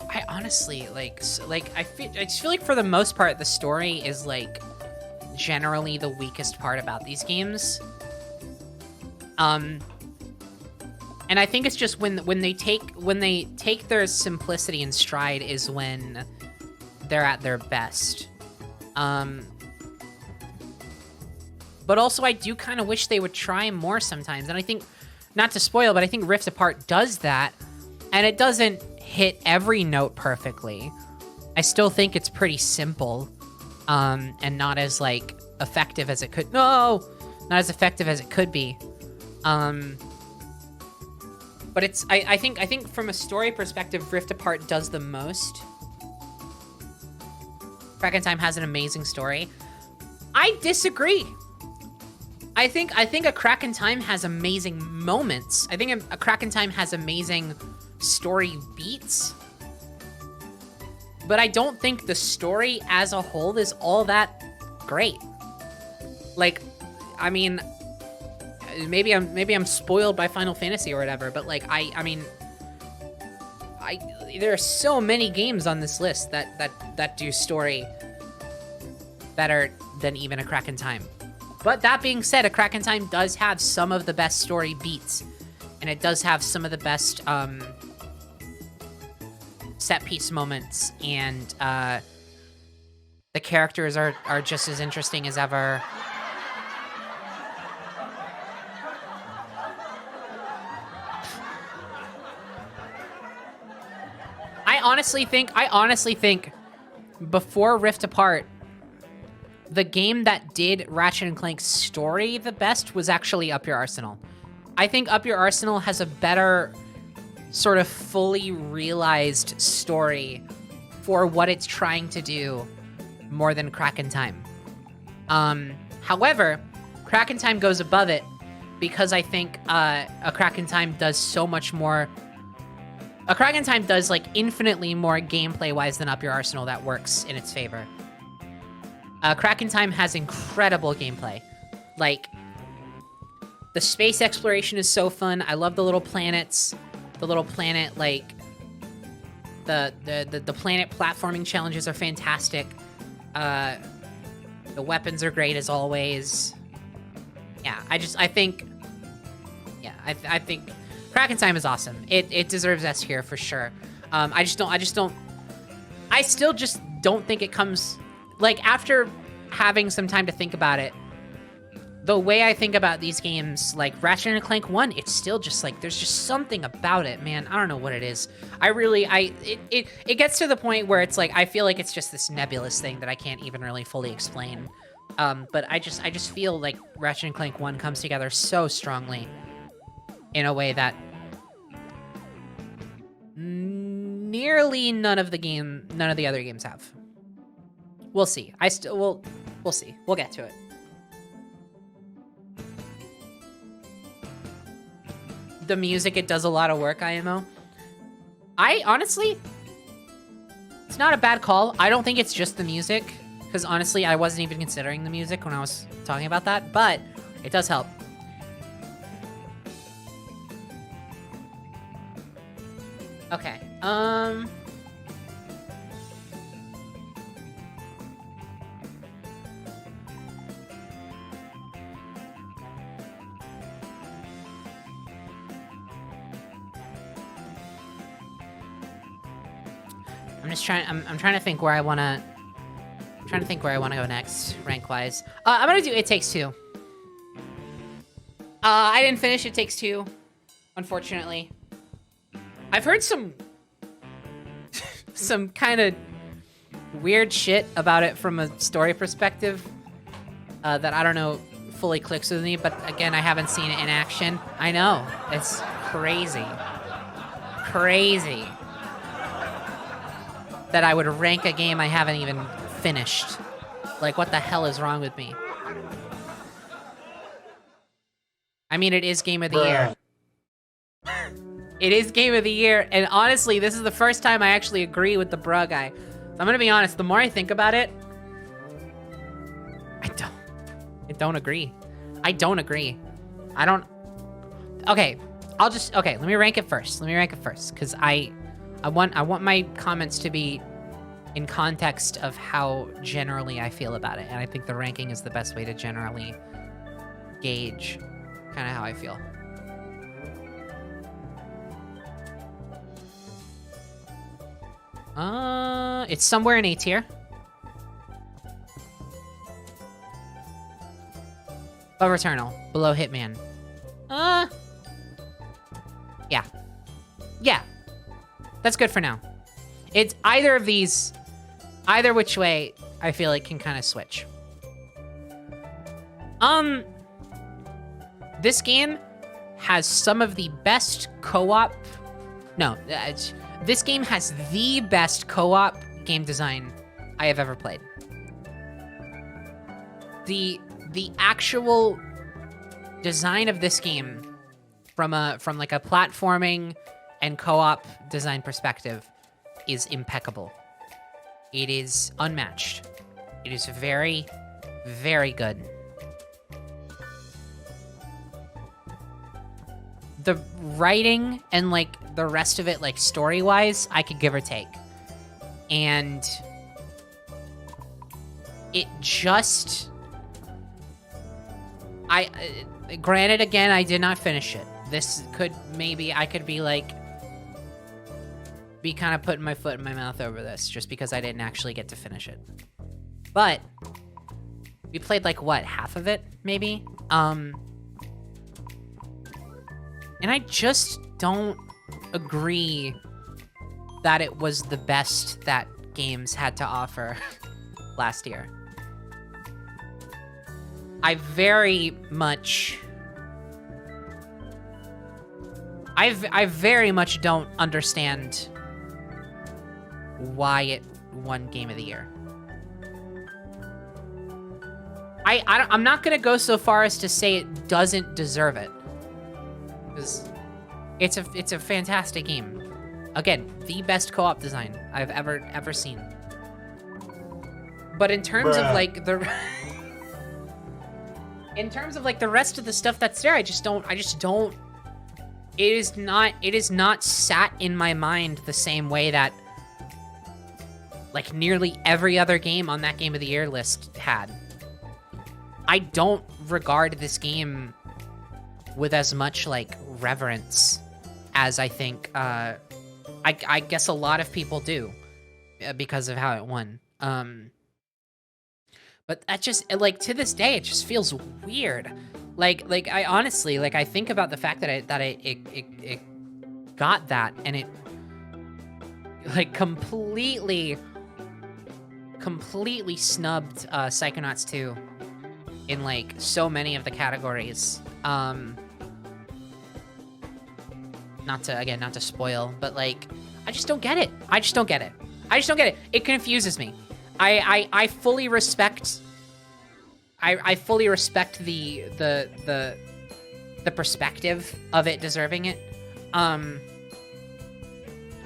I honestly, like, I just feel like for the most part, the story is, like, generally the weakest part about these games. And I think it's just when they take their simplicity in stride is when they're at their best. But also I do kind of wish they would try more sometimes. And I think, not to spoil, but I think Rift Apart does that, and it doesn't hit every note perfectly. I still think it's pretty simple, and not as, like, effective as it could. No, not as effective as it could be. But it's, I think from a story perspective, Rift Apart does the most. Kraken Time has an amazing story. I disagree. I think a Kraken Time has amazing moments. I think a Kraken Time has amazing story beats. But I don't think the story as a whole is all that great. Like, I mean, maybe I'm spoiled by Final Fantasy or whatever, but like I mean, there are so many games on this list that do story better than even a Kraken Time. But that being said, a Kraken Time does have some of the best story beats, and it does have some of the best set piece moments, and the characters are just as interesting as ever. I honestly think before Rift Apart, the game that did Ratchet and Clank's story the best was actually Up Your Arsenal. I think Up Your Arsenal has a better sort of fully realized story for what it's trying to do more than Kraken Time. However, Kraken Time goes above it because I think a Kraken Time does so much more. A Kraken Time does, like, infinitely more gameplay-wise than Up Your Arsenal that works in its favor. Kraken Time has incredible gameplay. Like, the space exploration is so fun. I love the little planets. The little planet, like, the planet platforming challenges are fantastic. The weapons are great as always. Yeah, I think Kraken Time is awesome. It deserves S here for sure. I still just don't think it comes, like, after having some time to think about it, the way I think about these games, like Ratchet and Clank 1, it's still just like, there's just something about it, man. I don't know what it is. It gets to the point where it's like, I feel like it's just this nebulous thing that I can't even really fully explain. But I just feel like Ratchet and Clank 1 comes together so strongly in a way that nearly none of the other games have. We'll see. We'll see. We'll get to it. The music, it does a lot of work, IMO. I honestly, it's not a bad call. I don't think it's just the music, because honestly, I wasn't even considering the music when I was talking about that, but it does help. Okay, I'm trying to think where I wanna go next, rank-wise. I'm gonna do It Takes Two. I didn't finish It Takes Two, unfortunately. I've heard some kind of weird shit about it from a story perspective that I don't know fully clicks with me, but again, I haven't seen it in action. I know, it's crazy. Crazy that I would rank a game I haven't even finished. Like, what the hell is wrong with me? I mean, it is Game of the Year. It is Game of the Year, and honestly, this is the first time I actually agree with the bruh guy. So I'm gonna be honest, the more I think about it, I don't agree. I don't agree. I don't... Okay, okay, let me rank it first. Because I want my comments to be in context of how generally I feel about it, and I think the ranking is the best way to generally gauge kind of how I feel. It's somewhere in A tier. Above Returnal, below Hitman. Yeah. Yeah. That's good for now. It's either of these, either which way, I feel like can kind of switch. This game has some of the best co-op... No, this game has the best co-op game design I have ever played. The actual design of this game from like a platforming and co-op design perspective is impeccable. It is unmatched. It is very, very good. The writing and like the rest of it, like story-wise, I could give or take. And it just... granted, again, I did not finish it. This could, maybe I could be like, be kind of putting my foot in my mouth over this just because I didn't actually get to finish it. But we played like, what, half of it, maybe? And I just don't agree that it was the best that games had to offer last year. I very much don't understand why it won Game of the Year. I'm not gonna go so far as to say it doesn't deserve it, because it's a fantastic game. Again, the best co-op design I've ever seen. But in terms of like the in terms of like the rest of the stuff that's there, I just don't it is not sat in my mind the same way that like nearly every other game on that Game of the Year list had. I don't regard this game with as much like reverence as I think I guess a lot of people do because of how it won. But that just, like, to this day, it just feels weird. Like I honestly, like, I think about the fact that it got that, and it, like, completely snubbed Psychonauts 2 in, like, so many of the categories. not to spoil, but like, I just don't get it. I just don't get it. It confuses me. I fully respect. I fully respect the perspective of it deserving it. I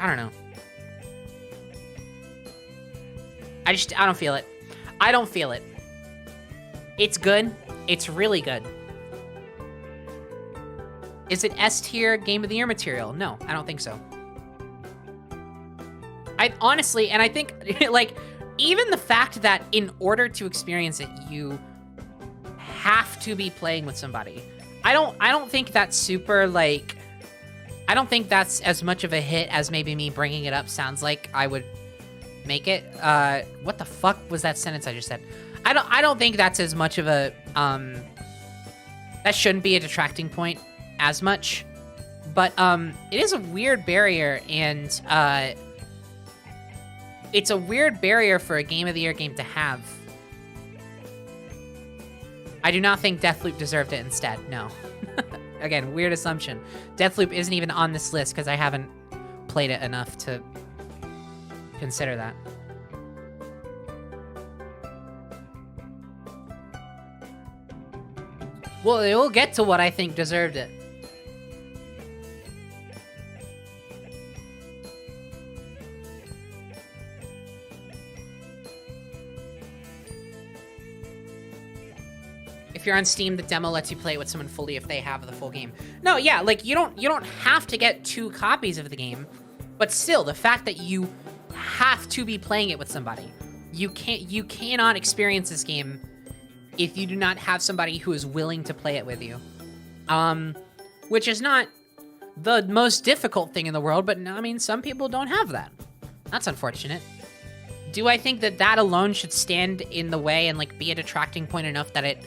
don't know. I don't feel it. I don't feel it. It's good. It's really good. Is it S tier Game of the Year material? No, I don't think so. I honestly, and I think like even the fact that in order to experience it, you have to be playing with somebody. I don't think that's super like. I don't think that's as much of a hit as maybe me bringing it up sounds like I would make it. What the fuck was that sentence I just said? I don't think that's as much of a that shouldn't be a detracting point as much, but it is a weird barrier, and it's a weird barrier for a Game of the Year game to have. I do not think Deathloop deserved it instead, no. Again, weird assumption. Deathloop isn't even on this list because I haven't played it enough to consider that. Well, we'll get to what I think deserved it. If you're on Steam, the demo lets you play it with someone fully if they have the full game. No, yeah, like you don't have to get 2 copies of the game, but still, the fact that you have to be playing it with somebody, you cannot experience this game if you do not have somebody who is willing to play it with you. Which is not the most difficult thing in the world, but I mean, some people don't have that. That's unfortunate. Do I think that that alone should stand in the way and like be a detracting point enough that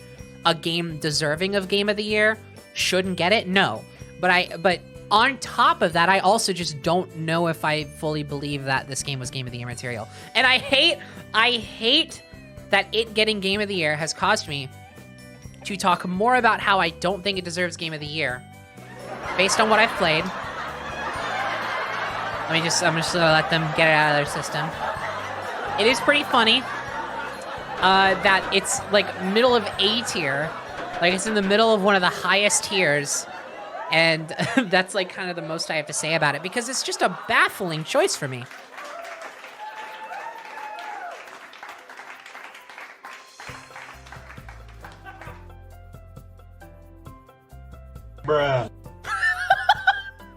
a game deserving of Game of the Year shouldn't get it? No. But on top of that, I also just don't know if I fully believe that this game was Game of the Year material. And I hate that it getting Game of the Year has caused me to talk more about how I don't think it deserves Game of the Year based on what I've played. I'm just gonna let them get it out of their system. It is pretty funny that it's like middle of A tier, like it's in the middle of one of the highest tiers, and that's like kind of the most I have to say about it because it's just a baffling choice for me. Bruh.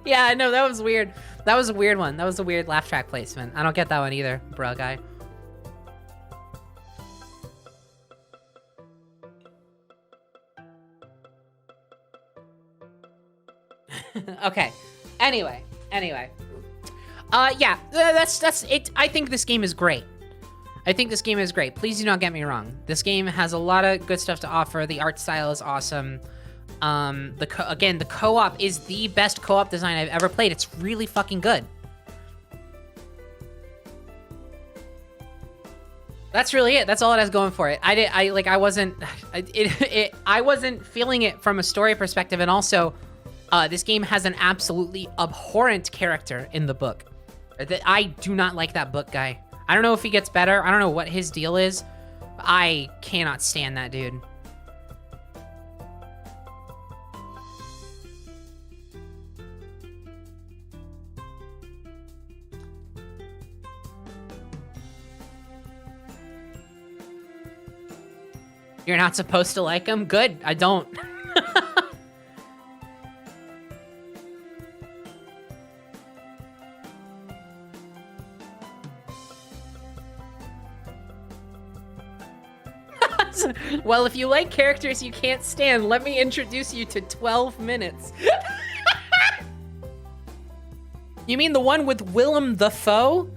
Yeah, no, that was weird. That was a weird one. That was a weird laugh track placement. I don't get that one either, bruh guy. Okay. Anyway. Yeah, that's it. I think this game is great. Please do not get me wrong. This game has a lot of good stuff to offer. The art style is awesome. The co-op is the best co-op design I've ever played. It's really fucking good. That's really it. That's all it has going for it. I wasn't feeling it from a story perspective, and also, this game has an absolutely abhorrent character in the book. I do not like that book guy. I don't know if he gets better. I don't know what his deal is. I cannot stand that dude. You're not supposed to like him? Good, I don't. Well, if you like characters you can't stand, let me introduce you to 12 minutes. You mean the one with Willem Dafoe?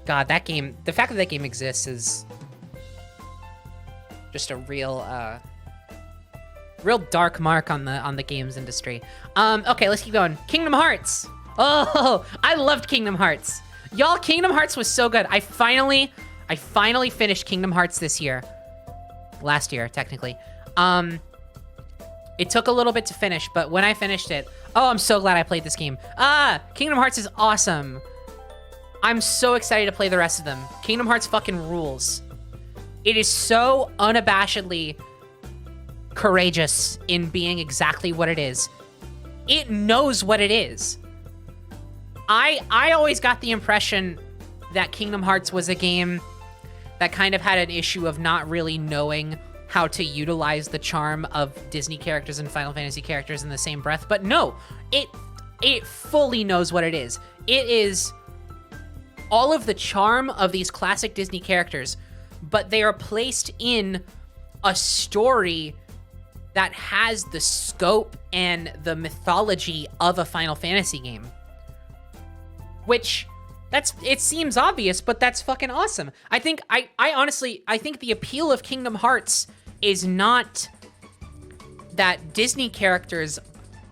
God, that game, the fact that that game exists is just a real dark mark on the games industry. Okay, let's keep going. Kingdom Hearts. Oh, I loved Kingdom Hearts. Y'all, Kingdom Hearts was so good. I finally finished Kingdom Hearts this year. Last year, technically. It took a little bit to finish, but when I finished it, oh, I'm so glad I played this game. Kingdom Hearts is awesome. I'm so excited to play the rest of them. Kingdom Hearts fucking rules. It is so unabashedly courageous in being exactly what it is. It knows what it is. I always got the impression that Kingdom Hearts was a game that kind of had an issue of not really knowing how to utilize the charm of Disney characters and Final Fantasy characters in the same breath. But no, it fully knows what it is. It is all of the charm of these classic Disney characters, but they are placed in a story that has the scope and the mythology of a Final Fantasy game. Which, it seems obvious, but that's fucking awesome. I honestly think the appeal of Kingdom Hearts is not that Disney characters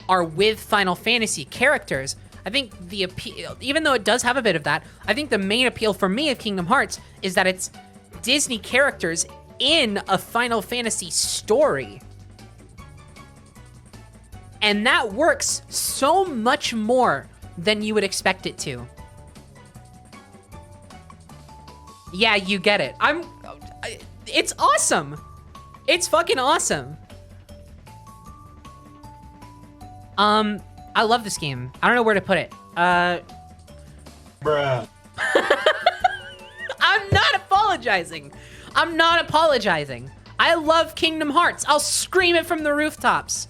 are with Final Fantasy characters. I think the appeal, even though it does have a bit of that, I think the main appeal for me of Kingdom Hearts is that it's Disney characters in a Final Fantasy story. And that works so much more than you would expect it to. Yeah, you get it. It's awesome. It's fucking awesome. I love this game. I don't know where to put it. Bruh. I'm not apologizing. I'm not apologizing. I love Kingdom Hearts. I'll scream it from the rooftops.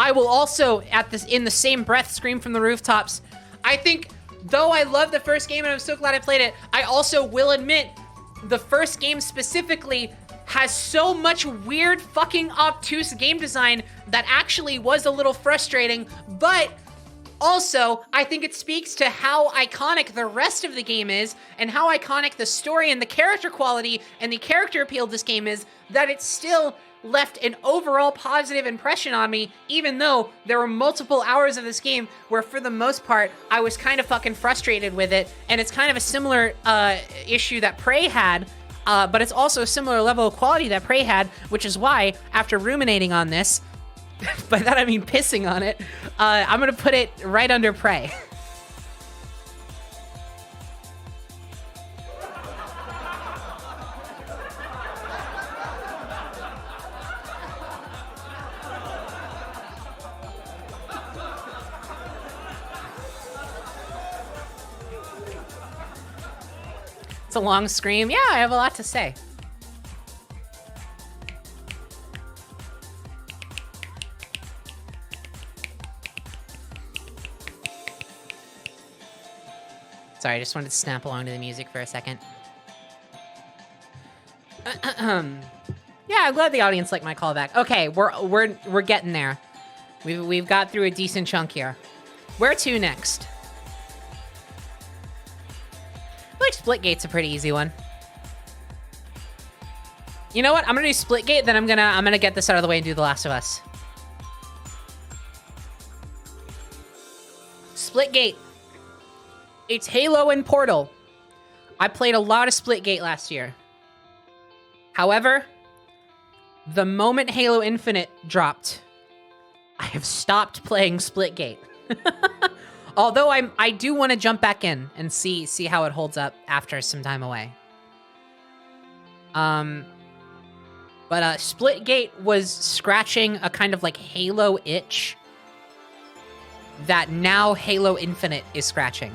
I will also, in the same breath, scream from the rooftops. I think, though I love the first game and I'm so glad I played it, I also will admit the first game specifically has so much weird fucking obtuse game design that actually was a little frustrating, but also, I think it speaks to how iconic the rest of the game is and how iconic the story and the character quality and the character appeal of this game is, that it still left an overall positive impression on me, even though there were multiple hours of this game where, for the most part, I was kind of fucking frustrated with it. And it's kind of a similar issue that Prey had, but it's also a similar level of quality that Prey had, which is why, after ruminating on this, by that I mean pissing on it, I'm gonna put it right under Prey. It's a long scream. Yeah, I have a lot to say. Sorry, I just wanted to snap along to the music for a second. Yeah, I'm glad the audience liked my callback. Okay, we're getting there. We've got through a decent chunk here. Where to next? I feel like Splitgate's a pretty easy one. You know what? I'm gonna do Splitgate, then I'm gonna get this out of the way and do The Last of Us. Splitgate. It's Halo and Portal. I played a lot of Splitgate last year. However, the moment Halo Infinite dropped, I have stopped playing Splitgate. Although I do want to jump back in and see how it holds up after some time away. But Splitgate was scratching a kind of like Halo itch that now Halo Infinite is scratching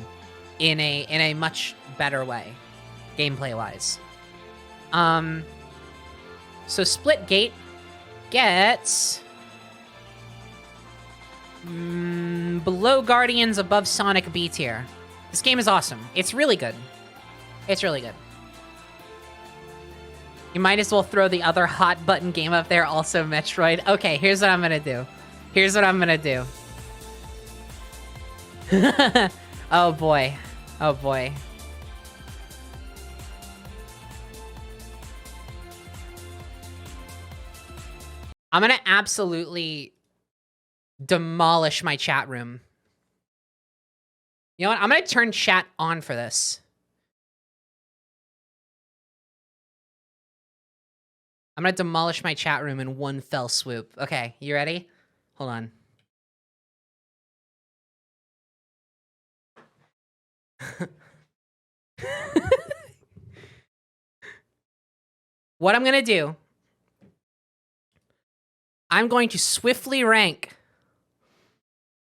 in a much better way, gameplay-wise. So Splitgate gets below Guardians, above Sonic, B tier. This game is awesome. It's really good. It's really good. You might as well throw the other hot button game up there, also Metroid. Okay, here's what I'm gonna do. Here's what I'm gonna do. Oh boy. Oh boy. I'm gonna absolutely demolish my chat room. You know what? I'm gonna turn chat on for this. I'm gonna demolish my chat room in one fell swoop. Okay, you ready? Hold on. What I'm gonna do, I'm going to swiftly rank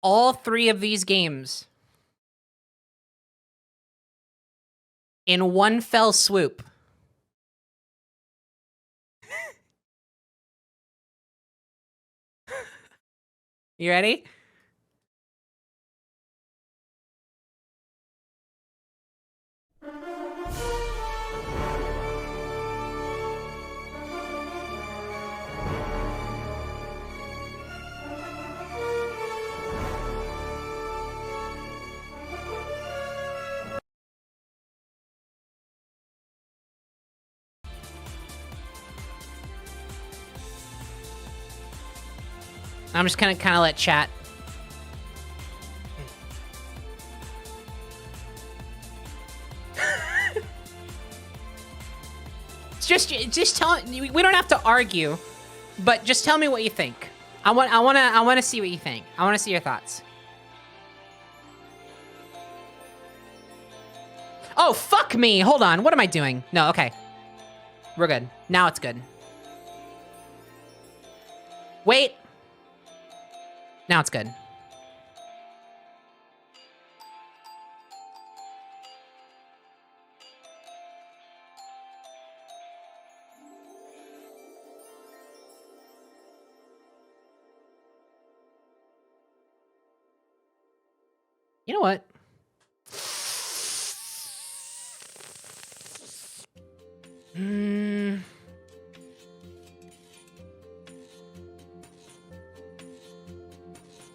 all 3 of these games in one fell swoop. You ready? I'm just gonna kind of let chat. just tell. We don't have to argue, but just tell me what you think. I want to see what you think. I want to see your thoughts. Oh, fuck me. Hold on. What am I doing? No, okay. We're good. Now it's good. Wait. Now it's good. You know what?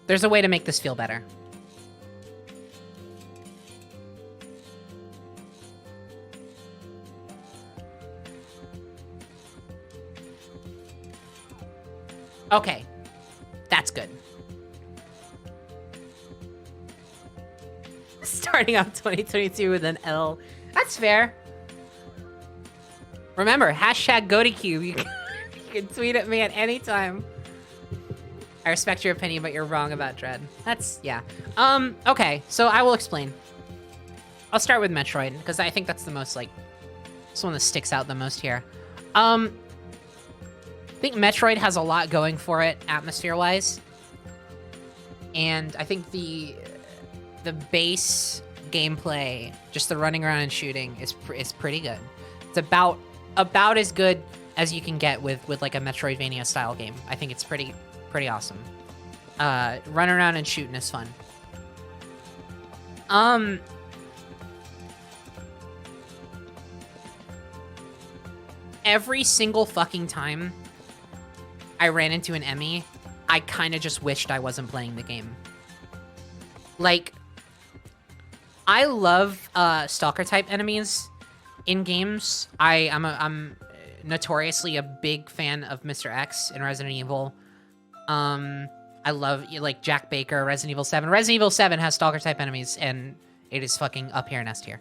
There's a way to make this feel better. Okay. That's good. Starting off 2022 with an L. That's fair. Remember, hashtag GoToCube. You can tweet at me at any time. I respect your opinion, but you're wrong about Dread. That's, yeah. Okay, so I will explain. I'll start with Metroid, because I think that's the most, like, it's one that sticks out the most here. I think Metroid has a lot going for it, atmosphere-wise. And I think the base gameplay, just the running around and shooting, is pretty good. It's about as good as you can get with like a Metroidvania style game. I think it's pretty awesome. Running around and shooting is fun. Every single fucking time I ran into an Emmy, I kind of just wished I wasn't playing the game. Like, I love stalker type enemies in games. I'm notoriously a big fan of Mr. X in Resident Evil. I love like Jack Baker, Resident Evil 7. Resident Evil 7 has stalker type enemies, and it is fucking up here and S tier.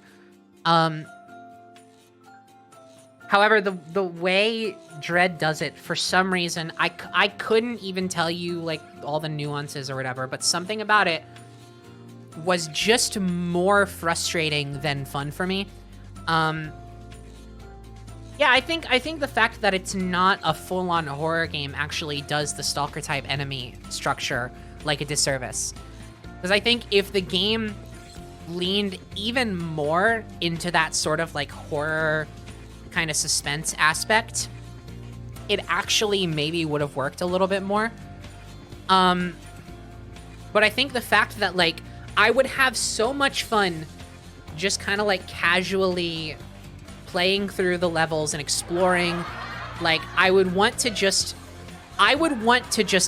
However, the way Dread does it, for some reason, I couldn't even tell you like all the nuances or whatever, but something about it was just more frustrating than fun for me. Yeah, I think the fact that it's not a full-on horror game actually does the stalker type enemy structure like a disservice. Because I think if the game leaned even more into that sort of like horror kind of suspense aspect, it actually maybe would have worked a little bit more. But I think the fact that like I would have so much fun just kind of like casually playing through the levels and exploring, like I would want to just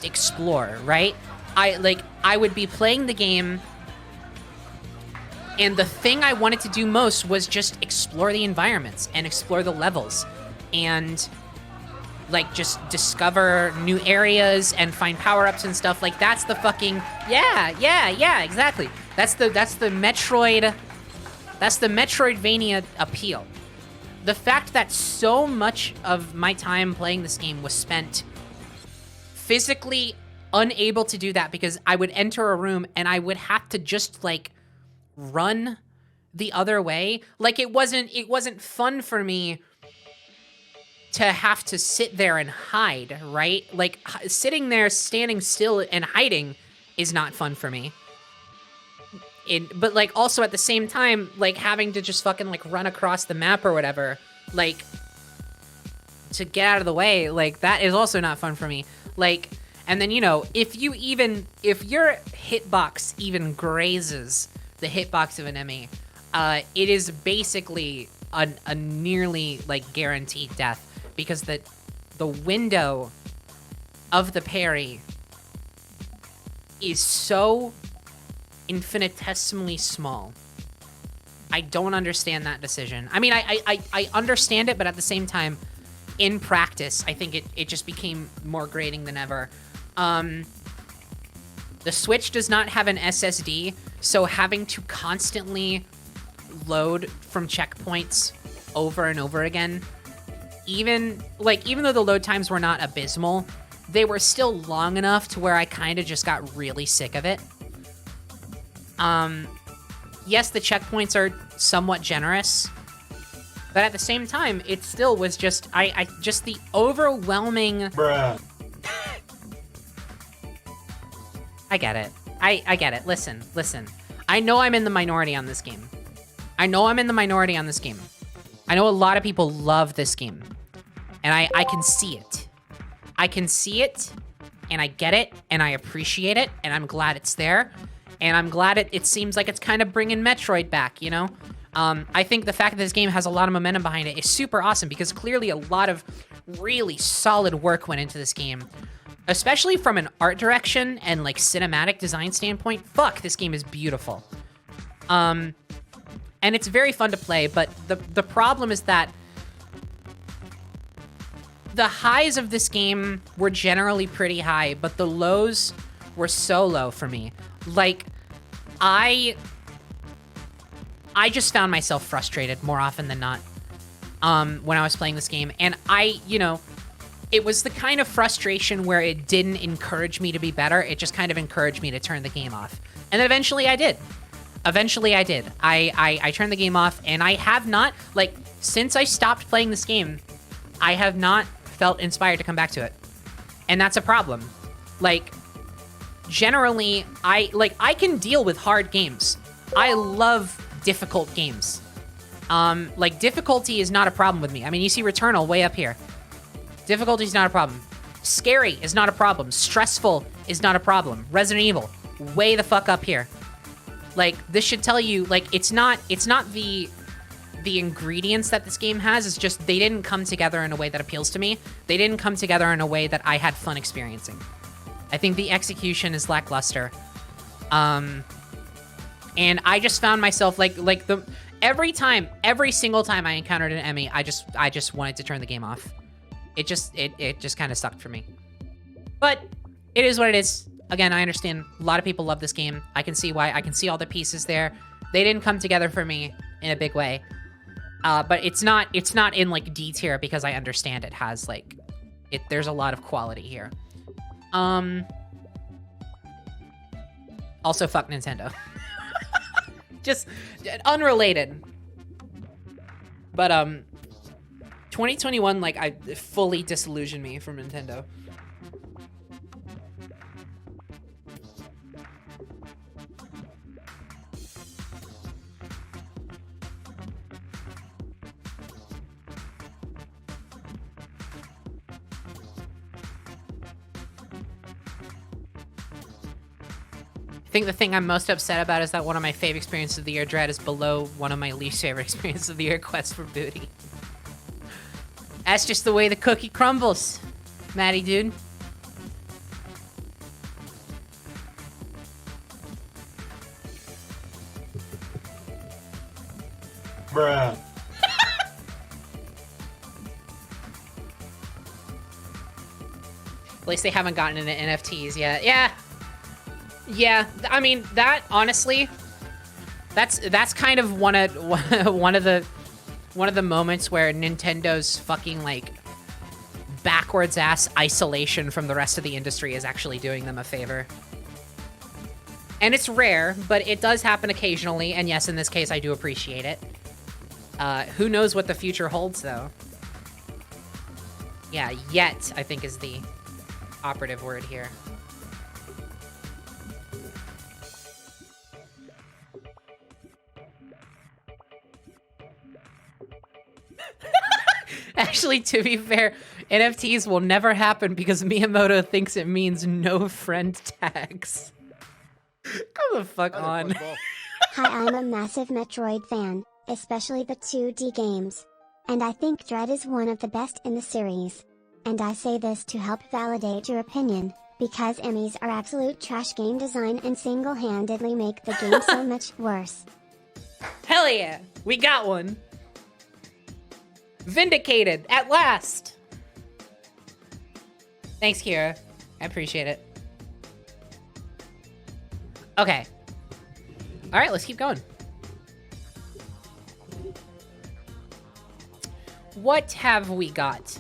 explore, right? I would be playing the game, and the thing I wanted to do most was just explore the environments and explore the levels and like just discover new areas and find power-ups and stuff. Like that's the fucking yeah, exactly. That's the Metroidvania appeal. the fact that so much of my time playing this game was spent physically unable to do that because I would enter a room and I would have to just like run the other way. Like it wasn't fun for me to have to sit there and hide, right? Like sitting there, standing still and hiding is not fun for me. But like also at the same time, like having to just fucking like run across the map or whatever, like to get out of the way, like that is also not fun for me. Like, and then, you know, if your hitbox even grazes the hitbox of an enemy, it is basically a nearly like guaranteed death because the window of the parry is so infinitesimally small. I don't understand that decision. I mean, I understand it, but at the same time, in practice, I think it just became more grating than ever. The Switch does not have an SSD, so having to constantly load from checkpoints over and over again, even though the load times were not abysmal, they were still long enough to where I kind of just got really sick of it. Yes, the checkpoints are somewhat generous, but at the same time, it still was just, just the overwhelming... Bruh. I get it. I get it. Listen. I know I'm in the minority on this game. I know a lot of people love this game. And I can see it. And I get it, and I appreciate it, and I'm glad it's there. And I'm glad it seems like it's kind of bringing Metroid back, you know? I think the fact that this game has a lot of momentum behind it is super awesome because clearly a lot of really solid work went into this game. Especially from an art direction and like cinematic design standpoint. Fuck, this game is beautiful. And it's very fun to play, but the problem is that the highs of this game were generally pretty high, but the lows were so low for me. Like, I just found myself frustrated more often than not when I was playing this game. And it was the kind of frustration where it didn't encourage me to be better. It just kind of encouraged me to turn the game off. And then eventually I did. I turned the game off, and I have not, like, since I stopped playing this game, I have not felt inspired to come back to it. And that's a problem. Like, generally, I can deal with hard games. I love difficult games. Like, difficulty is not a problem with me. I mean, you see Returnal way up here. Difficulty is not a problem. Scary is not a problem. Stressful is not a problem. Resident Evil, way the fuck up here. Like, this should tell you, like, it's not the ingredients that this game has. It's just they didn't come together in a way that appeals to me. They didn't come together in a way that I had fun experiencing. I think the execution is lackluster. And I just found myself every single time I encountered an enemy, I just wanted to turn the game off. It just kind of sucked for me. But it is what it is. Again, I understand a lot of people love this game. I can see why. I can see all the pieces there. They didn't come together for me in a big way. But it's not in like D tier because I understand it has like there's a lot of quality here. Also fuck Nintendo. Just unrelated. But 2021, like, I fully disillusioned me from Nintendo. I think the thing I'm most upset about is that one of my favorite experiences of the year, Dread, is below one of my least favorite experiences of the year, Quest for Booty. That's just the way the cookie crumbles, Maddie, dude. Bruh. At least they haven't gotten into NFTs yet. Yeah, I mean, that, honestly, that's kind of one of the one of the moments where Nintendo's fucking, like, backwards ass isolation from the rest of the industry is actually doing them a favor. And it's rare, but it does happen occasionally, and yes, in this case, I do appreciate it. Who knows what the future holds, though? Yeah, yet, I think, is the operative word here. Actually, to be fair, NFTs will never happen because Miyamoto thinks it means no friend tags. Come the fuck on. Hi, I'm a massive Metroid fan, especially the 2D games. And I think Dread is one of the best in the series. And I say this to help validate your opinion, because Emmys are absolute trash game design and single-handedly make the game so much worse. Hell yeah, we got one. Vindicated, at last. Thanks, Kira. I appreciate it. Okay. All right, let's keep going. What have we got?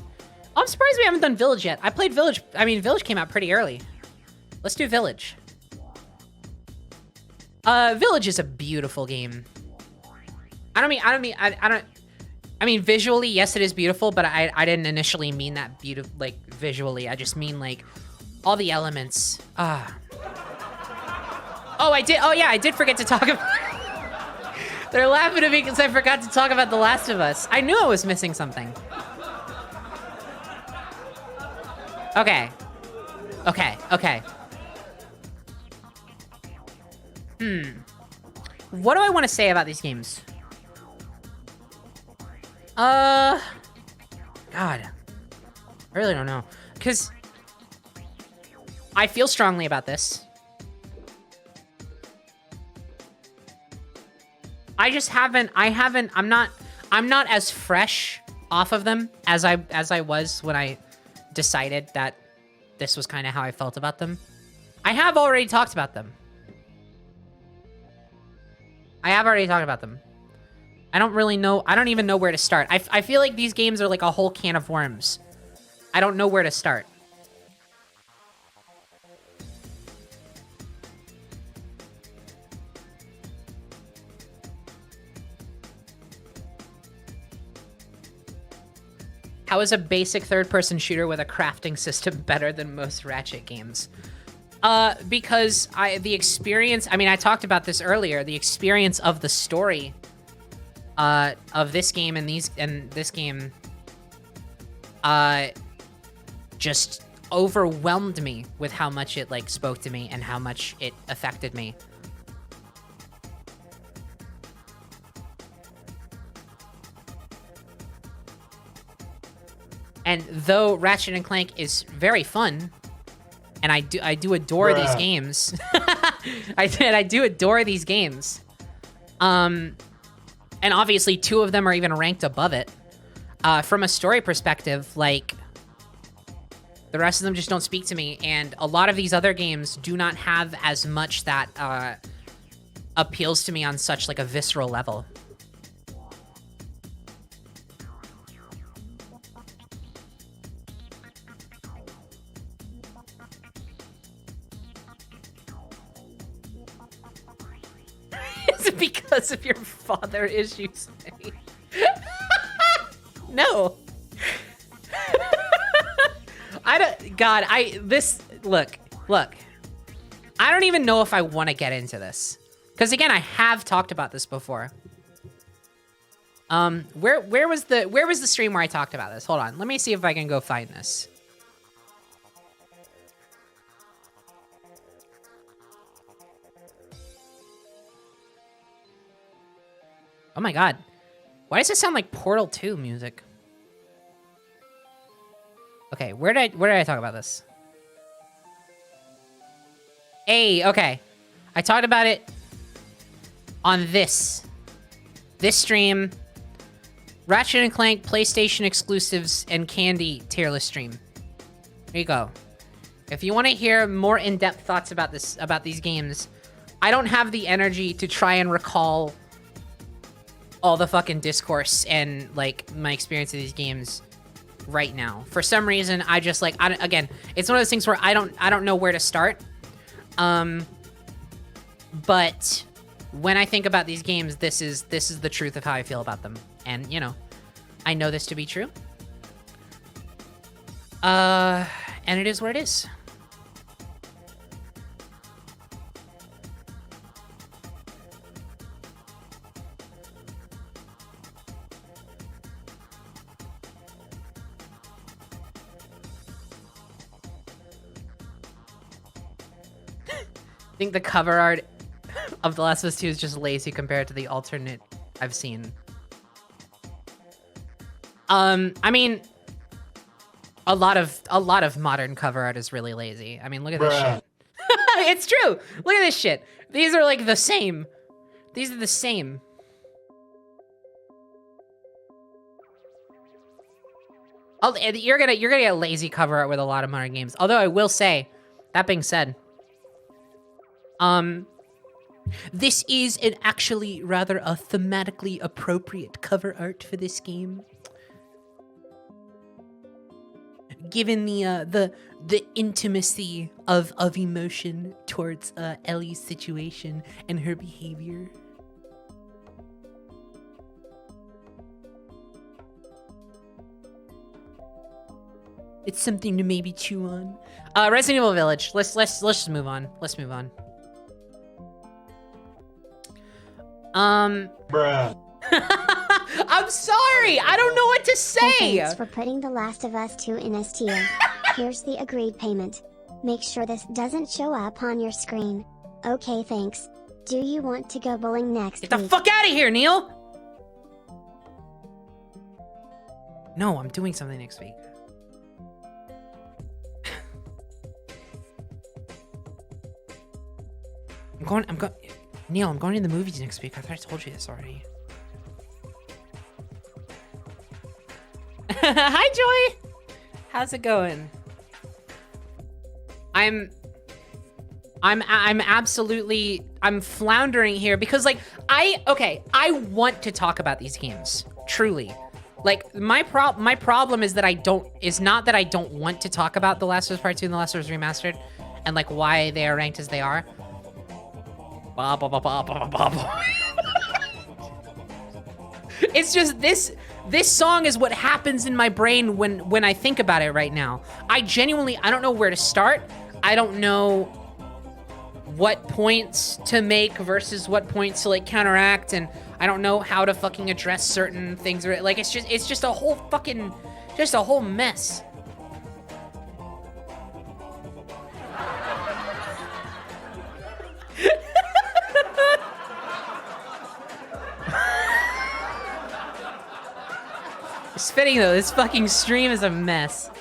Oh, I'm surprised we haven't done Village yet. I played Village. I mean, Village came out pretty early. Let's do Village. Village is a beautiful game. I mean, visually, yes, it is beautiful, but I didn't initially mean that beautiful, like, visually. I just mean, like, all the elements. Oh, I did. Oh, yeah, I did forget to talk about... They're laughing at me because I forgot to talk about The Last of Us. I knew I was missing something. Okay. What do I want to say about these games? God. I really don't know. Because I feel strongly about this. I'm not as fresh off of them as I was when I decided that this was kind of how I felt about them. I have already talked about them. I don't really know. I don't even know where to start. I feel like these games are like a whole can of worms. I don't know where to start. How is a basic third-person shooter with a crafting system better than most Ratchet games? Because the experience... I mean, I talked about this earlier. The experience of the story of this game and this game just overwhelmed me with how much it, like, spoke to me and how much it affected me. And though Ratchet and Clank is very fun, and I do adore these games, I do adore these games. And obviously 2 of them are even ranked above it. From a story perspective, like, the rest of them just don't speak to me, and a lot of these other games do not have as much that appeals to me on such, like, a visceral level. Is it because of your father issues? No. Look. I don't even know if I want to get into this. Because again, I have talked about this before. Where was the stream where I talked about this? Hold on. Let me see if I can go find this. Oh my god. Why does it sound like Portal 2 music? Okay, where did I talk about this? Hey, okay. I talked about it on this stream. Ratchet and Clank PlayStation exclusives and Candy tier list stream. There you go. If you want to hear more in-depth thoughts about these games, I don't have the energy to try and recall all the fucking discourse and like my experience of these games right now. For some reason, I just like, again, it's one of those things where I don't know where to start. But when I think about these games, this is the truth of how I feel about them. And, you know, I know this to be true. And it is what it is. I think the cover art of The Last of Us 2 is just lazy compared to the alternate I've seen. I mean, a lot of modern cover art is really lazy. I mean, look at this shit. It's true. Look at this shit. These are like the same. These are the same. You're gonna get lazy cover art with a lot of modern games. Although I will say, that being said, this is an actually rather a thematically appropriate cover art for this game. Given the intimacy of emotion towards Ellie's situation and her behavior. It's something to maybe chew on. Resident Evil Village. Let's just move on. Let's move on. Bruh. I'm sorry. I don't know what to say. Thanks for putting The Last of Us 2 in S tier. Here's the agreed payment. Make sure this doesn't show up on your screen. Okay, thanks. Do you want to go bowling next Get the week? fuck out of here, Neil. No, I'm doing something next week. Neil, I'm going to the movies next week. I thought I told you this already. Hi, Joy. How's it going? I'm absolutely, I'm floundering here because like, I want to talk about these games, truly. Like, my problem is that is not that I don't want to talk about The Last of Us Part 2 and The Last of Us Remastered and like why they are ranked as they are. It's just this song is what happens in my brain when I think about it right now. I don't know where to start. I don't know what points to make versus what points to like counteract, and I don't know how to fucking address certain things. Like it's just a whole fucking mess. It's fitting though, this fucking stream is a mess.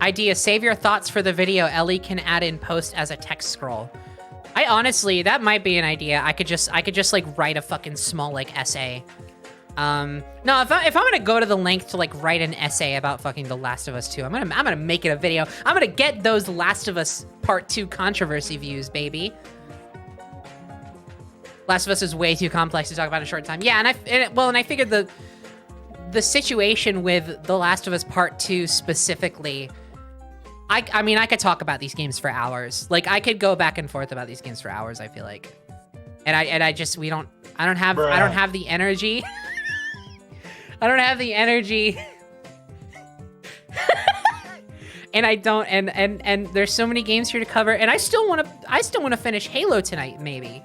Idea, save your thoughts for the video Ellie can add in post as a text scroll. I honestly, that might be an idea. I could just like write a fucking small like essay. No, if I'm gonna go to the length to like write an essay about fucking The Last of Us 2, I'm gonna make it a video. I'm gonna get those Last of Us Part 2 controversy views, baby. Last of Us is way too complex to talk about in a short time. Yeah, and I figured the situation with The Last of Us Part 2 specifically, I mean, I could talk about these games for hours. Like, I could go back and forth about these games for hours, I feel like. And I don't have the energy. I don't have the energy. And I don't, and there's so many games here to cover, and I still want to finish Halo tonight, maybe.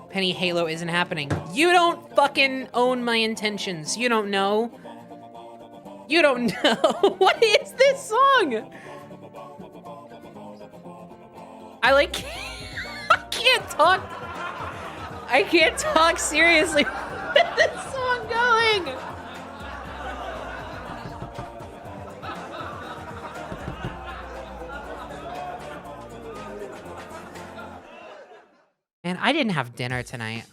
Penny, Halo isn't happening. You don't fucking own my intentions. You don't know. You don't know. What is this song? I can't talk. I can't talk seriously with this song going. And I didn't have dinner tonight.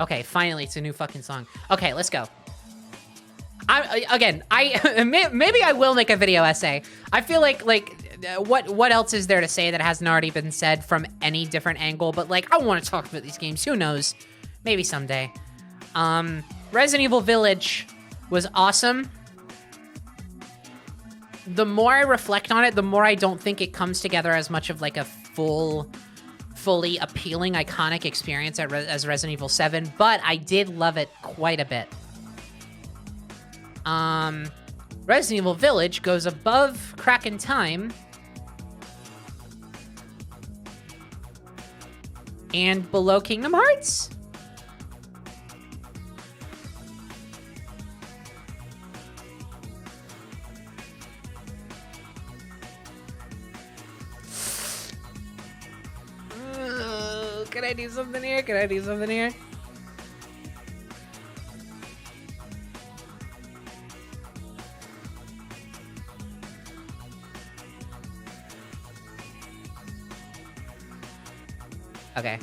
Okay, finally, it's a new fucking song. Okay, let's go. Maybe I will make a video essay. I feel like what else is there to say that hasn't already been said from any different angle? But like, I want to talk about these games. Who knows? Maybe someday. Resident Evil Village was awesome. The more I reflect on it, the more I don't think it comes together as much of like a fully appealing, iconic experience as Resident Evil 7, but I did love it quite a bit. Resident Evil Village goes above Crack in Time and below Kingdom Hearts. Can I do something here? Can I do something here? Okay.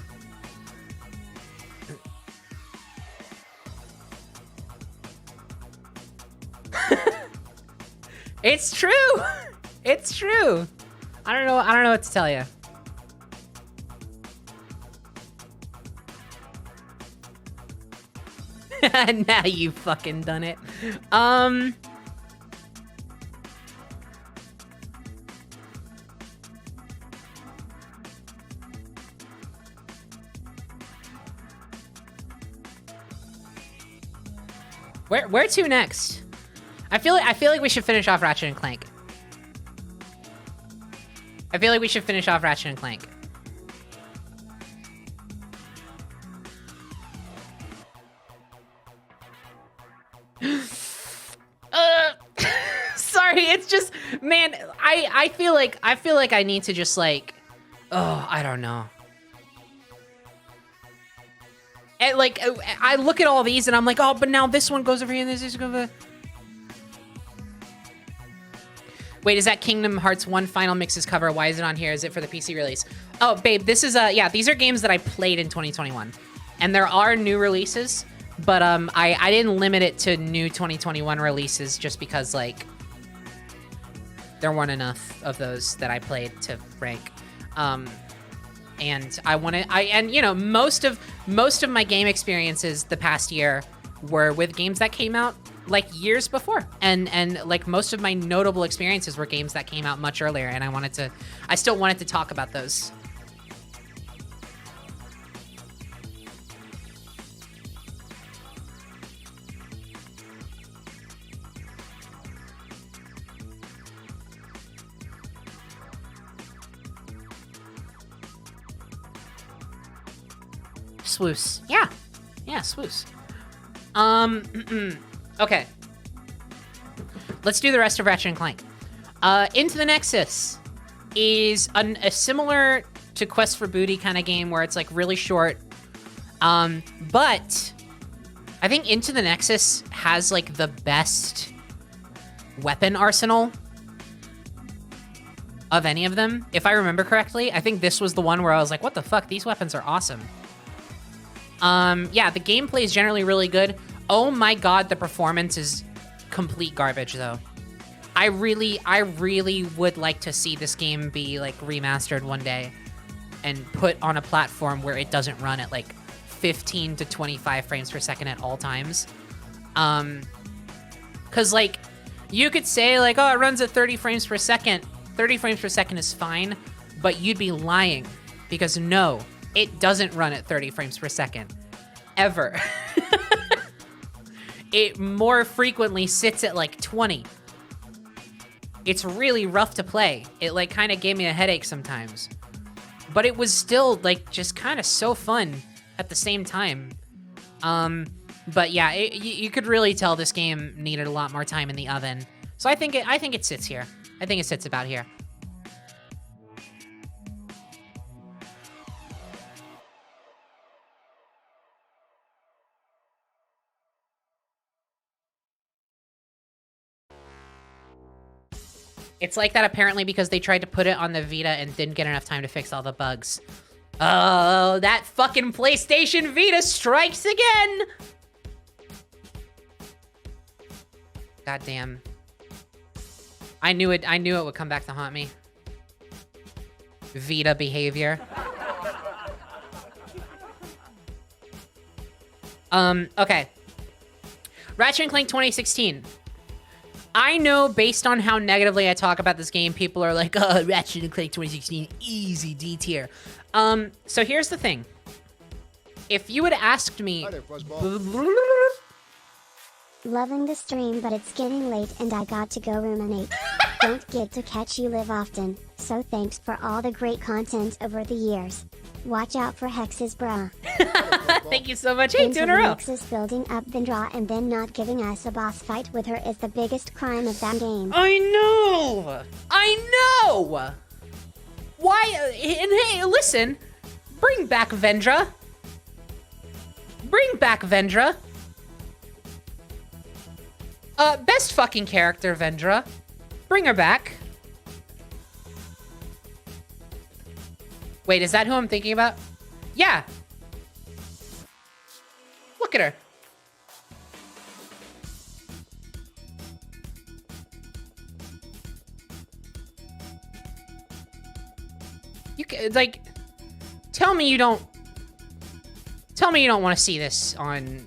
It's true. It's true. I don't know what to tell you. Now you fucking done it. Where to next? I feel like we should finish off Ratchet and Clank. I feel like we should finish off Ratchet and Clank. Sorry, it's just, man, I feel like I need to just like, oh, I don't know. And like, I look at all these and I'm like, oh, but now this one goes over here and this is over. Wait, is that Kingdom Hearts 1 Final Mixes cover? Why is it on here? Is it for the PC release? Oh, babe, this is, yeah, these are games that I played in 2021. And there are new releases, but I didn't limit it to new 2021 releases just because, like, there weren't enough of those that I played to rank. And I want to, and you know, most of my game experiences the past year were with games that came out like years before, and like most of my notable experiences were games that came out much earlier, and I still wanted to talk about those. Swoos. Yeah, swoos. Okay. Let's do the rest of Ratchet and Clank. Into the Nexus is a similar to Quest for Booty kind of game where it's like really short. But I think Into the Nexus has like the best weapon arsenal of any of them. If I remember correctly, I think this was the one where I was like, what the fuck? These weapons are awesome. Yeah, the gameplay is generally really good. Oh my god, the performance is complete garbage, though. I really would like to see this game be, like, remastered one day and put on a platform where it doesn't run at, like, 15 to 25 frames per second at all times. 'Cause, like, you could say, like, oh, it runs at 30 frames per second. 30 frames per second is fine, but you'd be lying. Because, no, it doesn't run at 30 frames per second. Ever. It more frequently sits at like 20. It's really rough to play. It like kind of gave me a headache sometimes. But it was still like just kind of so fun at the same time. But yeah, you could really tell this game needed a lot more time in the oven. So I think it sits here. I think it sits about here. It's like that apparently because they tried to put it on the Vita and didn't get enough time to fix all the bugs. Oh, that fucking PlayStation Vita strikes again! Goddamn. I knew it would come back to haunt me. Vita behavior. Okay. Ratchet & Clank 2016. I know based on how negatively I talk about this game, people are like, oh, Ratchet & Clank 2016, easy D tier. So here's the thing. If you had asked me... Loving the stream, but it's getting late and I got to go ruminate. Don't get to catch you live often, so thanks for all the great content over the years. Watch out for Hex's bra. Thank you so much. Hey, two in a row. Nexus building up Vendra and then not giving us a boss fight with her is the biggest crime of that game. I know! Why? And hey, listen. Bring back Vendra. Bring back Vendra. Best fucking character, Vendra. Bring her back. Wait, is that who I'm thinking about? Yeah. Look at her. You can, like, tell me you don't want to see this in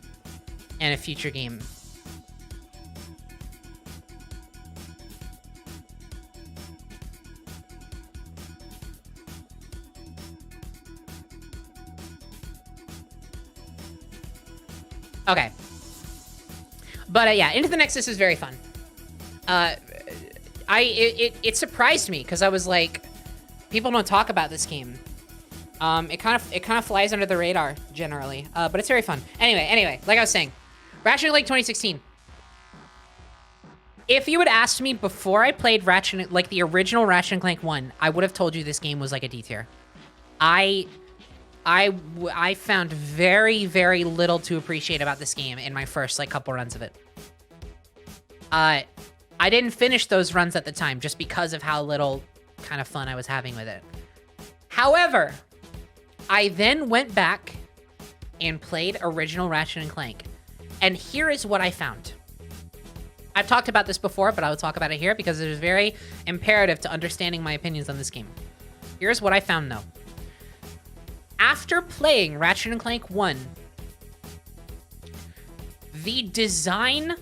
a future game. Okay. But yeah, Into the Nexus is very fun. It surprised me because I was like, people don't talk about this game. It kind of flies under the radar generally, but it's very fun. Anyway, like I was saying, Ratchet & Clank 2016. If you had asked me before I played Ratchet, like the original Ratchet & Clank 1, I would have told you this game was like a D tier. I found very, very little to appreciate about this game in my first, like, couple runs of it. I didn't finish those runs at the time just because of how little kind of fun I was having with it. However, I then went back and played original Ratchet & Clank. And here is what I found. I've talked about this before, but I will talk about it here because it is very imperative to understanding my opinions on this game. Here's what I found, though. After playing Ratchet & Clank 1, the design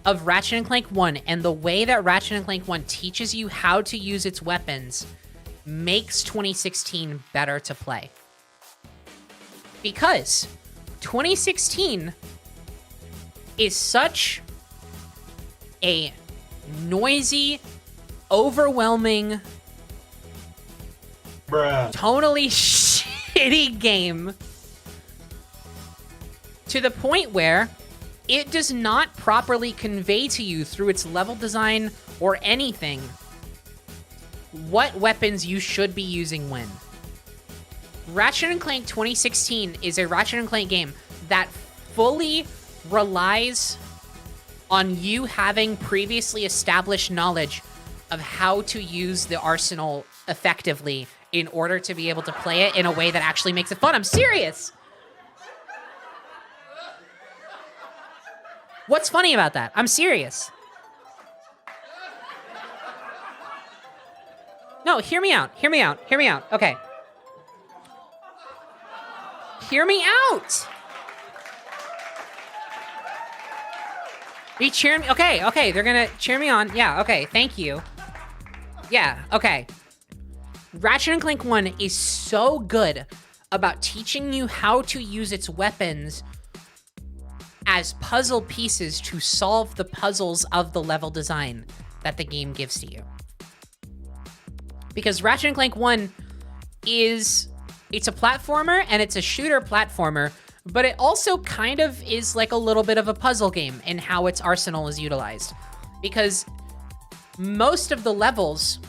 of Ratchet & Clank 1 and the way that Ratchet & Clank 1 teaches you how to use its weapons makes 2016 better to play. Because 2016 is such a noisy, overwhelming, tonally shitty game to the point where it does not properly convey to you through its level design or anything what weapons you should be using when. Ratchet & Clank 2016 is a Ratchet & Clank game that fully relies on you having previously established knowledge of how to use the arsenal effectively in order to be able to play it in a way that actually makes it fun. I'm serious! What's funny about that? I'm serious. No, hear me out. Okay. Hear me out! Be cheering me. Okay, they're gonna cheer me on. Yeah, okay, thank you. Yeah, okay. Ratchet & Clank 1 is so good about teaching you how to use its weapons as puzzle pieces to solve the puzzles of the level design that the game gives to you. Because Ratchet & Clank 1 it's a platformer and it's a shooter platformer, but it also kind of is like a little bit of a puzzle game in how its arsenal is utilized. Because most of the levels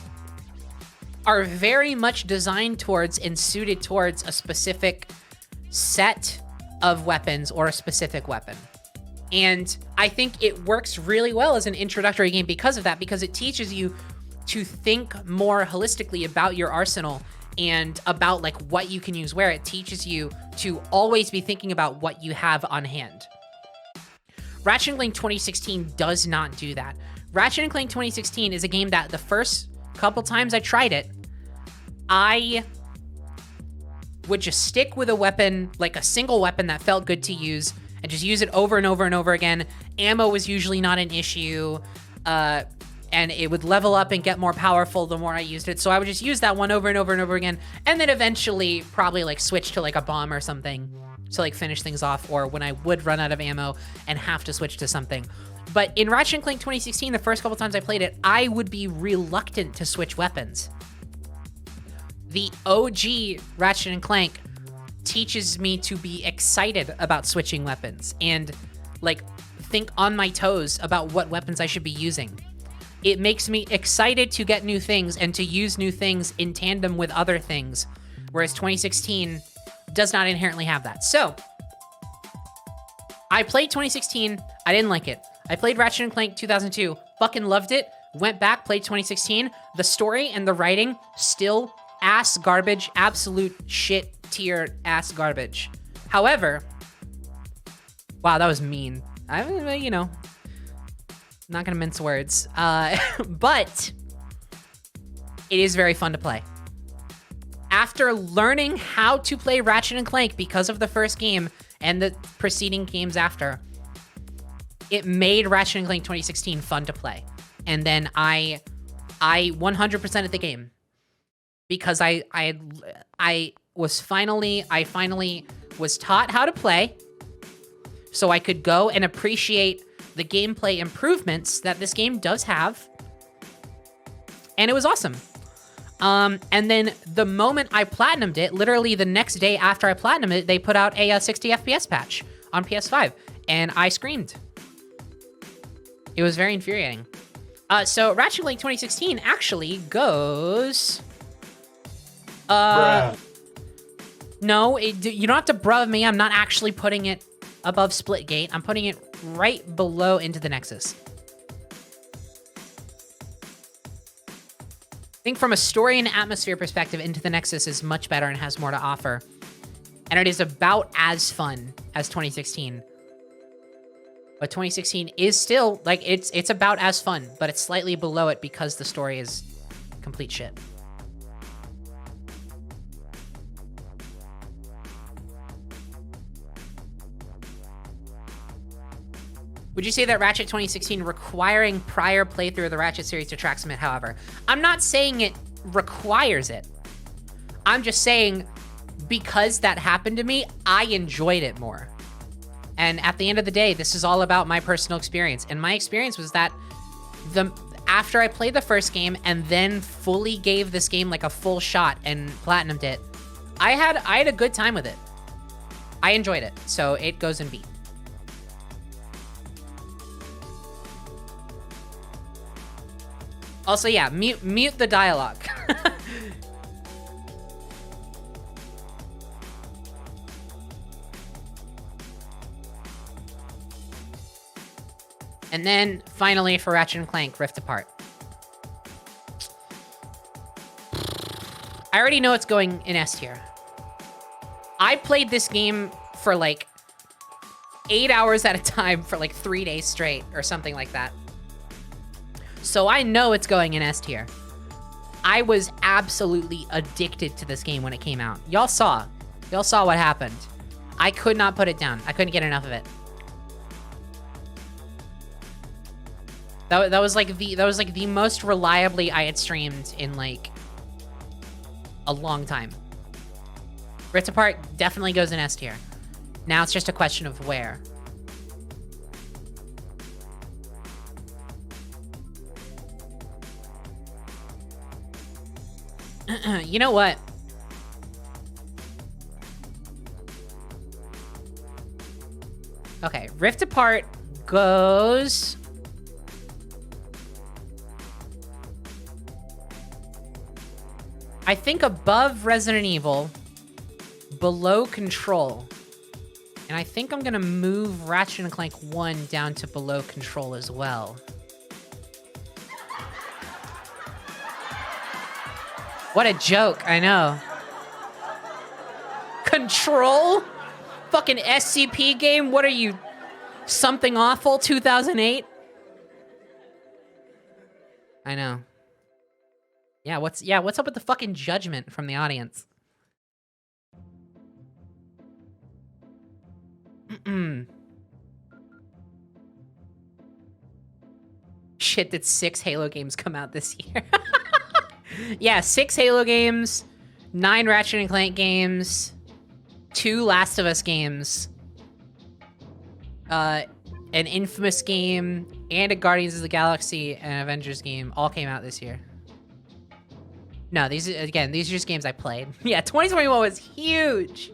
are very much designed towards and suited towards a specific set of weapons or a specific weapon. And I think it works really well as an introductory game because of that, because it teaches you to think more holistically about your arsenal and about like what you can use where. It teaches you to always be thinking about what you have on hand. Ratchet & Clank 2016 does not do that. Ratchet & Clank 2016 is a game that the first couple times I tried it, I would just stick with a weapon, like a single weapon that felt good to use, and just use it over and over and over again. Ammo was usually not an issue, and it would level up and get more powerful the more I used it. So I would just use that one over and over and over again, and then eventually probably like switch to like a bomb or something to like finish things off, or when I would run out of ammo and have to switch to something. But in Ratchet & Clank 2016, the first couple times I played it, I would be reluctant to switch weapons. The OG Ratchet & Clank teaches me to be excited about switching weapons and like think on my toes about what weapons I should be using. It makes me excited to get new things and to use new things in tandem with other things, whereas 2016 does not inherently have that. So, I played 2016, I didn't like it. I played Ratchet & Clank 2002, fucking loved it, went back, played 2016. The story and the writing, still ass garbage, absolute shit tier ass garbage. However, wow, that was mean. You know, not gonna mince words. But it is very fun to play. After learning how to play Ratchet & Clank because of the first game and the preceding games after, it made Ratchet & Clank 2016 fun to play. And then I 100%ed the game because I finally was taught how to play, so I could go and appreciate the gameplay improvements that this game does have. And it was awesome. And then the moment I platinumed it, literally the next day after I platinumed it, they put out a 60 FPS patch on PS5, and I screamed. It was very infuriating. So Ratchet & Clank 2016 actually goes... Bruh. No, you don't have to bruh me. I'm not actually putting it above Splitgate. I'm putting it right below Into the Nexus. I think from a story and atmosphere perspective, Into the Nexus is much better and has more to offer. And it is about as fun as 2016. But 2016 is still, like, it's about as fun, but it's slightly below it because the story is complete shit. Would you say that Ratchet 2016 requiring prior playthrough of the Ratchet series detracts from it, however? I'm not saying it requires it. I'm just saying because that happened to me, I enjoyed it more. And at the end of the day, this is all about my personal experience. And my experience was that after I played the first game and then fully gave this game like a full shot and platinumed it, I had a good time with it. I enjoyed it, so it goes in B. Also, yeah, mute the dialogue. And then, finally, for Ratchet & Clank Rift Apart. I already know it's going in S tier. I played this game for like 8 hours at a time for like 3 days straight or something like that. So I know it's going in S tier. I was absolutely addicted to this game when it came out. Y'all saw what happened. I could not put it down. I couldn't get enough of it. That was like the most reliably I had streamed in like a long time. Rift Apart definitely goes in S tier. Now it's just a question of where. You know what? Okay, Rift Apart goes... I think above Resident Evil, below Control. And I think I'm gonna move Ratchet & Clank 1 down to below Control as well. What a joke, I know. Control? Fucking SCP game? What are you? Something Awful 2008? I know. Yeah, what's up with the fucking judgment from the audience? Shit, did 6 Halo games come out this year? Yeah, 6 Halo games, 9 Ratchet and Clank games, 2 Last of Us games, an Infamous game, and a Guardians of the Galaxy and Avengers game all came out this year. No, these are just games I played. Yeah, 2021 was huge.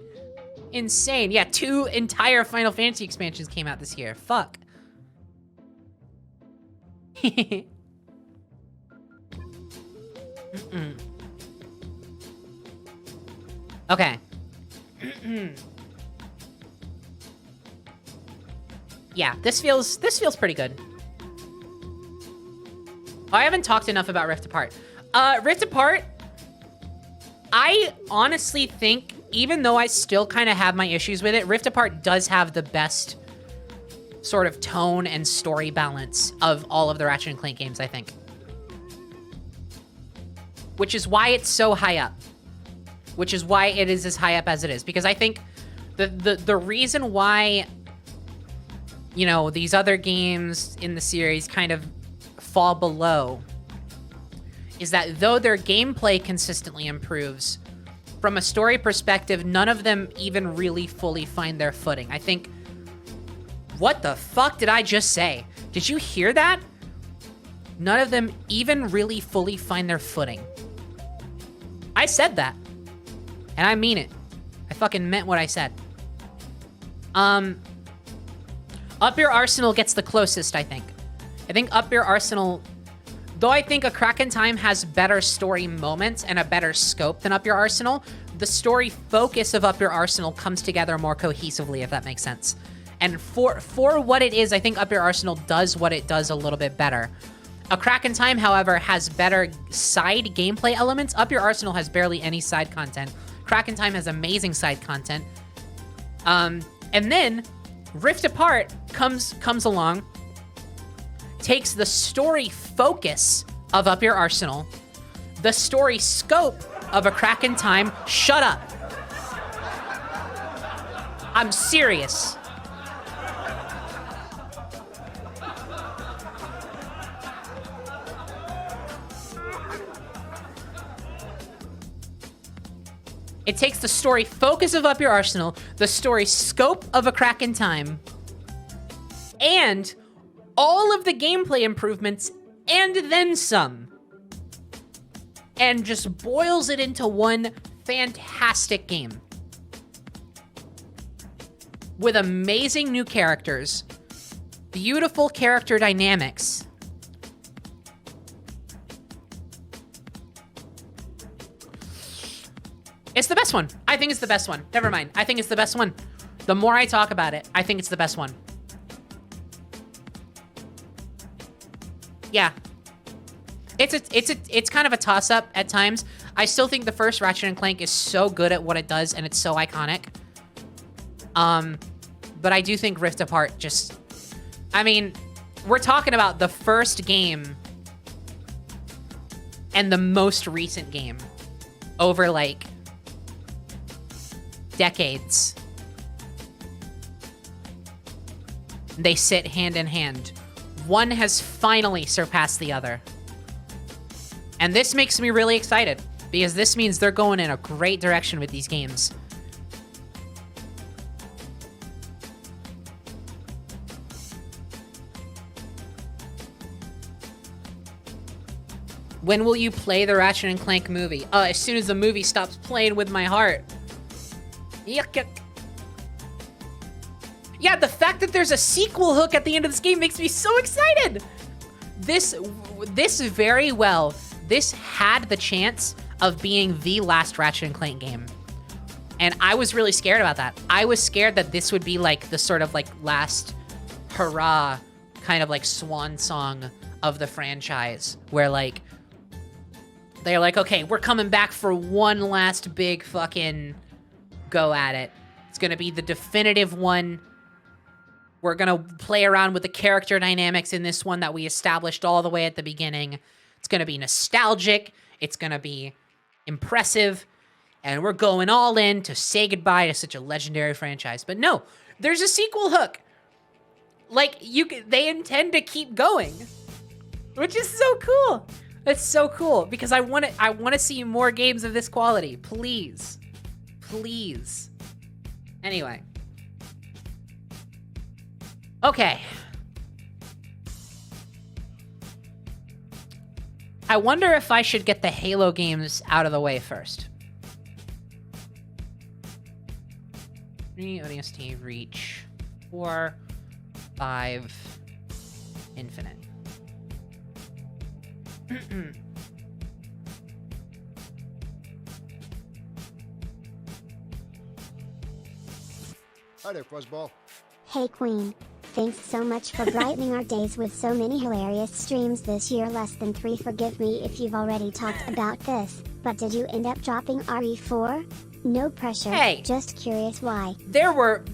Insane. Yeah, 2 entire Final Fantasy expansions came out this year. Fuck. Okay. Yeah, this feels pretty good. Oh, I haven't talked enough about Rift Apart. Rift Apart, I honestly think, even though I still kind of have my issues with it, Rift Apart does have the best sort of tone and story balance of all of the Ratchet and Clank games, I think. Which is why it's so high up. Which is why it is as high up as it is. Because I think the reason why, you know, these other games in the series kind of fall below is that though their gameplay consistently improves, from a story perspective, none of them even really fully find their footing. I think... What the fuck did I just say? Did you hear that? None of them even really fully find their footing. I said that. And I mean it. I fucking meant what I said. Up Your Arsenal gets the closest, I think. I think Up Your Arsenal... Though I think A Crack in Time has better story moments and a better scope than Up Your Arsenal, the story focus of Up Your Arsenal comes together more cohesively, if that makes sense. And for what it is, I think Up Your Arsenal does what it does a little bit better. A Crack in Time, however, has better side gameplay elements. Up Your Arsenal has barely any side content. Crack in Time has amazing side content. And then Rift Apart comes along, takes the story focus of Up Your Arsenal, the story scope of A Crack in Time. Shut up. I'm serious. It takes the story focus of Up Your Arsenal, the story scope of A Crack in Time, and all of the gameplay improvements, and then some, and just boils it into one fantastic game. With amazing new characters, beautiful character dynamics, it's the best one. I think it's the best one. Never mind. I think it's the best one. The more I talk about it, I think it's the best one. Yeah. It's kind of a toss-up at times. I still think the first Ratchet and Clank is so good at what it does, and it's so iconic. But I do think Rift Apart just... I mean, we're talking about the first game and the most recent game over, like, decades. They sit hand in hand. One has finally surpassed the other. And this makes me really excited, because this means they're going in a great direction with these games. When will you play the Ratchet and Clank movie? As soon as the movie stops playing with my heart. Yuck, yuck. Yeah, the fact that there's a sequel hook at the end of this game makes me so excited. This very well, this had the chance of being the last Ratchet and Clank game. And I was really scared about that. I was scared that this would be like the sort of like last hurrah, kind of like swan song of the franchise, where like They're like, okay, we're coming back for one last big fucking go at it. It's gonna be the definitive one. We're gonna play around with the character dynamics in this one that we established all the way at the beginning. It's gonna be nostalgic. It's gonna be impressive. And we're going all in to say goodbye to such a legendary franchise. But no, there's a sequel hook. Like, they intend to keep going, which is so cool. It's so cool because I want to see more games of this quality. Please. Please. Anyway. Okay. I wonder if I should get the Halo games out of the way first. ODST, Reach, 4, 5, Infinite. Hi there, Fuzzball. Hey Queen, thanks so much for brightening our days with so many hilarious streams this year. Less than 3. Forgive me if you've already talked about this, but did you end up dropping RE4? No pressure. Hey. Just curious why. There were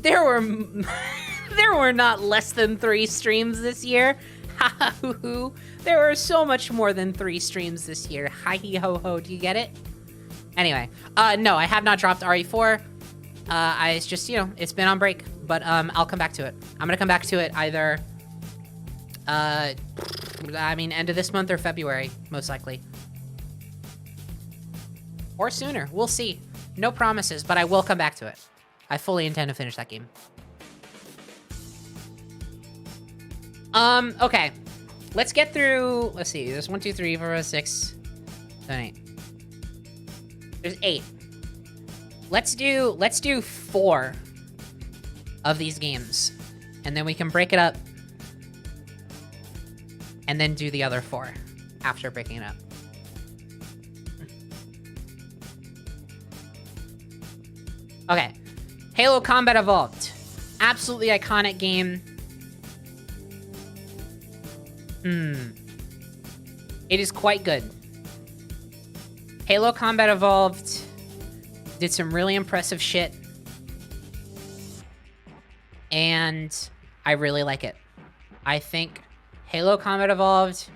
not less than 3 streams this year. Ha ha hoo hoo. There were so much more than 3 streams this year. Hi hee ho ho. Do you get it? Anyway, no, I have not dropped RE4. It's just, it's been on break, but I'll come back to it. I'm gonna come back to it either, end of this month or February, most likely. Or sooner. We'll see. No promises, but I will come back to it. I fully intend to finish that game. Okay. Let's get through, let's see, there's 1, 2, 3, 4, 5, 6, 7, 8. There's 8. Let's do 4 of these games. And then we can break it up. And then do the other 4 after breaking it up. Okay. Halo Combat Evolved. Absolutely iconic game. It is quite good. Halo Combat Evolved did some really impressive shit. And I really like it. I think Halo Combat Evolved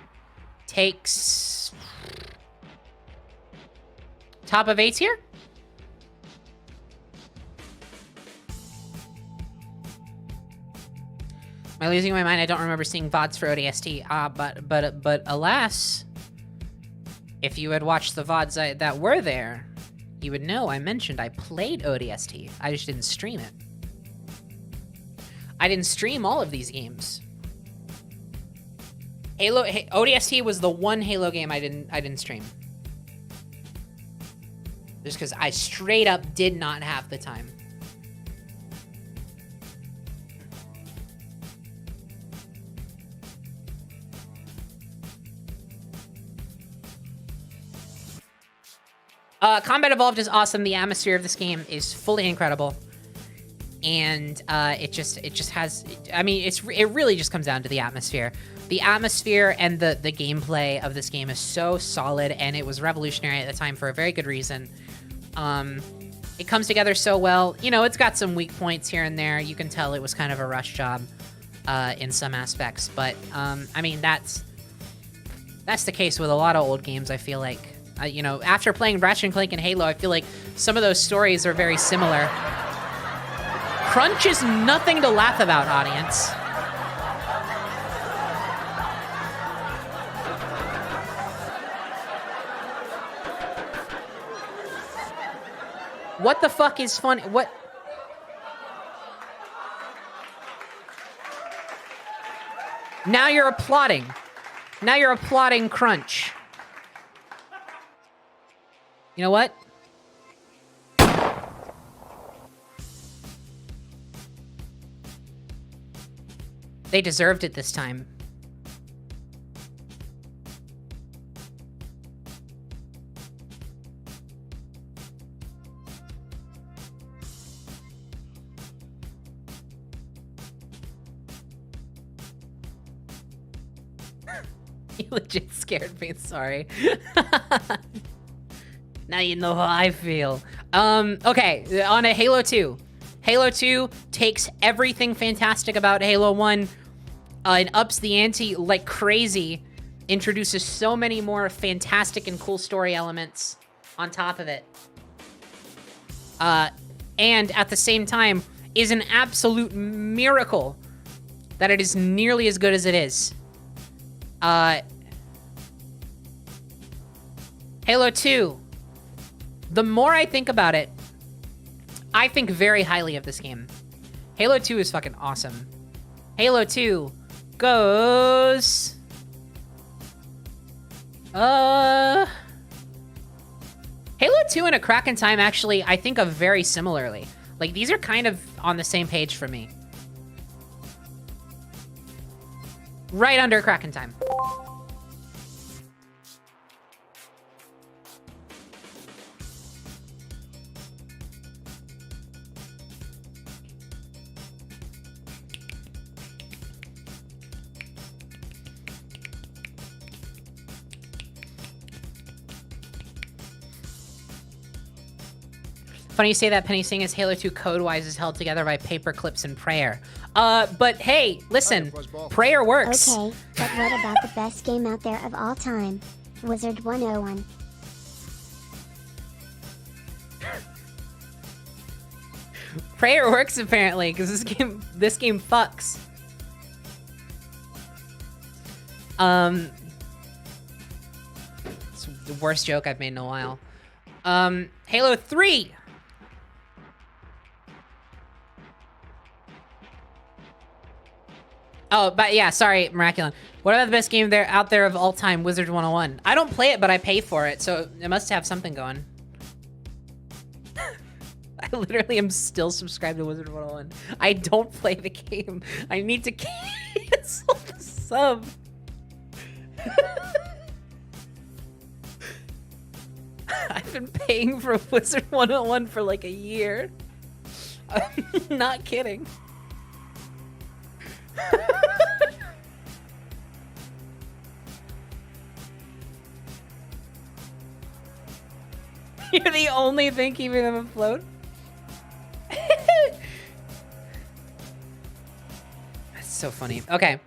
takes top of 8 here. Am I losing my mind? I don't remember seeing VODs for ODST. But alas, if you had watched the VODs that were there, you would know I mentioned I played ODST. I just didn't stream it. I didn't stream all of these games. ODST was the one Halo game I didn't stream. Just because I straight up did not have the time. Combat Evolved is awesome. The atmosphere of this game is fully incredible. And it just has, it really just comes down to the atmosphere. The atmosphere and the gameplay of this game is so solid, and it was revolutionary at the time for a very good reason. It comes together so well. It's got some weak points here and there. You can tell it was kind of a rush job in some aspects. But, that's the case with a lot of old games, I feel like. After playing Ratchet & Clank and Halo, I feel like some of those stories are very similar. Crunch is nothing to laugh about, audience. What the fuck is funny? What? Now you're applauding. Now you're applauding Crunch. You know what? They deserved it this time. You legit scared me, sorry. Now you know how I feel. Okay, on a Halo 2. Halo 2 takes everything fantastic about Halo 1 and ups the ante like crazy. Introduces so many more fantastic and cool story elements on top of it. And at the same time, is an absolute miracle that it is nearly as good as it is. Halo 2. The more I think about it, I think very highly of this game. Halo 2 is fucking awesome. Halo 2 goes... Halo 2 and A Crack in Time actually, I think of very similarly. Like, these are kind of on the same page for me. Right under Crack in Time. Funny you say that, Penny, seeing as Halo 2 code-wise is held together by paper clips and prayer. But hey, listen, prayer works. Okay, but what about the best game out there of all time? Wizard 101. Prayer works apparently, because this game fucks. It's the worst joke I've made in a while. Halo 3. Oh, but yeah, sorry, Miraculon. What about the best game out there of all time? Wizard 101. I don't play it, but I pay for it, so it must have something going. I literally am still subscribed to Wizard 101. I don't play the game. I need to cancel the sub. I've been paying for Wizard 101 for like a year. I'm not kidding. You're the only thing keeping them afloat? That's so funny. Okay.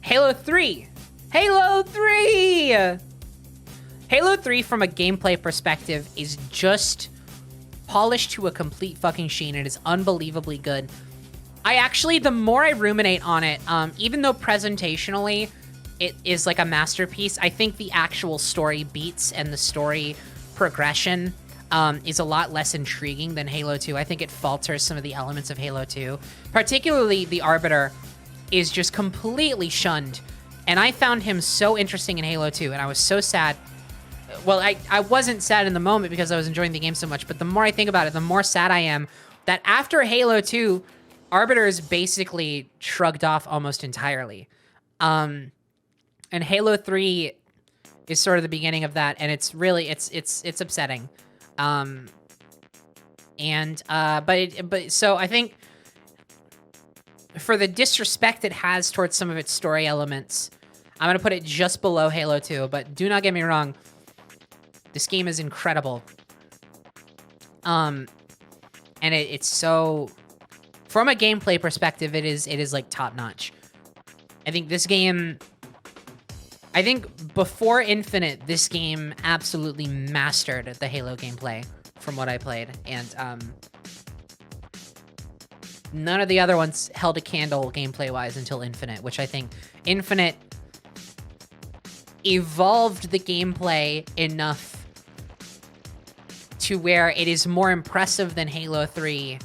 Halo 3. Halo 3! Halo 3 from a gameplay perspective is just polished to a complete fucking sheen. It is unbelievably good. I actually, the more I ruminate on it, even though presentationally it is like a masterpiece, I think the actual story beats and the story progression is a lot less intriguing than Halo 2. I think it falters some of the elements of Halo 2. Particularly the Arbiter is just completely shunned. And I found him so interesting in Halo 2, and I was so sad. Well, I wasn't sad in the moment because I was enjoying the game so much, but the more I think about it, the more sad I am that after Halo 2, Arbiter is basically shrugged off almost entirely. And Halo 3 is sort of the beginning of that, and it's really, it's upsetting. So I think for the disrespect it has towards some of its story elements, I'm going to put it just below Halo 2, but do not get me wrong. This game is incredible. And it's so, from a gameplay perspective, it is like top notch. I think this game, before Infinite, this game absolutely mastered the Halo gameplay from what I played. And none of the other ones held a candle gameplay-wise until Infinite, which I think Infinite evolved the gameplay enough to where it is more impressive than Halo 3,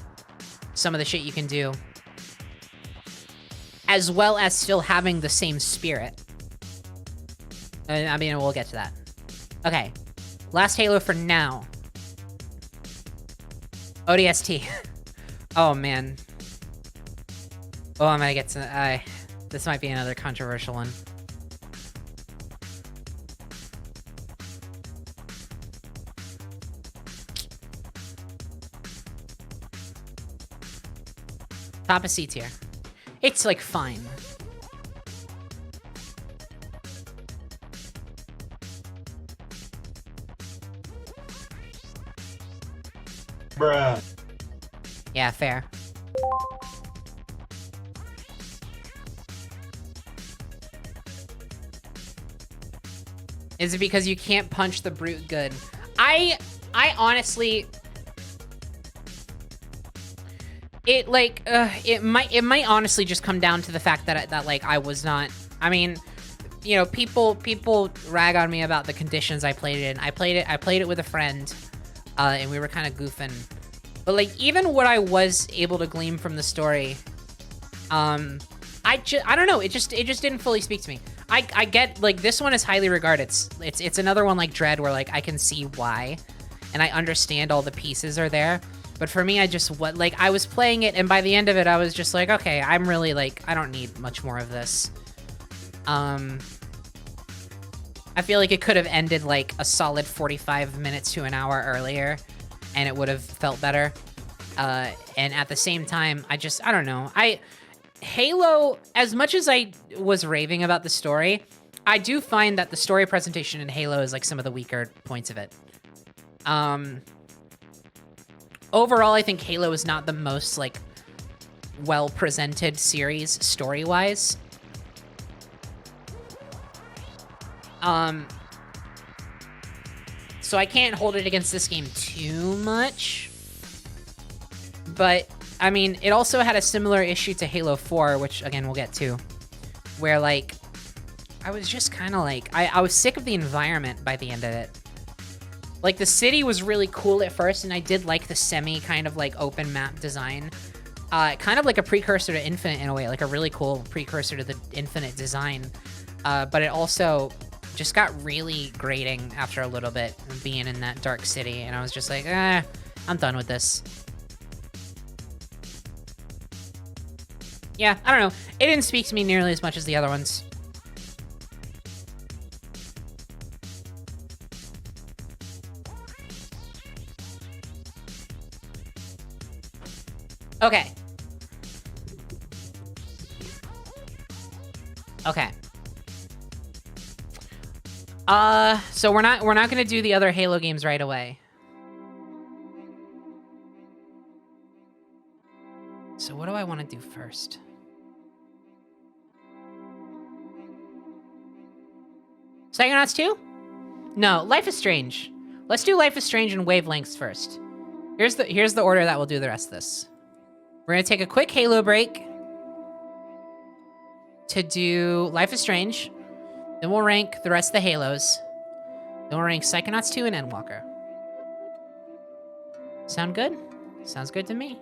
some of the shit you can do, as well as still having the same spirit. I mean, we'll get to that. Okay, last Halo for now. ODST. Oh, man. Oh, I'm gonna get to... this might be another controversial one. Top of C tier. It's like fine. Bruh. Yeah, fair. Is it because you can't punch the brute good? I honestly, it might honestly just come down to the fact that like I was not. I mean, you know, people rag on me about the conditions I played it in. I played it with a friend, and we were kind of goofing. But like even what I was able to glean from the story, I don't know. It just didn't fully speak to me. I get, like, this one is highly regarded. It's another one like Dread where, like, I can see why, and I understand all the pieces are there. But for me, I was playing it, and by the end of it, I was just like, okay, I'm really, like, I don't need much more of this. I feel like it could have ended, like, a solid 45 minutes to an hour earlier, and it would have felt better. And at the same time, I don't know. Halo, as much as I was raving about the story, I do find that the story presentation in Halo is like some of the weaker points of it. Overall, I think Halo is not the most like well-presented series story-wise. So I can't hold it against this game too much. But I mean, it also had a similar issue to Halo 4, which, again, we'll get to, where, like, I was just kind of, like, I was sick of the environment by the end of it. Like, the city was really cool at first, and I did like the semi kind of, like, open map design. Kind of like a precursor to Infinite in a way, like a really cool precursor to the Infinite design. But it also just got really grating after a little bit, being in that dark city, and I was just like, I'm done with this. Yeah, I don't know. It didn't speak to me nearly as much as the other ones. Okay. Okay. So we're not gonna do the other Halo games right away. So what do I want to do first? Psychonauts 2? No, Life is Strange. Let's do Life is Strange and Wavelengths first. Here's the order that we'll do the rest of this. We're gonna take a quick Halo break to do Life is Strange. Then we'll rank the rest of the Halos. Then we'll rank Psychonauts 2 and Endwalker. Sound good? Sounds good to me.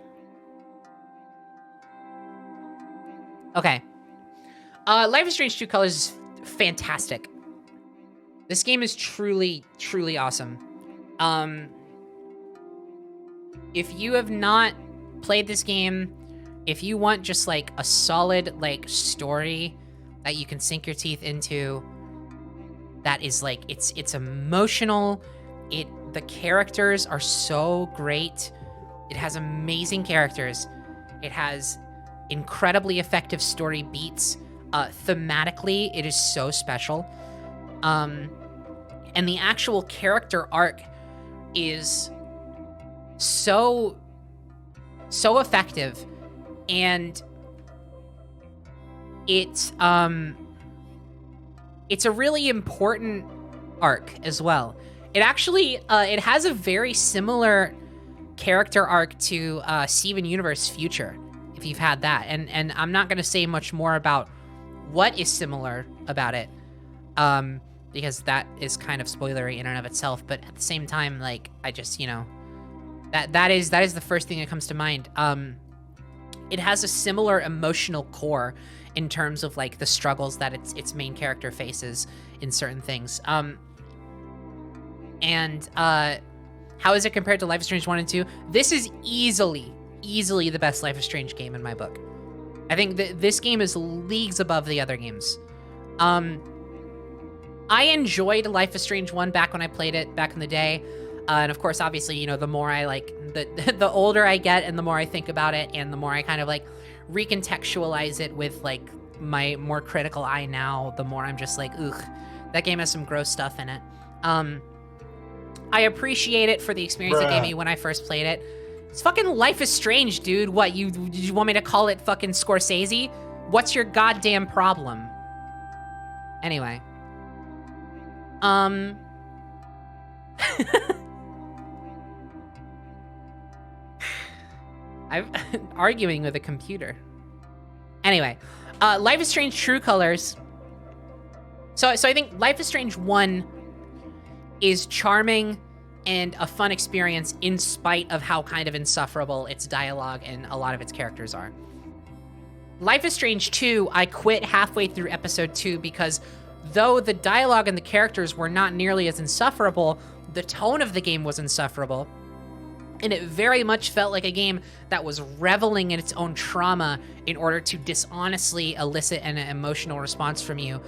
Okay. Life is Strange 2 Colors is fantastic. This game is truly, truly awesome. If you have not played this game, if you want just like a solid like story that you can sink your teeth into, that is like it's emotional. The characters are so great. It has amazing characters. It has incredibly effective story beats. Thematically, it is so special. And the actual character arc is so effective, and it's a really important arc as well. It actually it has a very similar character arc to Steven Universe Future, if you've had that. And I'm not going to say much more about what is similar about it, because that is kind of spoilery in and of itself. But at the same time, like, I just, you know, that is the first thing that comes to mind. It has a similar emotional core in terms of like the struggles that its main character faces in certain things. How is it compared to Life is Strange 1 and 2? This is easily the best Life is Strange game in my book. I think this game is leagues above the other games. I enjoyed Life is Strange 1 back when I played it back in the day. And of course, obviously, you know, the more I like, the older I get and the more I think about it and the more I kind of like recontextualize it with like my more critical eye now, the more I'm just like, ugh, that game has some gross stuff in it. I appreciate it for the experience it gave me when I first played it. It's fucking Life is Strange, dude. What, did you want me to call it fucking Scorsese? What's your goddamn problem? Anyway. I'm arguing with a computer. Anyway, Life is Strange True Colors. So I think Life is Strange 1 is charming and a fun experience in spite of how kind of insufferable its dialogue and a lot of its characters are. Life is Strange 2, I quit halfway through episode 2 because though the dialogue and the characters were not nearly as insufferable, the tone of the game was insufferable. And it very much felt like a game that was reveling in its own trauma in order to dishonestly elicit an emotional response from you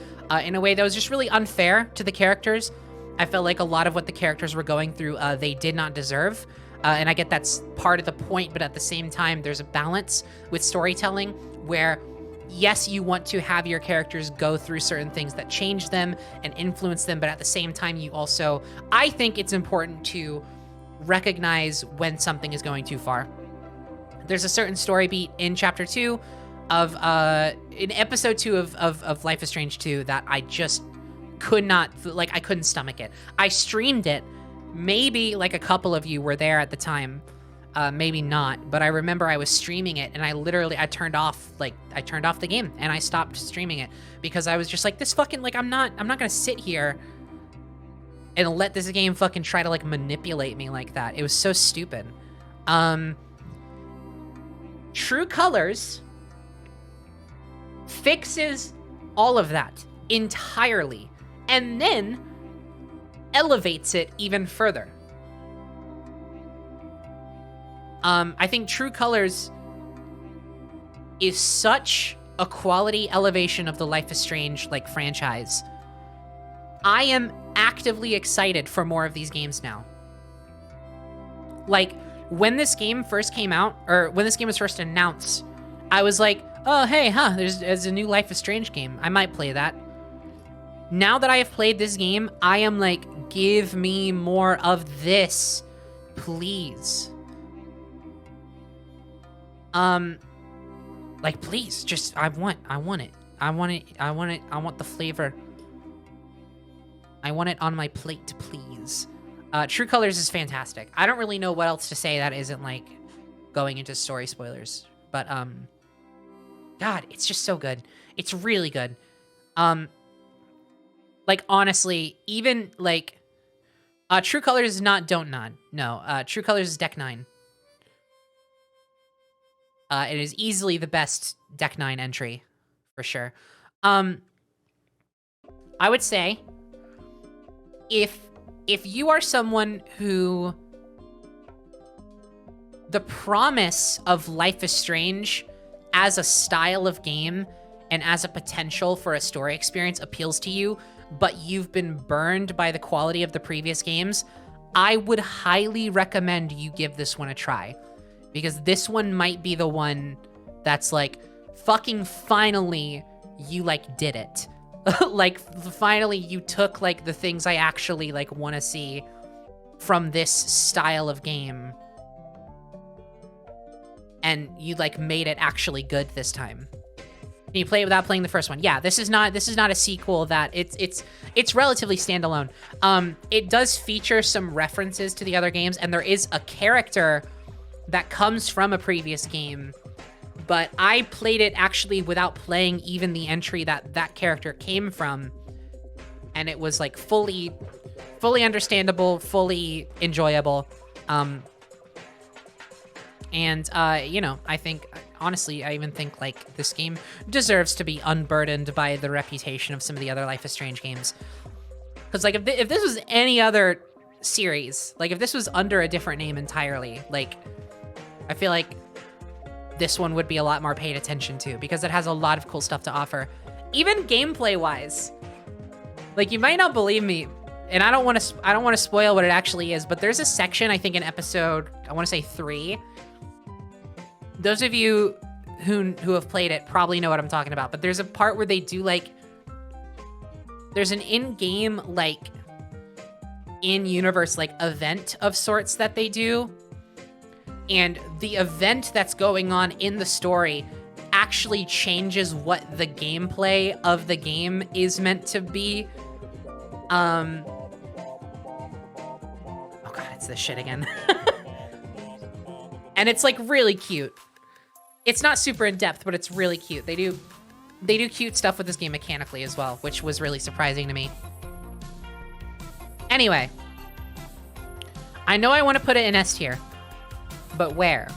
in a way that was just really unfair to the characters. I felt like a lot of what the characters were going through, they did not deserve. And I get that's part of the point, but at the same time, there's a balance with storytelling where, yes, you want to have your characters go through certain things that change them and influence them, but at the same time, you also, I think it's important to recognize when something is going too far. There's a certain story beat in chapter 2 of, in episode 2 of Life is Strange 2 that I just could not, like, I couldn't stomach it. I streamed it. Maybe, like, a couple of you were there at the time. Maybe not, but I remember I was streaming it and I turned off the game and I stopped streaming it because I was just like, this fucking, like, I'm not gonna sit here and let this game fucking try to, like, manipulate me like that. It was so stupid. True Colors fixes all of that entirely and then elevates it even further. I think True Colors is such a quality elevation of the Life is Strange, like, franchise. I am actively excited for more of these games now. Like, when this game first came out, or when this game was first announced, I was like, oh, hey, there's a new Life is Strange game. I might play that. Now that I have played this game, I am like, give me more of this, please. Like, please, just, I want it. I want the flavor. I want it on my plate, please. True Colors is fantastic. I don't really know what else to say that isn't, like, going into story spoilers. But, God, it's just so good. It's really good. Like, honestly, even, like, True Colors is not Don't Nod. No, True Colors is Deck 9. It is easily the best Deck 9 entry, for sure. I would say, if you are someone who the promise of Life is Strange as a style of game and as a potential for a story experience appeals to you, but you've been burned by the quality of the previous games, I would highly recommend you give this one a try. Because this one might be the one that's like, fucking finally, you, like, did it. Like, finally, you took, like, the things I actually, like, want to see from this style of game. And you, like, made it actually good this time. Can you play it without playing the first one? Yeah, this is not a sequel that it's relatively standalone. It does feature some references to the other games, and there is a character that comes from a previous game, but I played it actually without playing even the entry that character came from, and it was, like, fully understandable, fully enjoyable, and you know, I think, honestly, I even think, like, this game deserves to be unburdened by the reputation of some of the other Life is Strange games, because, like, if this was any other series, like, if this was under a different name entirely, like, I feel like this one would be a lot more paid attention to because it has a lot of cool stuff to offer. Even gameplay-wise. Like, you might not believe me, and I don't want to spoil what it actually is, but there's a section, I think, in episode, I want to say 3. Those of you who have played it probably know what I'm talking about, but there's a part where they do like, there's an in-game like in-universe like event of sorts that they do, and the event that's going on in the story actually changes what the gameplay of the game is meant to be. Oh god, it's this shit again. And it's like really cute. It's not super in depth, but it's really cute. They do cute stuff with this game mechanically as well, which was really surprising to me. Anyway, I know I want to put it in S tier, but where?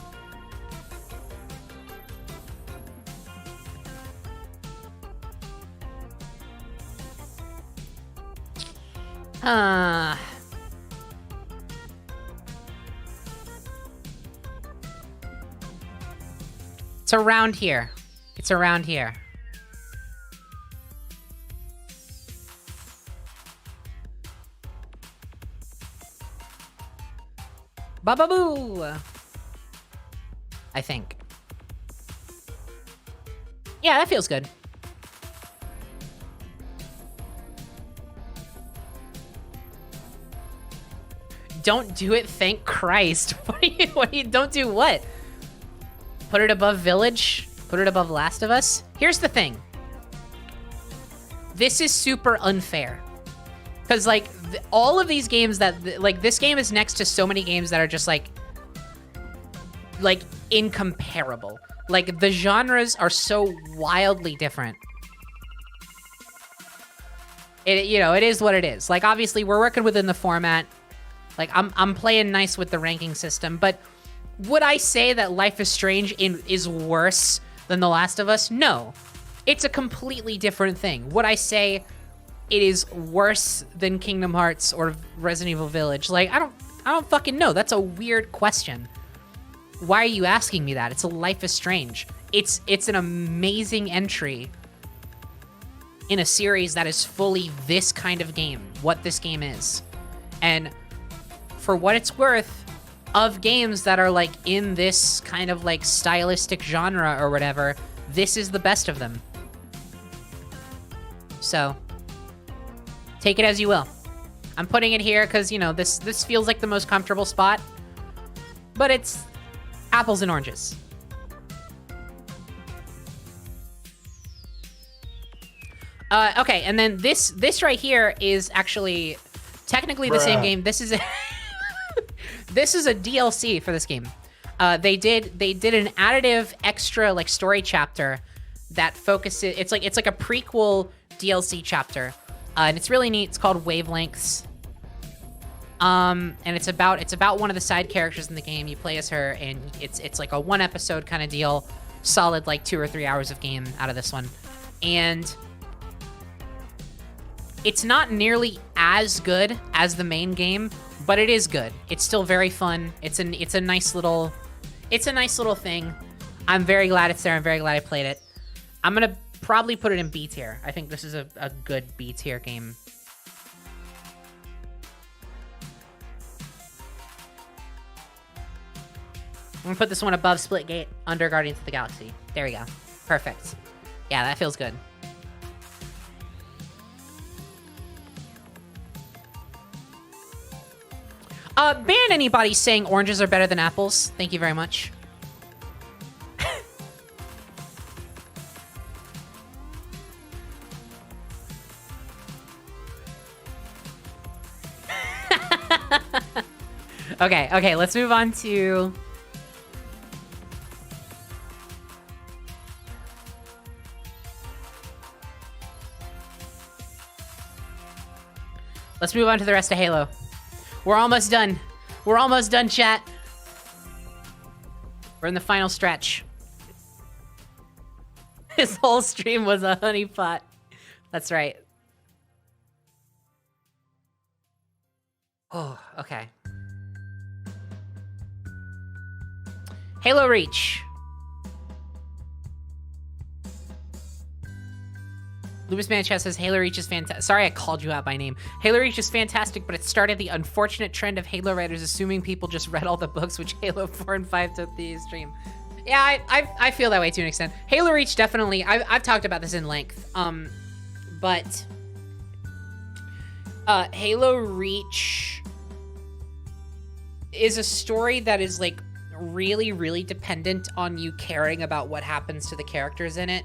It's around here. It's around here. Ba-ba-boo! I think. Yeah, that feels good. Don't do it, thank Christ. What do you, don't do what? Put it above Village? Put it above Last of Us? Here's the thing. This is super unfair. Because, like, all of these games that, like, this game is next to so many games that are just, like, incomparable. Like, the genres are so wildly different. It, you know, it is what it is. Like, obviously, we're working within the format. Like, I'm playing nice with the ranking system, but would I say that Life is Strange is worse than The Last of Us? No. It's a completely different thing. Would I say it is worse than Kingdom Hearts or Resident Evil Village? Like, I don't fucking know. That's a weird question. Why are you asking me that? It's a Life is Strange. It's an amazing entry in a series that is fully this kind of game, what this game is. And for what it's worth, of games that are like in this kind of like stylistic genre or whatever, this is the best of them. So, take it as you will. I'm putting it here because, you know, this feels like the most comfortable spot, but it's apples and oranges. Okay, and then this right here is actually technically the same game. This is a this is a DLC for this game. They did an additive extra like story chapter that focuses. It's like a prequel DLC chapter, and it's really neat. It's called Wavelengths. And it's about one of the side characters in the game. You play as her, and it's like a one episode kind of deal. Solid like 2 or 3 hours of game out of this one, and it's not nearly as good as the main game, but it is good. It's still very fun. It's a nice little thing. I'm very glad it's there. I'm very glad I played it. I'm gonna probably put it in B tier. I think this is a good B tier game. I'm gonna put this one above Splitgate, under Guardians of the Galaxy. There we go. Perfect. Yeah, that feels good. Ban anybody saying oranges are better than apples. Thank you very much. Okay, let's move on to... Let's move on to the rest of Halo. We're almost done. We're almost done, chat. We're in the final stretch. This whole stream was a honeypot. That's right. Oh, okay. Halo Reach. Lupus Manchester says Halo Reach is fantastic. Sorry I called you out by name. Halo Reach is fantastic, but it started the unfortunate trend of Halo writers assuming people just read all the books, which Halo 4 and 5 took the stream. Yeah, I feel that way to an extent. Halo Reach, definitely. I've talked about this in length. But Halo Reach is a story that is like really, really dependent on you caring about what happens to the characters in it.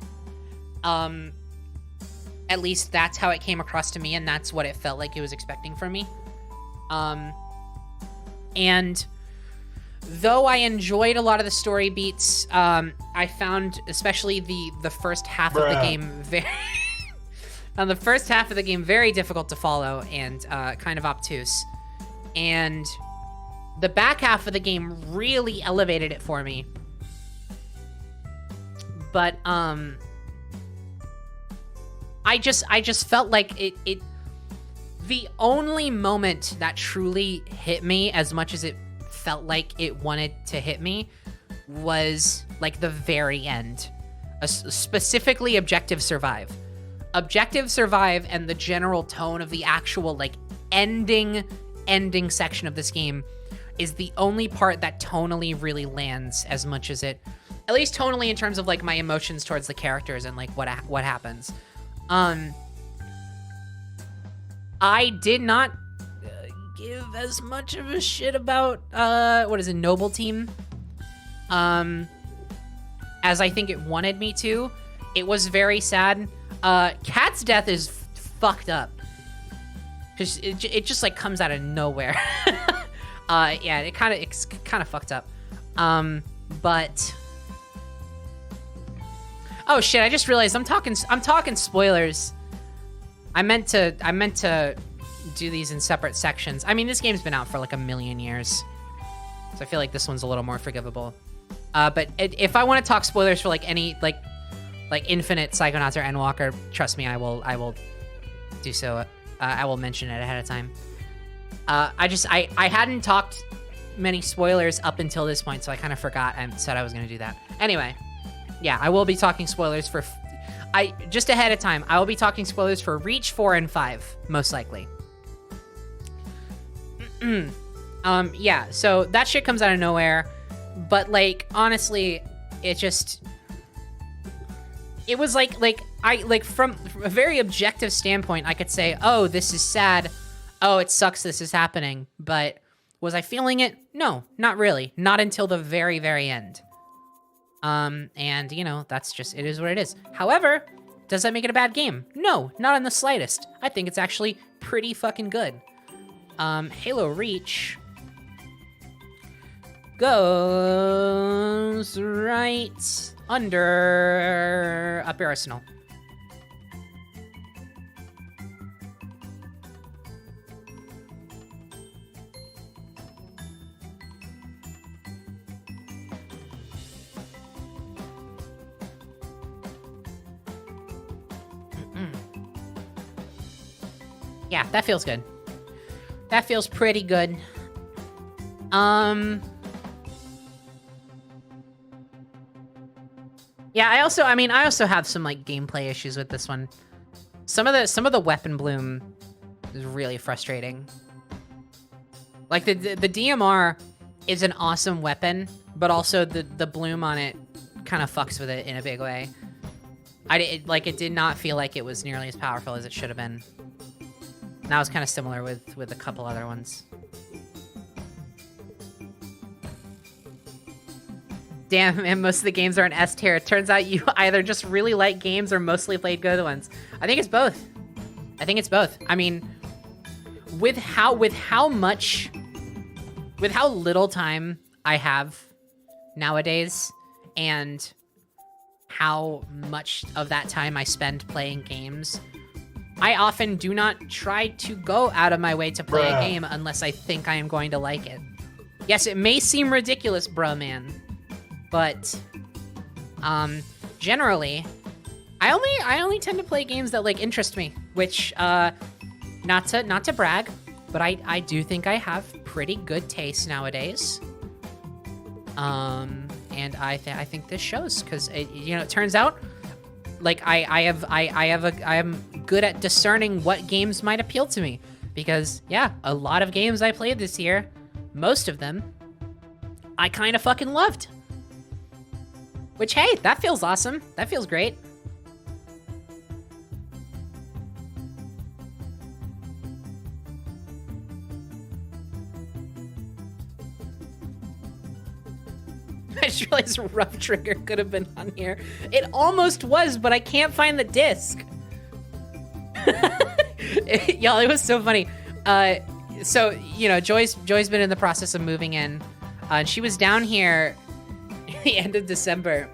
At least that's how it came across to me, and that's what it felt like it was expecting from me. And though I enjoyed a lot of the story beats, I found especially the first half of the game very difficult to follow and kind of obtuse. And the back half of the game really elevated it for me. But I just felt like it the only moment that truly hit me as much as it felt like it wanted to hit me was like the very end, specifically Objective Survive. Objective Survive and the general tone of the actual like ending section of this game is the only part that tonally really lands as much as it, at least tonally in terms of like my emotions towards the characters and like what happens. I did not give as much of a shit about Noble Team as I think it wanted me to. It was very sad. Cat's death is fucked up because it just like comes out of nowhere. Yeah, it's kind of fucked up. But oh shit, I just realized I'm talking spoilers. I meant to do these in separate sections. I mean, this game's been out for like a million years, so I feel like this one's a little more forgivable. But if I want to talk spoilers for like any like Infinite, Psychonauts, or Endwalker, trust me, I will do so. I will mention it ahead of time. I hadn't talked many spoilers up until this point, so I kind of forgot and said I was going to do that. Anyway, yeah, I will be talking spoilers for... just ahead of time, I will be talking spoilers for Reach 4 and 5, most likely. Yeah, so that shit comes out of nowhere, but, like, honestly, it was like from a very objective standpoint, I could say, oh, this is sad. Oh, it sucks this is happening. But was I feeling it? No, not really. Not until the very, very end. And, you know, that's just, it is what it is. However, does that make it a bad game? No, not in the slightest. I think it's actually pretty fucking good. Halo Reach goes right under Up Your Arsenal. Yeah, that feels good. That feels pretty good. Yeah, I also have some like gameplay issues with this one. Some of the weapon bloom is really frustrating. Like the DMR is an awesome weapon, but also the bloom on it kind of fucks with it in a big way. It did not feel like it was nearly as powerful as it should have been. And that was kind of similar with a couple other ones. Damn, and most of the games are in S tier. It turns out you either just really like games or mostly played good ones. I think it's both. I mean, with how little time I have nowadays, and how much of that time I spend playing games, I often do not try to go out of my way to play a game unless I think I am going to like it. Yes, it may seem ridiculous, bruh, man. But, generally, I only tend to play games that, like, interest me, which, not to brag, but I do think I have pretty good taste nowadays. And I think this shows, because, it turns out, like, I am good at discerning what games might appeal to me, because, yeah, a lot of games I played this year, most of them, I kind of fucking loved. Which, hey, that feels awesome. That feels great. I just realized Rough Trigger could have been on here. It almost was, but I can't find the disc. Y'all, it was so funny. So, you know, Joy's been in the process of moving in. And she was down here at the end of December.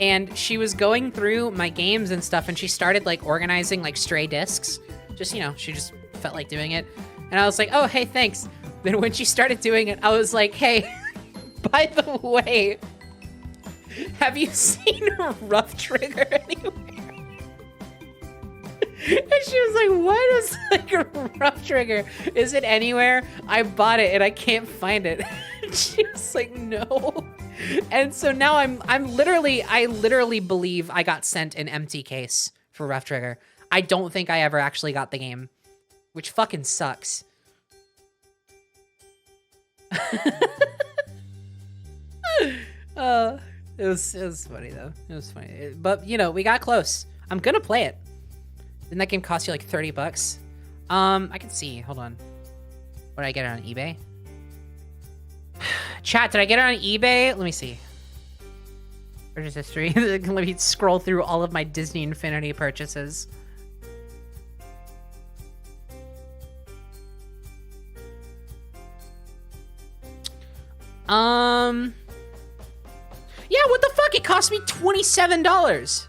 And she was going through my games and stuff, and she started, like, organizing, like, stray discs. Just, you know, she just felt like doing it. And I was like, oh, hey, thanks. Then when she started doing it, I was like, hey, by the way, have you seen Rough Trigger anywhere? And she was like, what is like a Rough Trigger? Is it anywhere? I bought it and I can't find it. She was like, no. And so now I literally believe I got sent an empty case for Rough Trigger. I don't think I ever actually got the game, which fucking sucks. It was funny though. It was funny. But you know, we got close. I'm gonna play it. Didn't that game cost you like $30? I can see. Hold on. What did I get it on eBay? Chat, did I get it on eBay? Let me see. Purchase history. Let me scroll through all of my Disney Infinity purchases. Yeah, what the fuck? It cost me $27.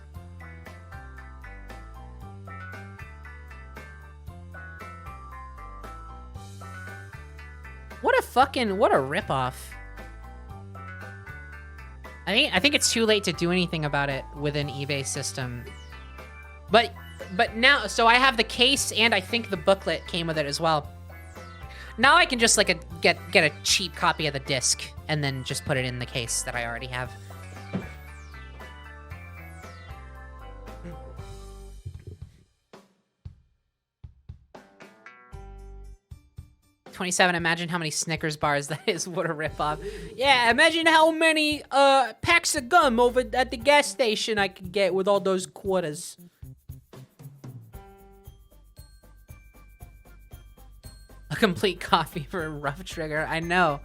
What a ripoff. I think it's too late to do anything about it with an eBay system. But now, so I have the case and I think the booklet came with it as well. Now I can just like get a cheap copy of the disc and then just put it in the case that I already have. $27. Imagine how many Snickers bars that is. What a ripoff. Yeah, imagine how many packs of gum over at the gas station I could get with all those quarters. A complete copy for Rough Trigger. I know.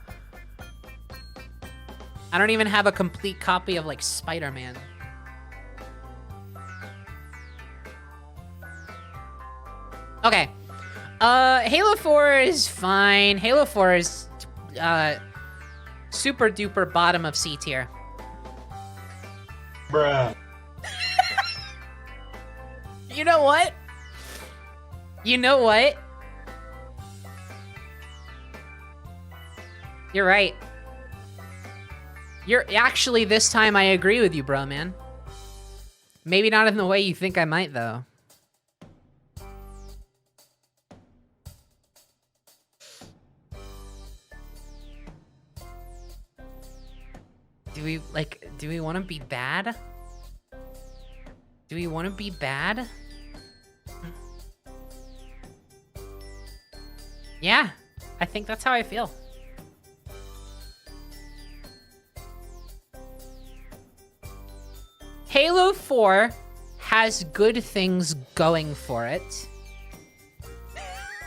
I don't even have a complete copy of like Spider-Man. Okay. Halo 4 is fine. Halo 4 is super duper bottom of C tier. Bruh. You know what? You know what? You're right. You're actually, this time I agree with you, bro, man. Maybe not in the way you think I might, though. Do we want to be bad? Do we want to be bad? Yeah, I think that's how I feel. Halo 4 has good things going for it.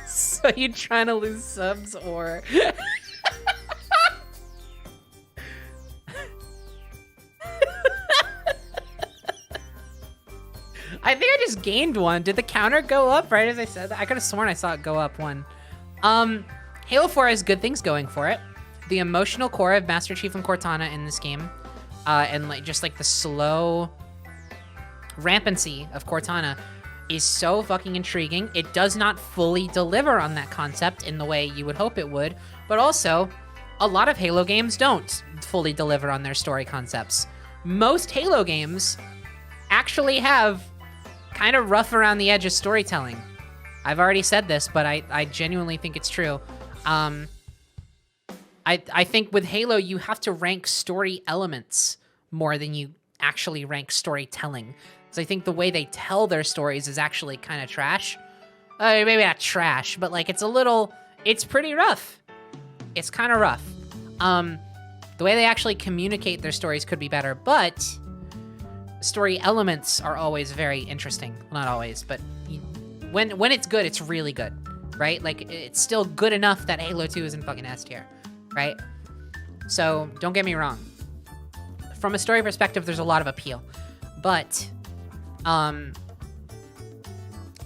So you trying to lose subs or... I think I just gained one. Did the counter go up right as I said that? I could have sworn I saw it go up one. Halo 4 has good things going for it. The emotional core of Master Chief and Cortana in this game, and like just like the slow rampancy of Cortana is so fucking intriguing. It does not fully deliver on that concept in the way you would hope it would, but also a lot of Halo games don't fully deliver on their story concepts. Most Halo games actually have kind of rough around the edge of storytelling. I've already said this, but I genuinely think it's true. I think with Halo, you have to rank story elements more than you actually rank storytelling. So I think the way they tell their stories is actually kind of trash. Maybe not trash, but like it's pretty rough. It's kind of rough. The way they actually communicate their stories could be better, but story elements are always very interesting. Well, not always, but when it's good, it's really good, right? Like, it's still good enough that Halo 2 isn't fucking S tier, right? So, don't get me wrong. From a story perspective, there's a lot of appeal. But,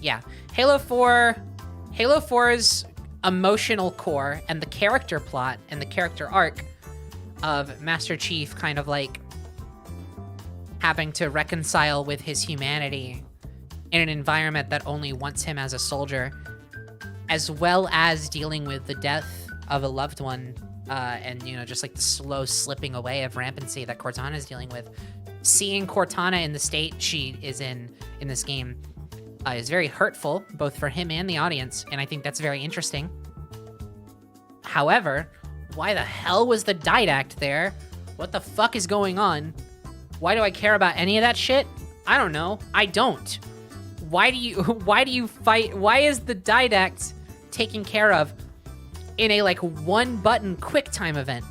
yeah. Halo 4's emotional core and the character plot and the character arc of Master Chief kind of like having to reconcile with his humanity in an environment that only wants him as a soldier, as well as dealing with the death of a loved one, and, you know, just like the slow slipping away of rampancy that Cortana is dealing with. Seeing Cortana in the state she is in this game is very hurtful, both for him and the audience, and I think that's very interesting. However, why the hell was the didact there? What the fuck is going on? Why do I care about any of that shit? I don't know. I don't. Why do you fight? Why is the didact taken care of in a like one button quick time event?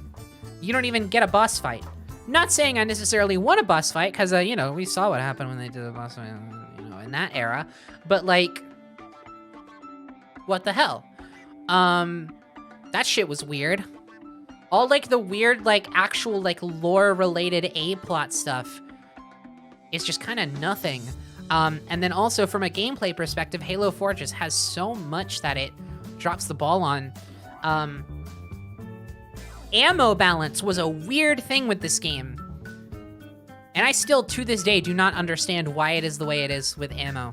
You don't even get a boss fight. Not saying I necessarily want a boss fight, because, you know, we saw what happened when they did the boss fight, you know, in that era. But, like, what the hell? That shit was weird. All, like, the weird, like, actual, like, lore-related A-plot stuff is just kind of nothing. And then also, from a gameplay perspective, Halo 4 just has so much that it drops the ball on. Ammo balance was a weird thing with this game. And I still, to this day, do not understand why it is the way it is with ammo.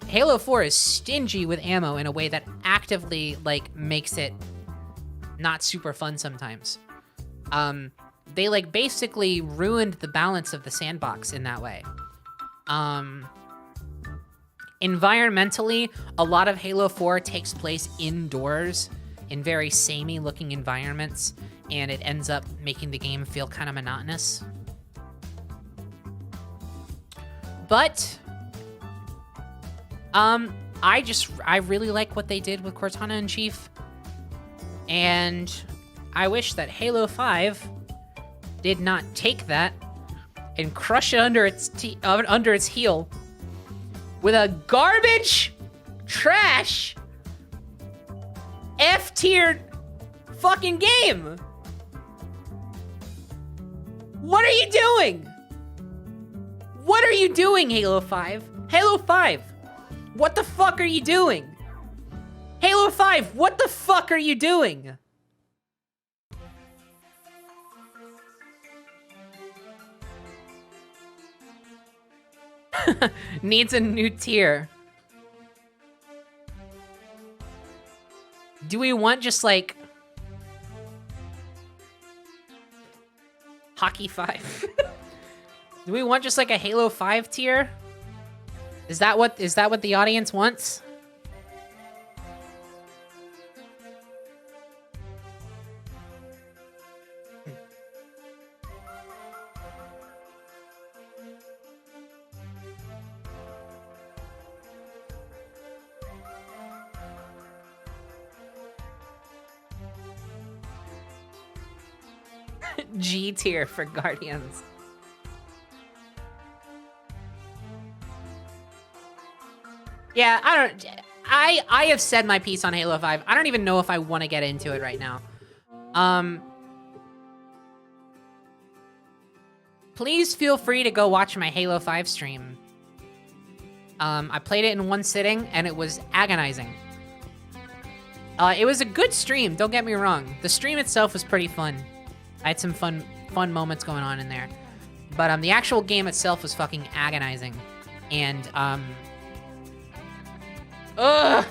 Halo 4 is stingy with ammo in a way that actively, like, makes it not super fun sometimes. They, like, basically ruined the balance of the sandbox in that way. Environmentally, a lot of Halo 4 takes place indoors, in very samey looking environments, and it ends up making the game feel kind of monotonous. But I really like what they did with Cortana and Chief, and I wish that Halo 5 did not take that and crush it under its heel with a garbage, trash, F-tier fucking game. What are you doing? What are you doing, Halo 5? Halo 5, what the fuck are you doing? Halo 5, what the fuck are you doing? Needs a new tier. Do we want just like Hockey 5? Do we want just like a Halo 5 tier? Is that what the audience wants? G tier for Guardians. Yeah, I have said my piece on Halo 5. I don't even know if I want to get into it right now. Please feel free to go watch my Halo 5 stream. I played it in one sitting, and it was agonizing. It was a good stream, don't get me wrong. The stream itself was pretty fun. I had some fun moments going on in there. But the actual game itself was fucking agonizing. And, ugh!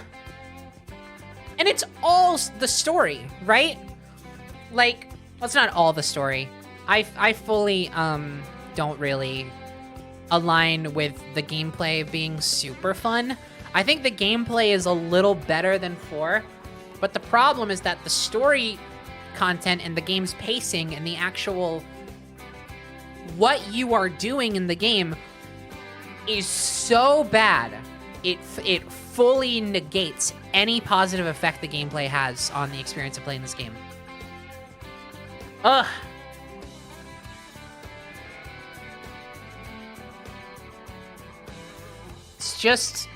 And it's all the story, right? Like, well, it's not all the story. I fully, don't really align with the gameplay being super fun. I think the gameplay is a little better than 4, but the problem is that the story content and the game's pacing and the actual what you are doing in the game is so bad, it fully negates any positive effect the gameplay has on the experience of playing this game. Ugh. just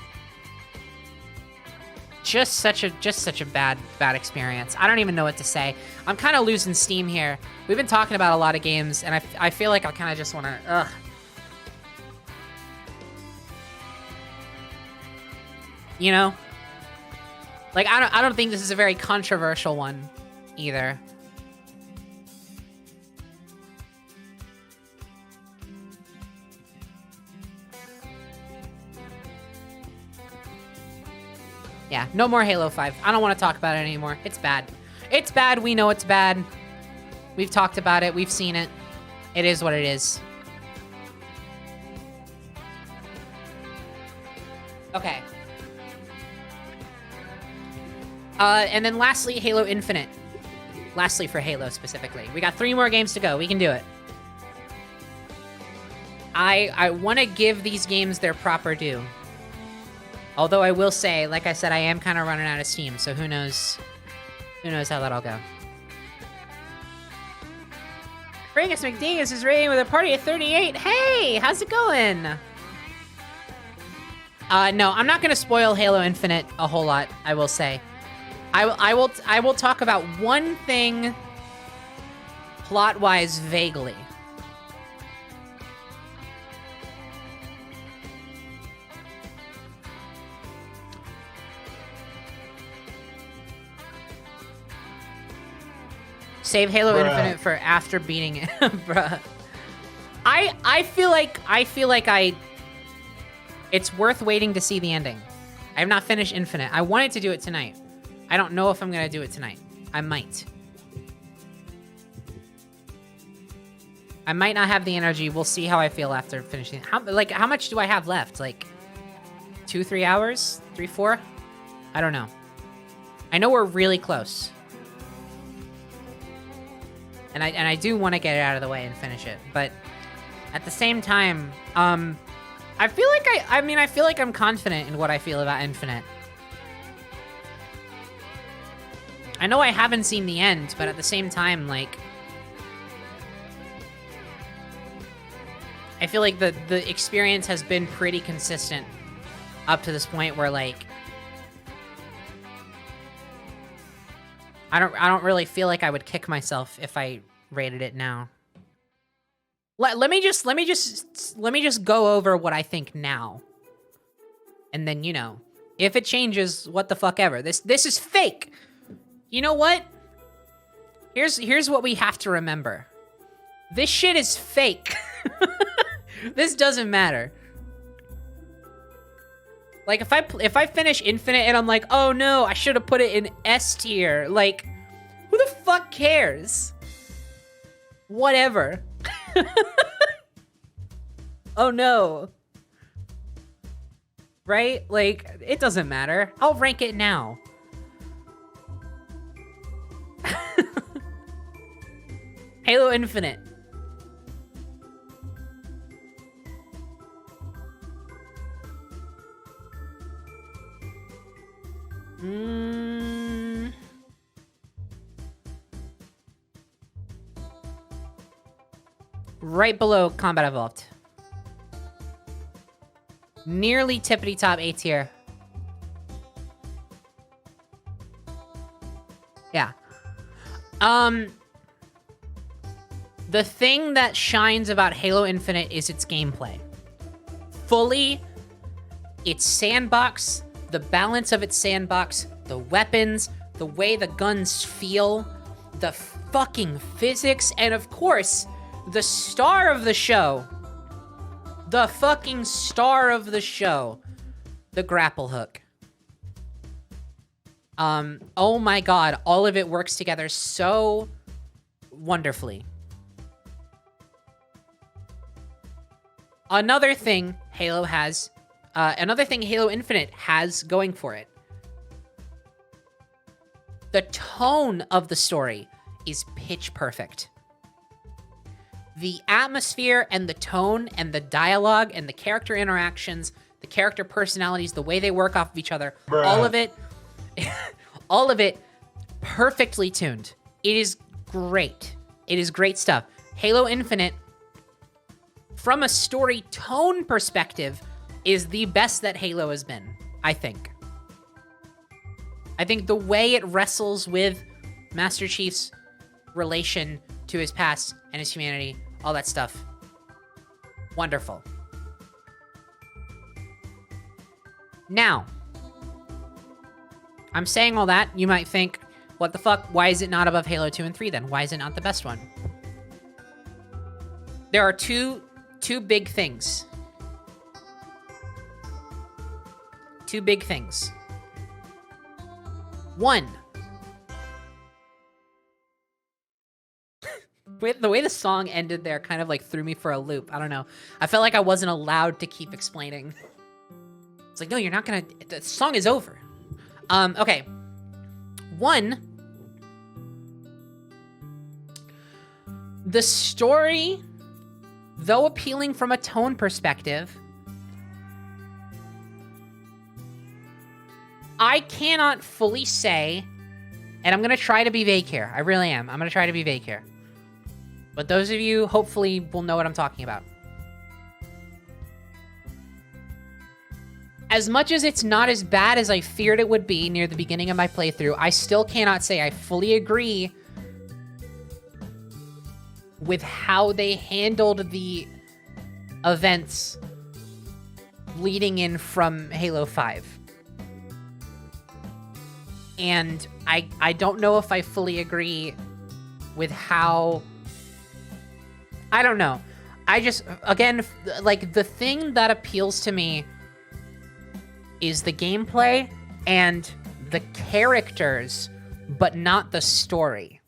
such a bad experience. I don't even know what to say. I'm kind of losing steam here. We've been talking about a lot of games, and I feel like I kind of just want to, ugh. You know? Like, I don't think this is a very controversial one, either. Yeah, no more Halo 5. I don't want to talk about it anymore. It's bad. It's bad. We know it's bad. We've talked about it. We've seen it. It is what it is. Okay. And then lastly, Halo Infinite. Lastly for Halo specifically. We got 3 more games to go. We can do it. I want to give these games their proper due. Although I will say, like I said, I am kind of running out of steam, so who knows how that'll go. Frangus McDingus is rating with a party of 38. Hey, how's it going? No, I'm not going to spoil Halo Infinite a whole lot, I will say. I will talk about one thing plot-wise vaguely. Save Halo Bruh. Infinite for after beating it, bruh. I feel like it's worth waiting to see the ending. I have not finished Infinite. I wanted to do it tonight. I don't know if I'm gonna do it tonight. I might. I might not have the energy. We'll see how I feel after finishing. How much do I have left? Like 2-3 hours? 3-4? I don't know. I know we're really close. And I do want to get it out of the way and finish it, but at the same time, I feel like I feel like I'm confident in what I feel about Infinite. I know I haven't seen the end, but at the same time, like, I feel like the experience has been pretty consistent up to this point where, like, I don't really feel like I would kick myself if I rated it now. Let me just go over what I think now. And then, you know, if it changes, what the fuck ever. This is fake. You know what? Here's what we have to remember. This shit is fake. This doesn't matter. Like, if I finish Infinite and I'm like, oh no, I should have put it in S tier. Like, who the fuck cares? Whatever. Oh no. Right? Like, it doesn't matter. I'll rank it now. Halo Infinite. Right below Combat Evolved. Nearly tippity top A tier. Yeah. The thing that shines about Halo Infinite is its gameplay. Fully, its sandbox, the balance of its sandbox, the weapons, the way the guns feel, the fucking physics, and of course, the star of the show. The fucking star of the show. The grapple hook. Oh my god, all of it works together so wonderfully. Another thing Halo Infinite has going for it. The tone of the story is pitch perfect. The atmosphere and the tone and the dialogue and the character interactions, the character personalities, the way they work off of each other, Bruh. all of it perfectly tuned. It is great. It is great stuff. Halo Infinite, from a story tone perspective, is the best that Halo has been, I think. I think the way it wrestles with Master Chief's relation to his past and his humanity, all that stuff, wonderful. Now, I'm saying all that, you might think, what the fuck? Why is it not above Halo 2 and 3 then? Why is it not the best one? There are two big things. Two big things. One, the way the song ended there kind of like threw me for a loop. I don't know. I felt like I wasn't allowed to keep explaining. It's like, no, you're not gonna, the song is over. Okay. One, the story, though appealing from a tone perspective, I cannot fully say, and I'm gonna try to be vague here. I really am. I'm gonna try to be vague here. But those of you, hopefully, will know what I'm talking about. As much as it's not as bad as I feared it would be near the beginning of my playthrough, I still cannot say I fully agree with how they handled the events leading in from Halo 5. And I don't know if I fully agree with how... I don't know. I just, again, like, the thing that appeals to me is the gameplay and the characters, but not the story.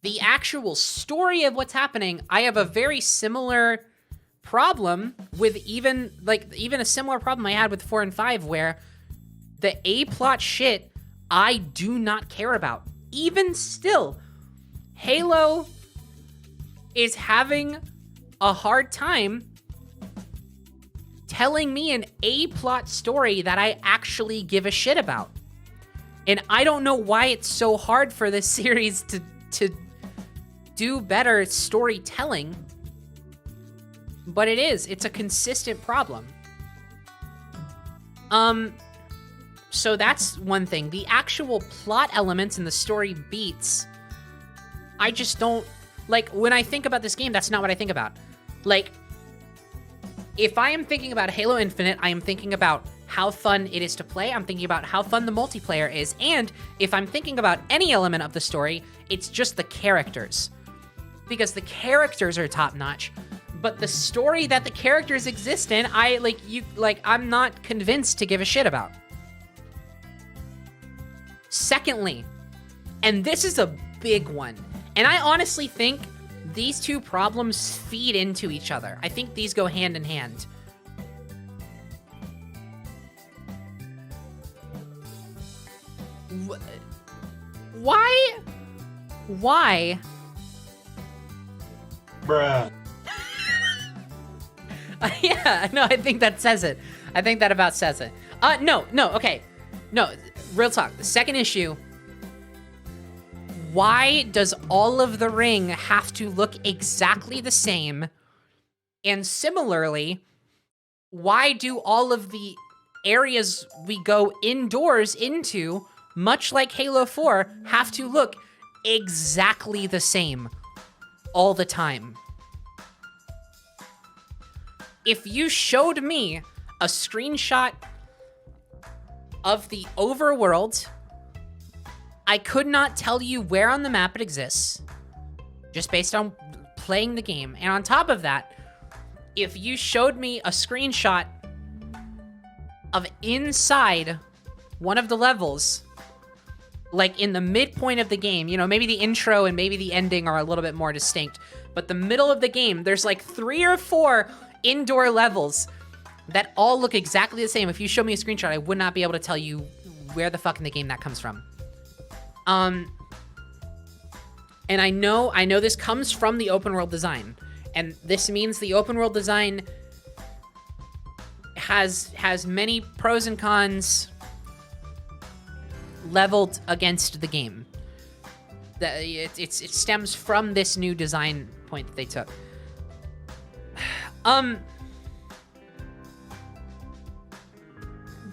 The actual story of what's happening, I have a very similar problem with even a similar problem I had with 4 and 5, where the A-plot shit I do not care about. Even still, Halo is having a hard time telling me an A-plot story that I actually give a shit about. And I don't know why it's so hard for this series to do better storytelling, but it is. It's a consistent problem. So that's one thing. The actual plot elements and the story beats, I just don't... Like, when I think about this game, that's not what I think about. Like, if I am thinking about Halo Infinite, I am thinking about how fun it is to play. I'm thinking about how fun the multiplayer is. And if I'm thinking about any element of the story, it's just the characters. Because the characters are top-notch. But the story that the characters exist in, I'm not convinced to give a shit about. Secondly, and this is a big one, and I honestly think these two problems feed into each other. I think these go hand in hand. Why? Bruh. Yeah, no, I think that says it. I think that about says it. No, okay. No, real talk. The second issue, why does all of the ring have to look exactly the same? And similarly, why do all of the areas we go indoors into, much like Halo 4, have to look exactly the same all the time? If you showed me a screenshot of the overworld, I could not tell you where on the map it exists, just based on playing the game. And on top of that, if you showed me a screenshot of inside one of the levels, like in the midpoint of the game, you know, maybe the intro and maybe the ending are a little bit more distinct, but the middle of the game, there's like 3 or 4 indoor levels that all look exactly the same. If you show me a screenshot, I would not be able to tell you where the fuck in the game that comes from. And I know this comes from the open world design, and this means the open world design has many pros and cons leveled against the game. It stems from this new design point that they took.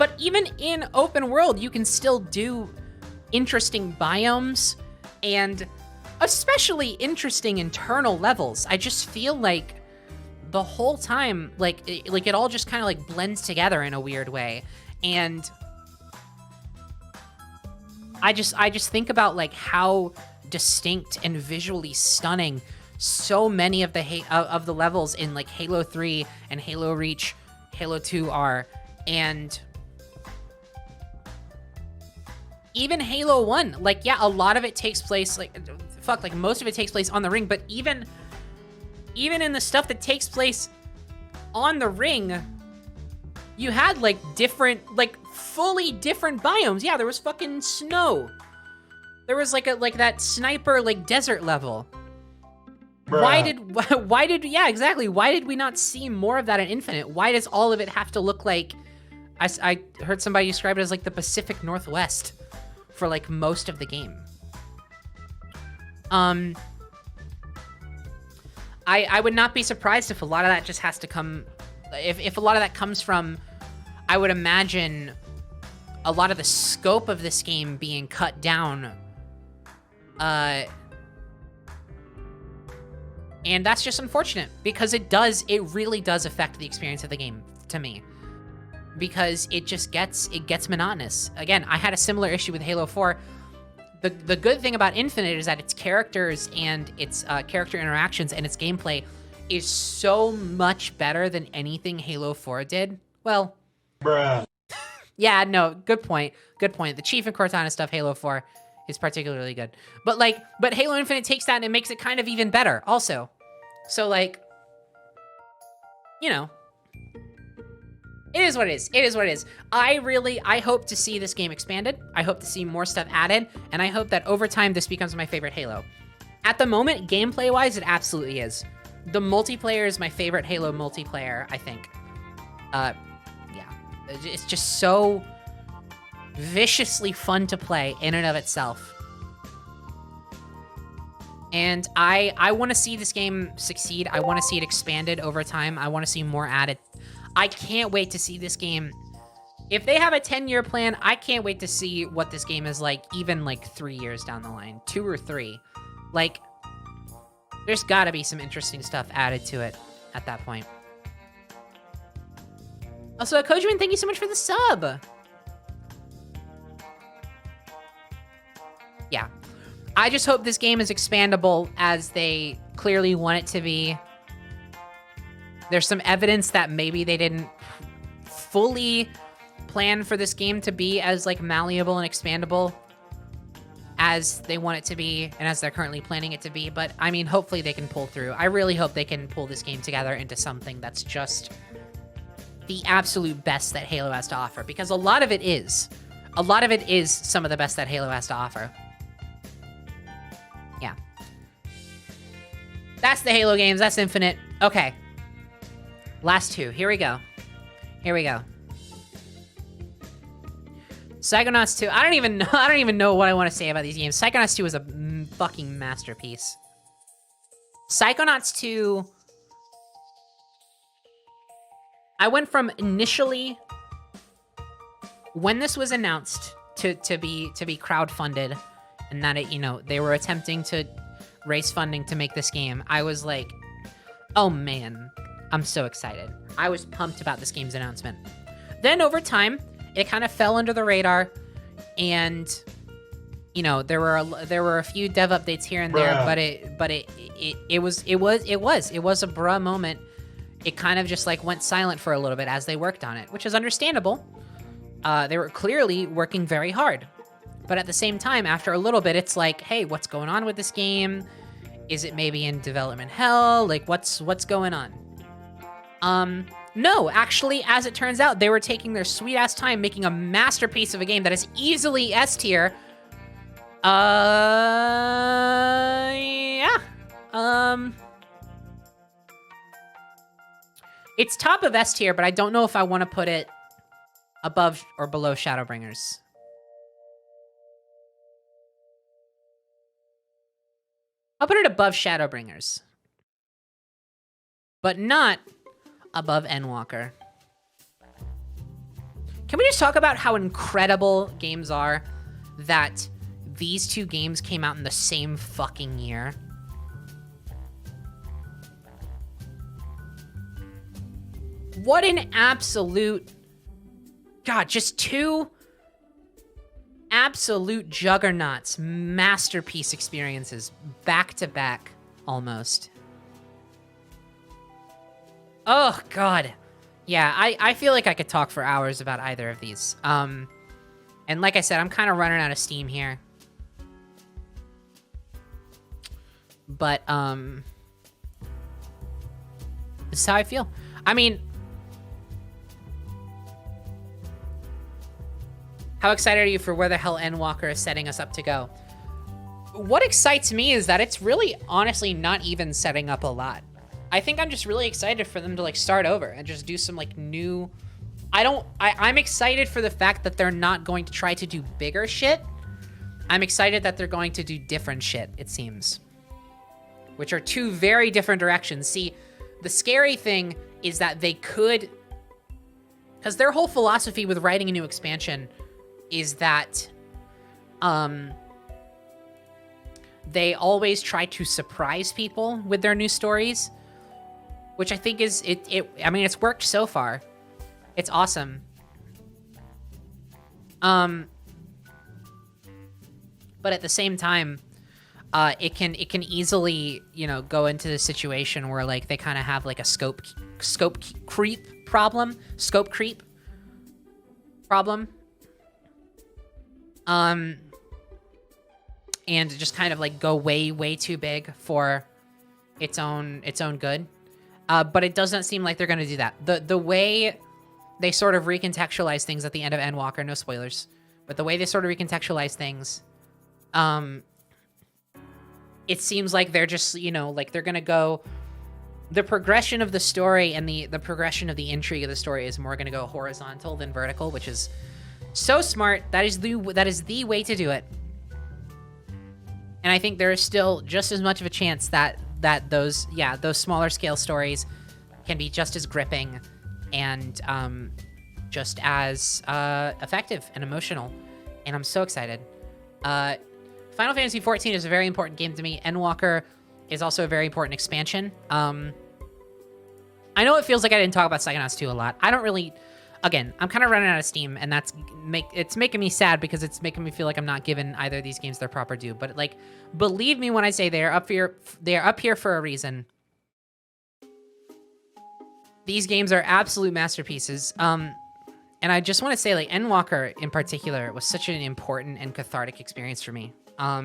But even in open world, you can still do interesting biomes and especially interesting internal levels. I just feel like the whole time, like it all just kind of like blends together in a weird way. And I just think about like how distinct and visually stunning so many of the levels in like Halo 3 and Halo Reach, Halo 2 are, and even Halo 1, like, yeah, a lot of it takes place, like, most of it takes place on the ring, but even in the stuff that takes place on the ring, you had, like, fully different biomes. Yeah, there was fucking snow. There was, like, that sniper, like, desert level. Bruh. Why did, yeah, exactly. Why did we not see more of that in Infinite? Why does all of it have to look like, I heard somebody describe it as, like, the Pacific Northwest for like most of the game. I would not be surprised if a lot of that just has to come, if a lot of that comes from, I would imagine a lot of the scope of this game being cut down. And that's just unfortunate because it really does affect the experience of the game to me. Because it gets monotonous. Again, I had a similar issue with Halo 4. The good thing about Infinite is that its characters and its character interactions and its gameplay is so much better than anything Halo 4 did. Well, Bruh. Yeah, no, good point. Good point. The Chief and Cortana stuff, Halo 4, is particularly good. But Halo Infinite takes that and it makes it kind of even better also. So like, you know, it is what it is. It is what it is. I hope to see this game expanded. I hope to see more stuff added. And I hope that over time, this becomes my favorite Halo. At the moment, gameplay-wise, it absolutely is. The multiplayer is my favorite Halo multiplayer, I think. Yeah. It's just so viciously fun to play in and of itself. And I want to see this game succeed. I want to see it expanded over time. I want to see more added. I can't wait to see this game. If they have a 10-year plan, I can't wait to see what this game is like, even like 3 years down the line, 2 or 3. Like, there's gotta be some interesting stuff added to it at that point. Also, Kojiman, thank you so much for the sub. Yeah. I just hope this game is expandable as they clearly want it to be. There's some evidence that maybe they didn't fully plan for this game to be as like malleable and expandable as they want it to be and as they're currently planning it to be. But I mean, hopefully they can pull through. I really hope they can pull this game together into something that's just the absolute best that Halo has to offer, because a lot of it is. A lot of it is some of the best that Halo has to offer. Yeah. That's the Halo games. That's Infinite. Okay. Last two. Here we go. Here we go. Psychonauts 2. I don't even know what I want to say about these games. Psychonauts 2 is a fucking masterpiece. Psychonauts 2. I went from initially, when this was announced to be crowdfunded, and that it, you know, they were attempting to raise funding to make this game, I was like, oh man, I'm so excited. I was pumped about this game's announcement. Then over time, it kind of fell under the radar, and you know, there were a few dev updates here and there, but it was a bruh moment. It kind of just like went silent for a little bit as they worked on it, which is understandable. They were clearly working very hard, but at the same time, after a little bit, it's like, hey, what's going on with this game? Is it maybe in development hell? Like, what's going on? No, actually, as it turns out, they were taking their sweet-ass time making a masterpiece of a game that is easily S tier. Yeah. It's top of S tier, but I don't know if I want to put it above or below Shadowbringers. I'll put it above Shadowbringers, but not above Endwalker. Can we just talk about how incredible games are that these two games came out in the same fucking year? What an absolute... God, just two absolute juggernauts, masterpiece experiences, back to back, almost. Oh, God. Yeah, I feel like I could talk for hours about either of these. And like I said, I'm kind of running out of steam here. But, this is how I feel. I mean... How excited are you for where the hell Endwalker is setting us up to go? What excites me is that it's really, honestly, not even setting up a lot. I think I'm just really excited for them to, like, start over and just do some, like, new... I'm excited for the fact that they're not going to try to do bigger shit. I'm excited that they're going to do different shit, it seems. Which are two very different directions. See, the scary thing is that they could... Because their whole philosophy with writing a new expansion... is that they always try to surprise people with their new stories, which I think is I mean, it's worked so far. It's awesome. But at the same time, it can easily, you know, go into the situation where, like, they kind of have like a scope creep problem. And just kind of like go way too big for its own good. But it doesn't seem like they're gonna do that. The way they sort of recontextualize things at the end of Endwalker, no spoilers, but the way they sort of recontextualize things, it seems like they're just, you know, like they're gonna go, the progression of the story and the progression of the intrigue of the story is more gonna go horizontal than vertical, which is so smart. That is the way to do it. And I think there is still just as much of a chance that those smaller scale stories can be just as gripping and just as effective and emotional. And I'm so excited. Final Fantasy XIV is a very important game to me. Endwalker is also a very important expansion. I know it feels like I didn't talk about Psychonauts 2 a lot. I don't really... Again, I'm kind of running out of steam, and it's making me sad because it's making me feel like I'm not giving either of these games their proper due. But, like, believe me when I say they are up here for a reason. These games are absolute masterpieces. And I just want to say, like, Endwalker in particular was such an important and cathartic experience for me. I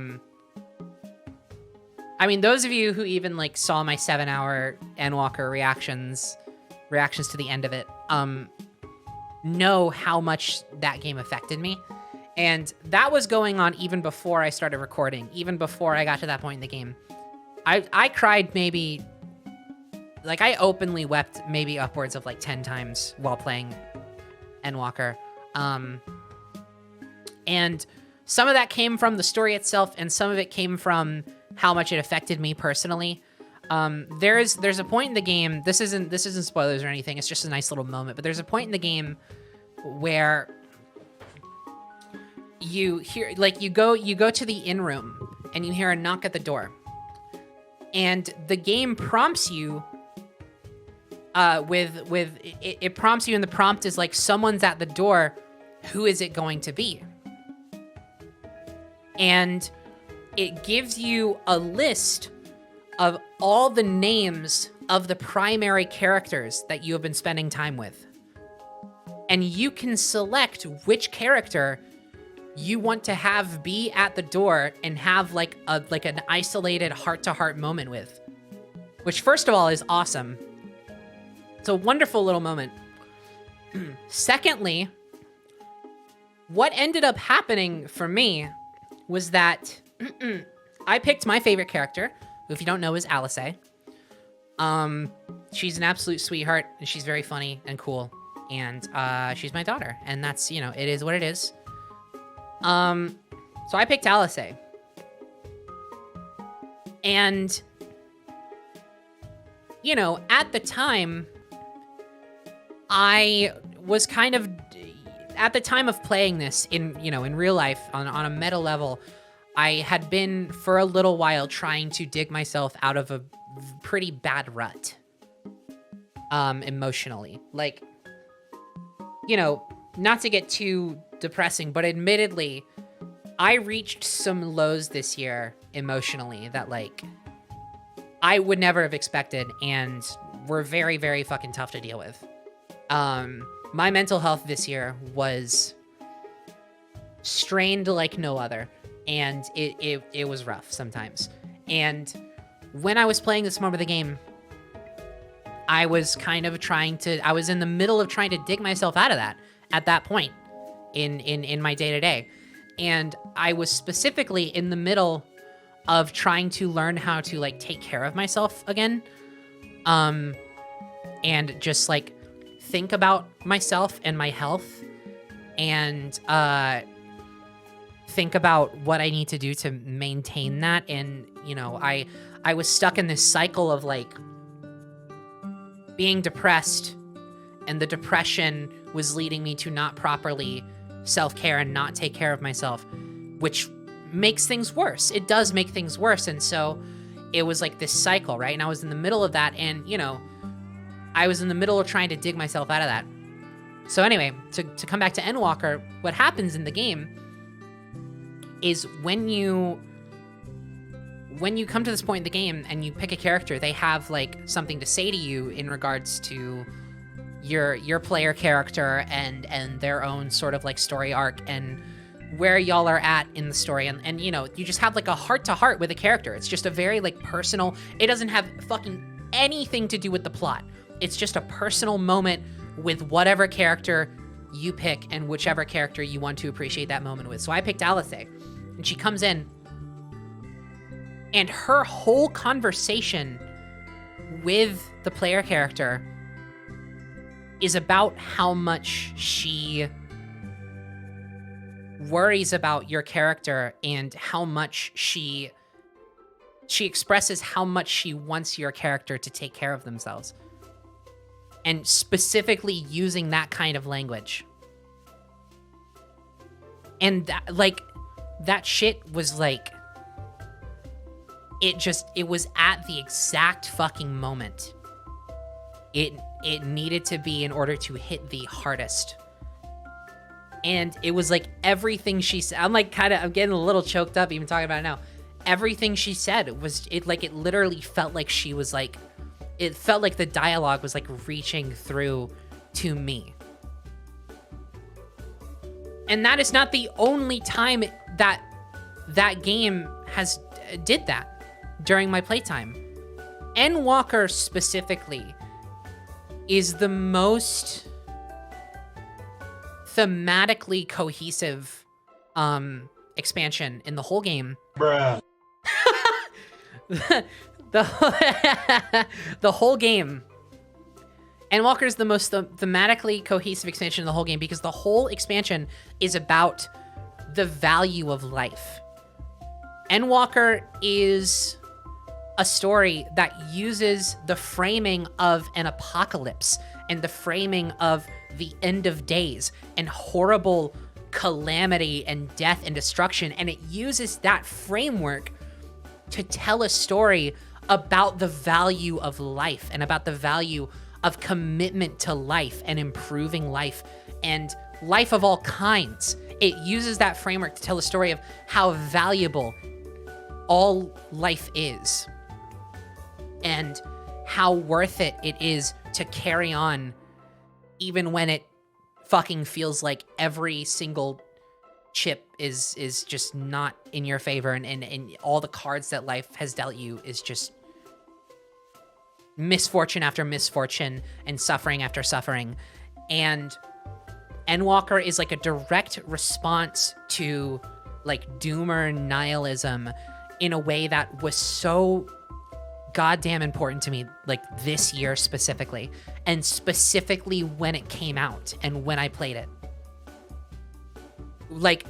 mean, those of you who even, like, saw my 7-hour Endwalker reactions to the end of it, know how much that game affected me. And that was going on even before I started recording, even before I got to that point in the game. I cried maybe, like, I openly wept maybe upwards of like 10 times while playing Endwalker. And some of that came from the story itself, and some of it came from how much it affected me personally. There's a point in the game, this isn't spoilers or anything, it's just a nice little moment, but there's a point in the game where you hear, like, you go to the inn room and you hear a knock at the door, and the game prompts you it prompts you, and the prompt is like, someone's at the door, who is it going to be? And it gives you a list of all the names of the primary characters that you have been spending time with. And you can select which character you want to have be at the door and have like an isolated heart-to-heart moment with. Which, first of all, is awesome. It's a wonderful little moment. Secondly, what ended up happening for me was that I picked my favorite character, who, if you don't know, is Alice. She's an absolute sweetheart, and she's very funny and cool, and she's my daughter, and that's, you know, it is what it is. So I picked Alice. And, you know, at the time, I was kind of at the time of playing this in real life on a meta level, I had been for a little while trying to dig myself out of a pretty bad rut. Emotionally. Like, not to get too depressing, but admittedly, I reached some lows this year emotionally that, like, I would never have expected and were very, very fucking tough to deal with. My mental health this year was strained like no other, and it was rough sometimes. And when I was playing this mode of the game, I was kind of I was in the middle of trying to dig myself out of that at that point in my day-to-day. And I was specifically in the middle of trying to learn how to, like, take care of myself again. And just, like, think about myself and my health and think about what I need to do to maintain that. And, I was stuck in this cycle of, like, being depressed, and the depression was leading me to not properly self-care and not take care of myself, which makes things worse. It does make things worse. And so it was like this cycle, right? And I was in the middle of that, and, I was in the middle of trying to dig myself out of that. So anyway, to come back to Endwalker, what happens in the game is when you come to this point in the game and you pick a character, they have, like, something to say to you in regards to your player character and their own sort of, like, story arc and where y'all are at in the story. And you just have, like, a heart-to-heart with a character. It's just a very, like, personal... It doesn't have fucking anything to do with the plot. It's just a personal moment with whatever character you pick and whichever character you want to appreciate that moment with. So I picked Alice, and she comes in, and her whole conversation with the player character is about how much she worries about your character and how much she expresses how much she wants your character to take care of themselves. And specifically using that kind of language. And that shit was like, it was at the exact fucking moment it needed to be in order to hit the hardest. And it was like everything she said, I'm getting a little choked up even talking about it now. Everything she said it literally felt like she was like, it felt like the dialogue was, like, reaching through to me. And that is not the only time that game did that during my playtime. Endwalker specifically is the most thematically cohesive expansion in the whole game. Bruh. The whole game. Endwalker is the most thematically cohesive expansion in the whole game because the whole expansion is about the value of life. Endwalker is a story that uses the framing of an apocalypse and the framing of the end of days and horrible calamity and death and destruction, and it uses that framework to tell a story about the value of life and about the value of commitment to life and improving life and life of all kinds. It uses that framework to tell a story of how valuable all life is and how worth it is to carry on even when it fucking feels like every single chip is just not in your favor and all the cards that life has dealt you is just misfortune after misfortune and suffering after suffering. And Endwalker is like a direct response to like doomer nihilism in a way that was so goddamn important to me, like this year specifically, and specifically when it came out and when I played it. Like,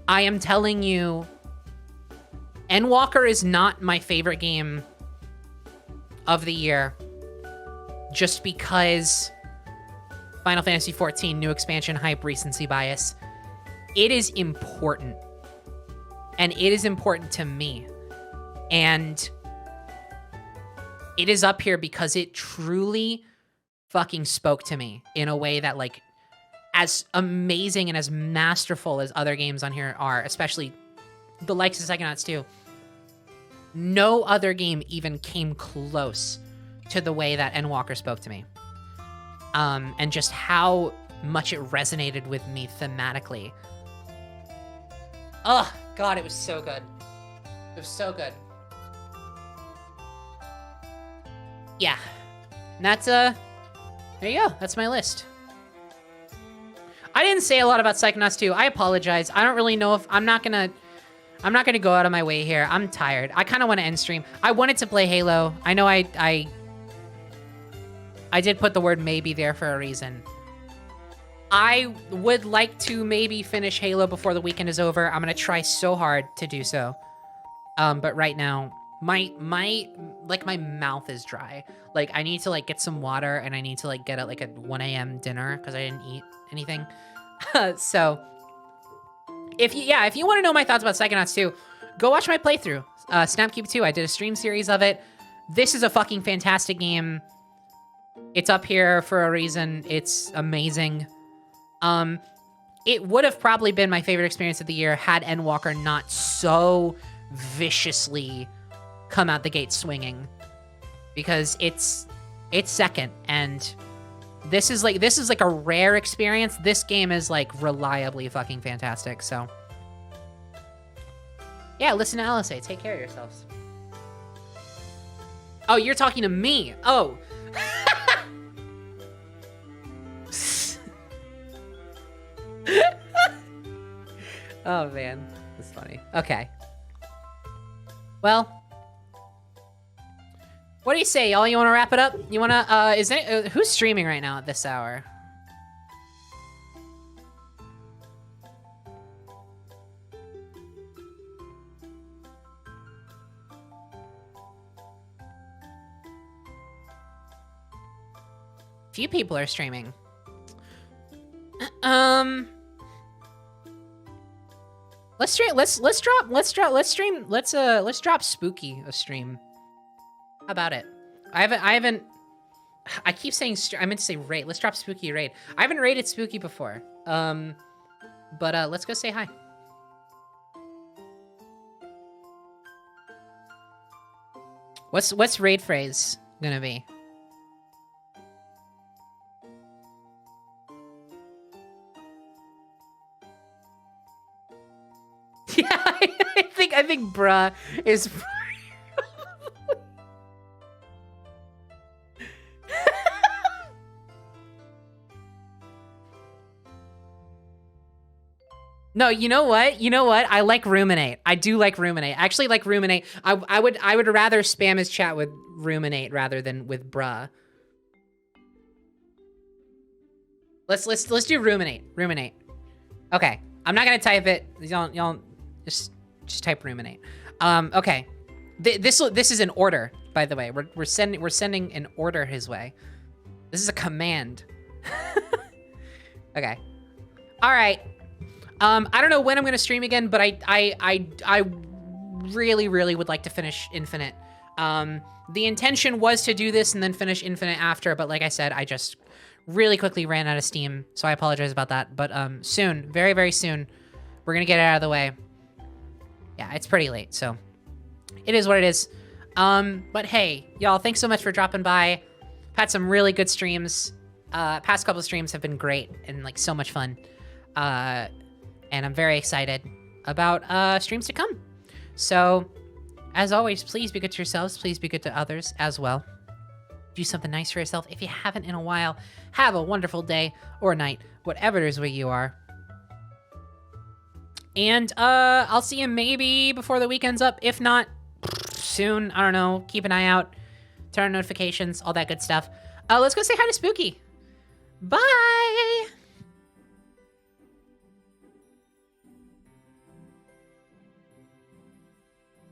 I am telling you, Endwalker is not my favorite game of the year just because Final Fantasy XIV new expansion hype recency bias. It is important. And it is important to me. And it is up here because it truly fucking spoke to me in a way that, like, as amazing and as masterful as other games on here are, especially the likes of Psychonauts 2, no other game even came close to the way that Endwalker spoke to me. And just how much it resonated with me thematically. Oh, God, it was so good. It was so good. Yeah. And that's, there you go. That's my list. I didn't say a lot about Psychonauts 2. I apologize. I don't really know if... I'm not gonna go out of my way here. I'm tired. I kind of want to end stream. I wanted to play Halo. I know I did put the word maybe there for a reason. I would like to maybe finish Halo before the weekend is over. I'm gonna try so hard to do so. But right now, my mouth is dry. Like, I need to, like, get some water, and I need to, like, get a 1 a.m. dinner because I didn't eat anything. So, if you want to know my thoughts about Psychonauts 2, go watch my playthrough. Snapcube 2, I did a stream series of it. This is a fucking fantastic game. It's up here for a reason. It's amazing. It would have probably been my favorite experience of the year had Endwalker not so viciously come out the gate swinging, because it's second, and this is like a rare experience. This game is like reliably fucking fantastic. So yeah, listen to LSA. Take care of yourselves. Oh, you're talking to me. Oh. Oh man, that's funny. Okay. Well, what do you say, y'all? You want to wrap it up? You want to? Who's streaming right now at this hour? Few people are streaming. Let's stream. Let's drop Spooky a stream. How about it? I keep saying I meant to say raid. Let's drop Spooky a raid. I haven't raided Spooky before. But let's go say hi. What's raid phrase gonna be? Yeah, I think bruh is No, you know what? I like ruminate. I do like ruminate. I actually like ruminate. I would rather spam his chat with ruminate rather than with bruh. Let's do ruminate. Ruminate. Okay. I'm not gonna type it. Y'all just type ruminate. Okay. This is an order, by the way. We're sending an order his way. This is a command. Okay. All right. I don't know when I'm gonna stream again, but I really would like to finish Infinite. The intention was to do this and then finish Infinite after, but like I said, I just really quickly ran out of steam, so I apologize about that. But soon, very soon, we're gonna get it out of the way. Yeah, it's pretty late, so it is what it is. But hey, y'all, thanks so much for dropping by. Had some really good streams. Past couple of streams have been great and like so much fun. And I'm very excited about streams to come. So, as always, please be good to yourselves. Please be good to others as well. Do something nice for yourself. If you haven't in a while, have a wonderful day or night, whatever it is where you are. And I'll see you maybe before the weekend's up. If not, soon. I don't know. Keep an eye out. Turn on notifications, all that good stuff. Let's go say hi to Spooky. Bye!